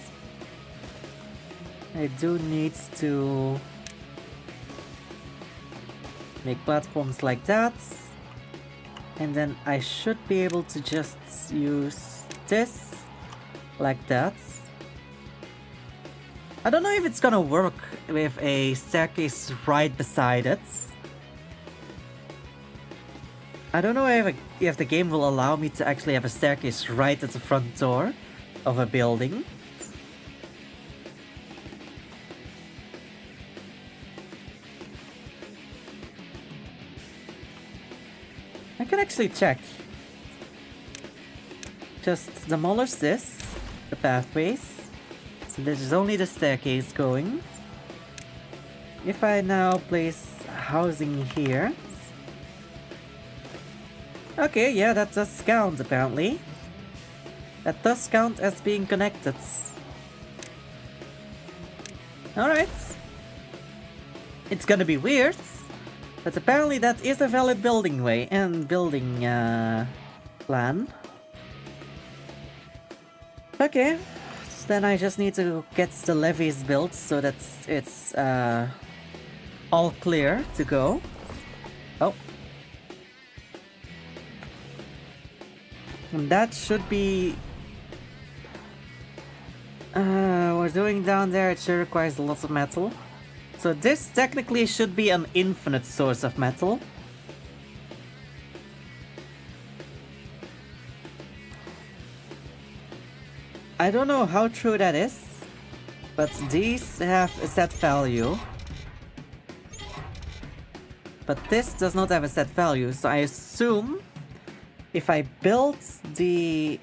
I do need to make platforms like that. And then I should be able to just use this like that. I don't know if it's gonna work with a staircase right beside it. I don't know if the game will allow me to actually have a staircase right at the front door of a building. I can actually check. Just demolish this, the pathways. So there's only the staircase going. If I now place housing here. Okay, yeah, that does count apparently. That does count as being connected. Alright. It's gonna be weird, but apparently that is a valid building way and building plan. Okay. Then I just need to get the levees built so that it's all clear to go. Oh. And that should be... we're doing down there, it sure requires lots of metal. So this technically should be an infinite source of metal. I don't know how true that is, but these have a set value. But this does not have a set value, so I assume if I build the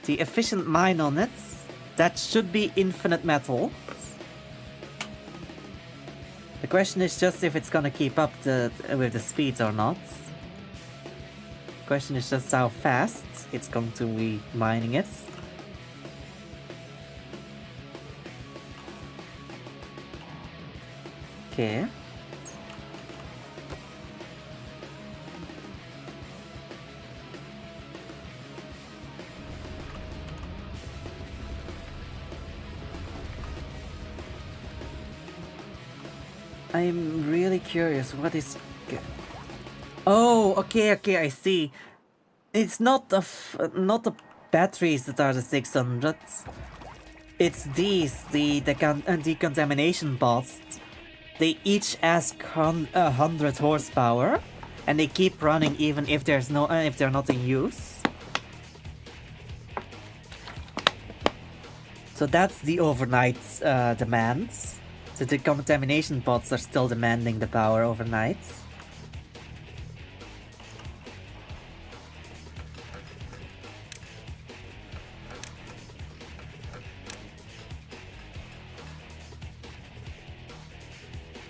efficient mine on it, that should be infinite metal. The question is just if it's gonna keep up with the speed or not. The question is just how fast it's going to be mining it. Okay. I'm really curious, what is... Oh, okay, I see. It's not not the batteries that are the 600s. It's these, the decontamination bots. They each ask 100 horsepower, and they keep running even if there's no if they're not in use. So that's the overnight demands. So the decontamination bots are still demanding the power overnight.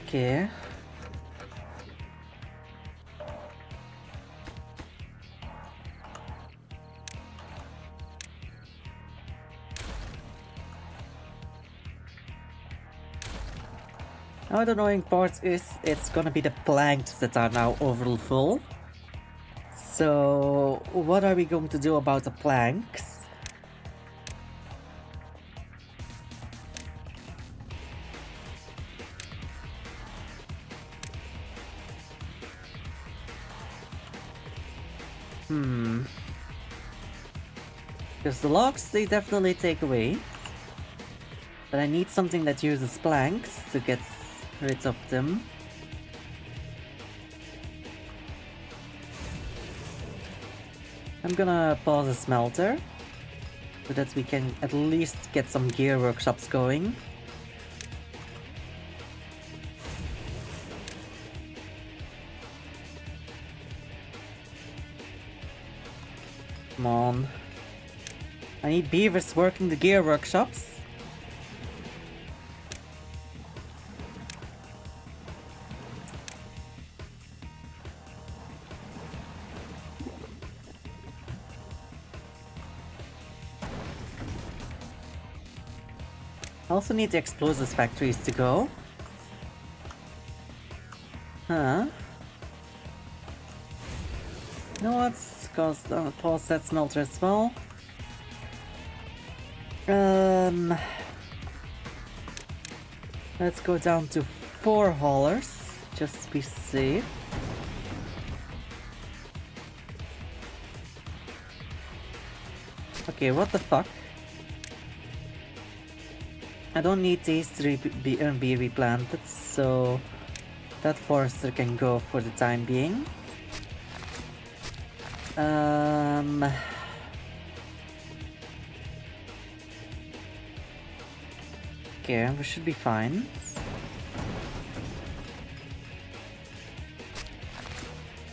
Okay. Now the annoying part is it's gonna be the planks that are now overall full. So what are we going to do about the planks? Because the logs, they definitely take away. But I need something that uses planks to get rid of them. I'm gonna pause a smelter, so that we can at least get some gear workshops going. Come on. I need beavers working the gear workshops. I also need the explosives factories to go. Huh? You know what's caused pause that smelter as well. Let's go down to 4 haulers, just to be safe. Okay, what the fuck? I don't need these to be replanted, so that forester can go for the time being. Okay, we should be fine.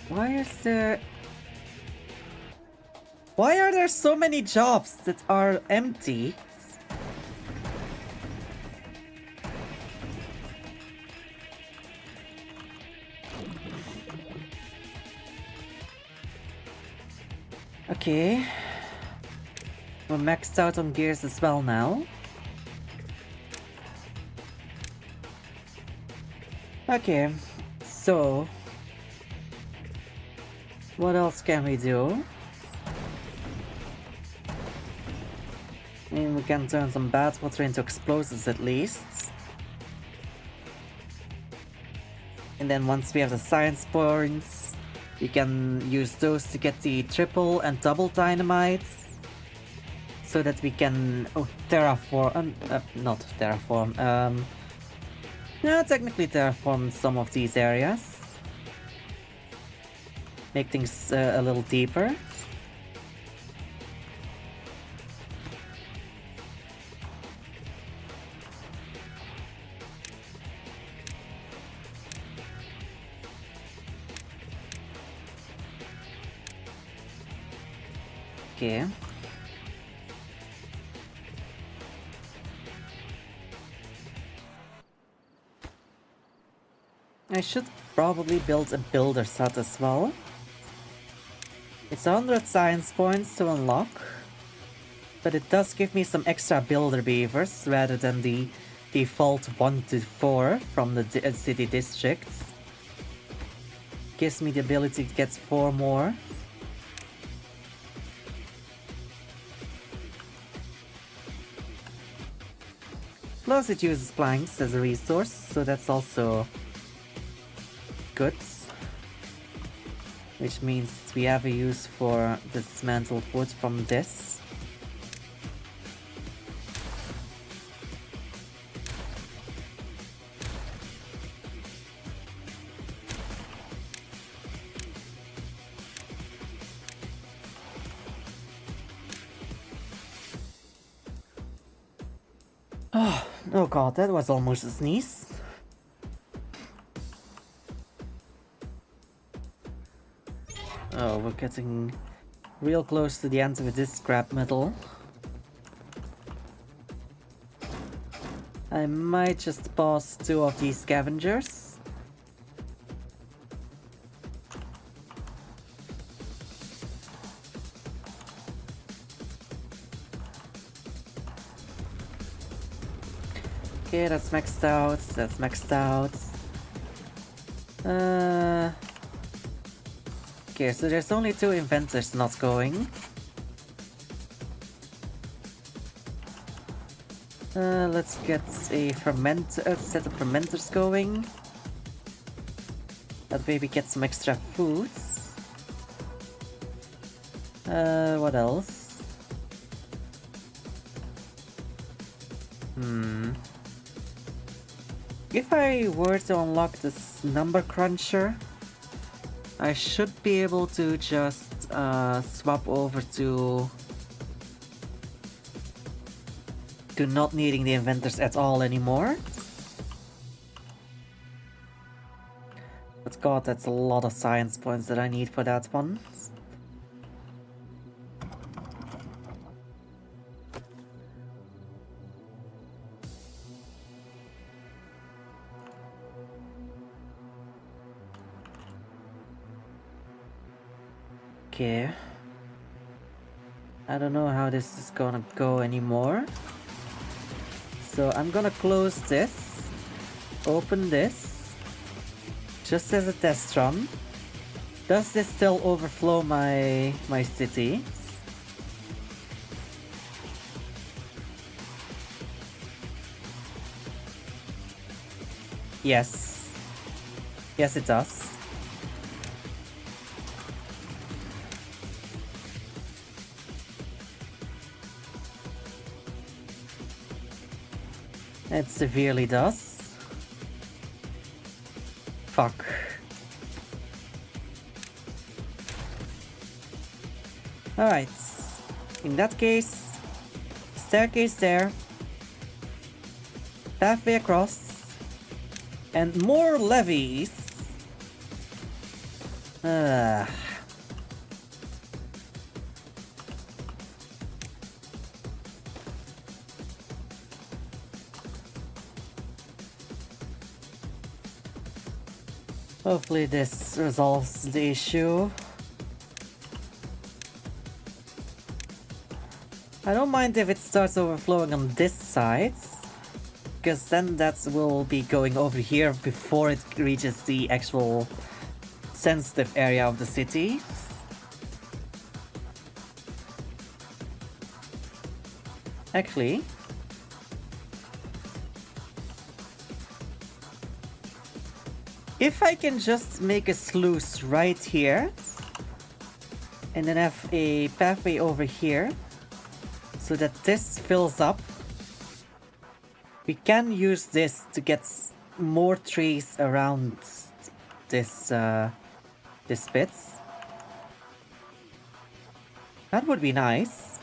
Why are there so many jobs that are empty? Okay. We're maxed out on gears as well now. Okay, so what else can we do? I mean, we can turn some bad water into explosives at least. And then once we have the science points, we can use those to get the triple and double dynamites. So that we can terraform, not terraform, yeah, technically terraform some of these areas. Make things a little deeper. Okay. I should probably build a builder's hut as well. It's 100 science points to unlock, but it does give me some extra builder beavers rather than the default 1 to 4 from the city districts. Gives me the ability to get 4 more. Plus it uses planks as a resource, so that's also good. Which means we have a use for the dismantled wood from this. Oh god, that was almost a sneeze. Oh, we're getting real close to the end with this scrap metal. I might just pause 2 of these scavengers. Okay, that's maxed out, that's maxed out. Okay, so there's only 2 inventors not going. Let's get a set of fermenters going. That way we get some extra foods. What else? If I were to unlock this number cruncher, I should be able to just swap over to not needing the inventors at all anymore. But god, that's a lot of science points that I need for that one. Okay. I don't know how this is gonna go anymore. So I'm gonna close this, open this, just as a test run. Does this still overflow my city? Yes. Yes, it does. It severely does. Fuck. Alright. In that case, staircase there, pathway across, and more levees. Hopefully this resolves the issue. I don't mind if it starts overflowing on this side, because then that will be going over here before it reaches the actual sensitive area of the city. Actually, if I can just make a sluice right here, and then have a pathway over here, so that this fills up, we can use this to get more trees around this bit. That would be nice.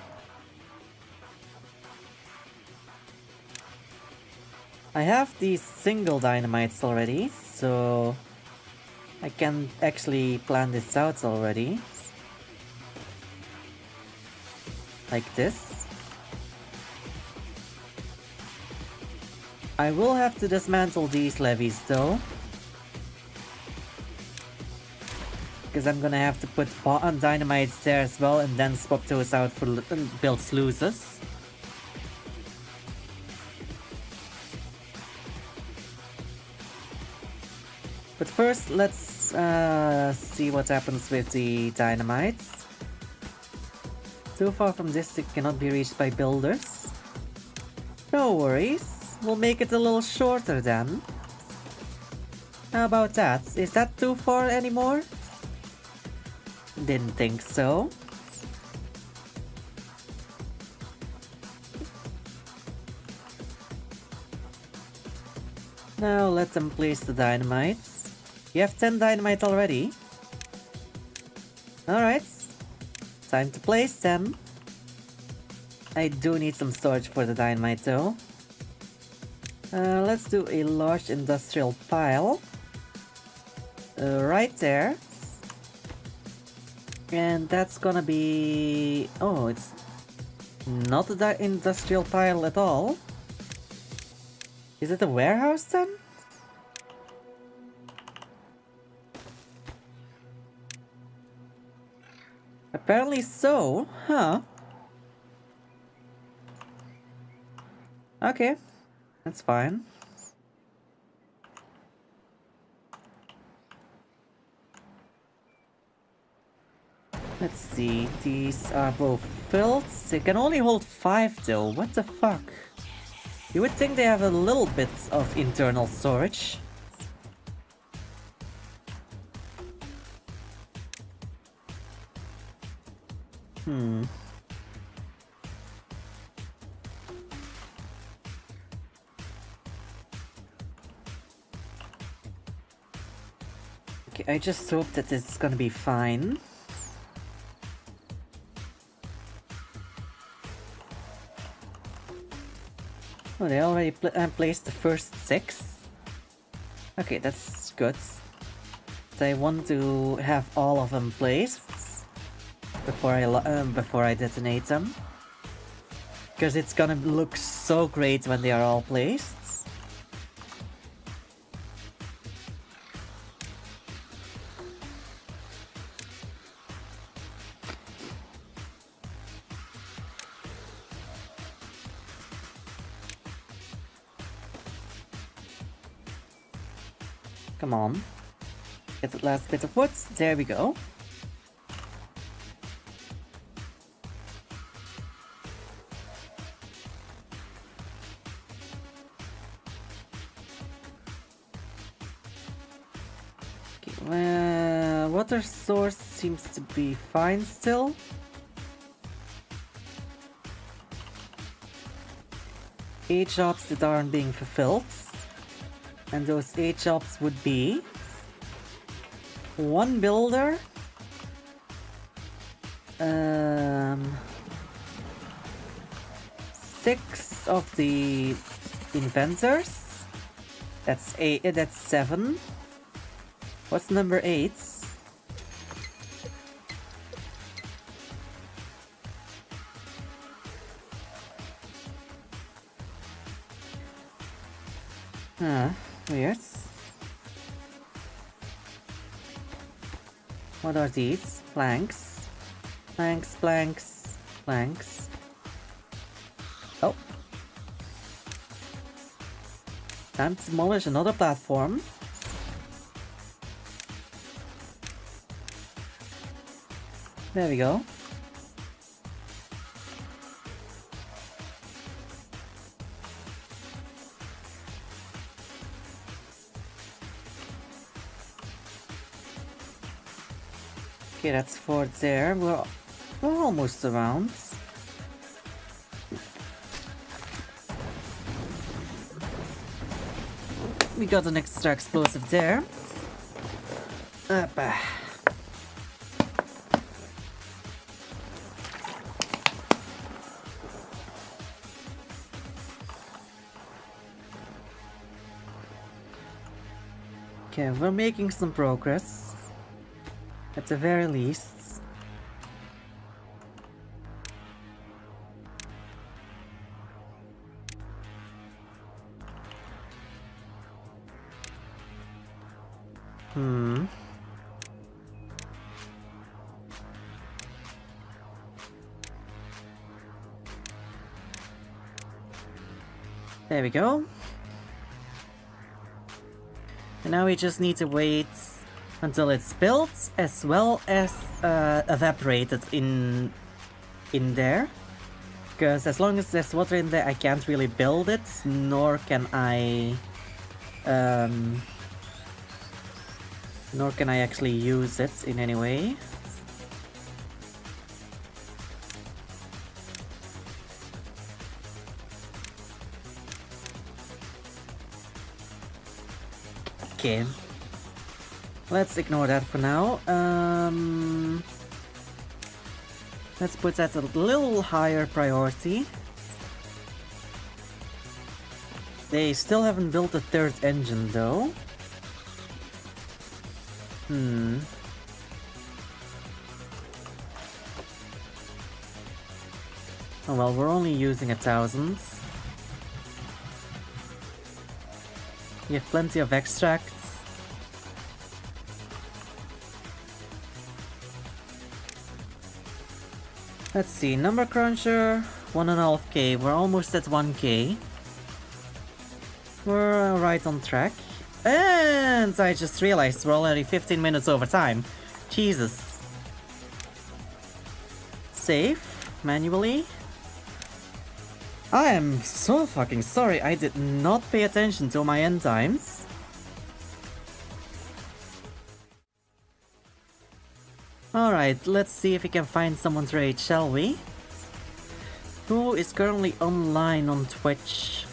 I have these single dynamites already, so I can actually plan this out already. Like this. I will have to dismantle these levees though, because I'm gonna have to put dynamites there as well and then swap those out for build sluices. But first, let's see what happens with the dynamites. Too far from this, it cannot be reached by builders. No worries, we'll make it a little shorter then. How about that? Is that too far anymore? Didn't think so. Now let them place the dynamites. You have 10 dynamite already. Alright. Time to place them. I do need some storage for the dynamite though. Let's do a large industrial pile. Right there. And that's gonna be... Oh, it's not an industrial pile at all. Is it a warehouse then? Apparently so, huh? Okay, that's fine. Let's see, these are both filled. They can only hold 5 though, what the fuck? You would think they have a little bit of internal storage. Okay, I just hope that this is gonna be fine. Oh, they already placed the first 6. Okay, that's good. But I want to have all of them placed before I detonate them, because it's gonna look so great when they are all placed. Come on. Get the last bit of wood. There we go. Okay, water source seems to be fine still. Eight jobs that aren't being fulfilled. And those 8 jobs would be 1 builder, 6 of the inventors. That's 8. That's 7. What's number 8? Huh. Weird. What are these? Planks. Planks, planks, planks. Oh. Time to demolish another platform. There we go. Okay, that's 4 there. We're almost around. We got an extra explosive there. Okay, we're making some progress. At the very least. There we go. And now we just need to wait until it's built, as well as evaporated in there. Because as long as there's water in there, I can't really build it, nor can I actually use it in any way. Okay, let's ignore that for now. Let's put that a little higher priority. They still haven't built a third engine though. Oh well, we're only using 1,000. We have plenty of extracts. Let's see, number cruncher, 1.5k. We're almost at 1k. We're right on track. And I just realized we're already 15 minutes over time. Jesus. Save manually. I am so fucking sorry, I did not pay attention to my end times. Alright, let's see if we can find someone to raid, shall we? Who is currently online on Twitch?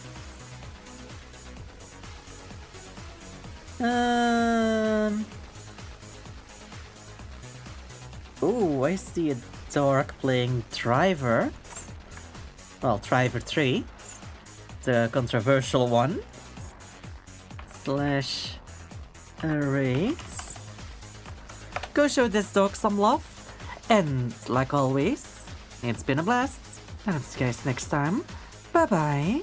Oh, I see a Dork playing Driver. Well, Driver 3. The controversial one. Slash raids. Go show this dog some love. And like always, it's been a blast. And I'll see you guys next time. Bye bye.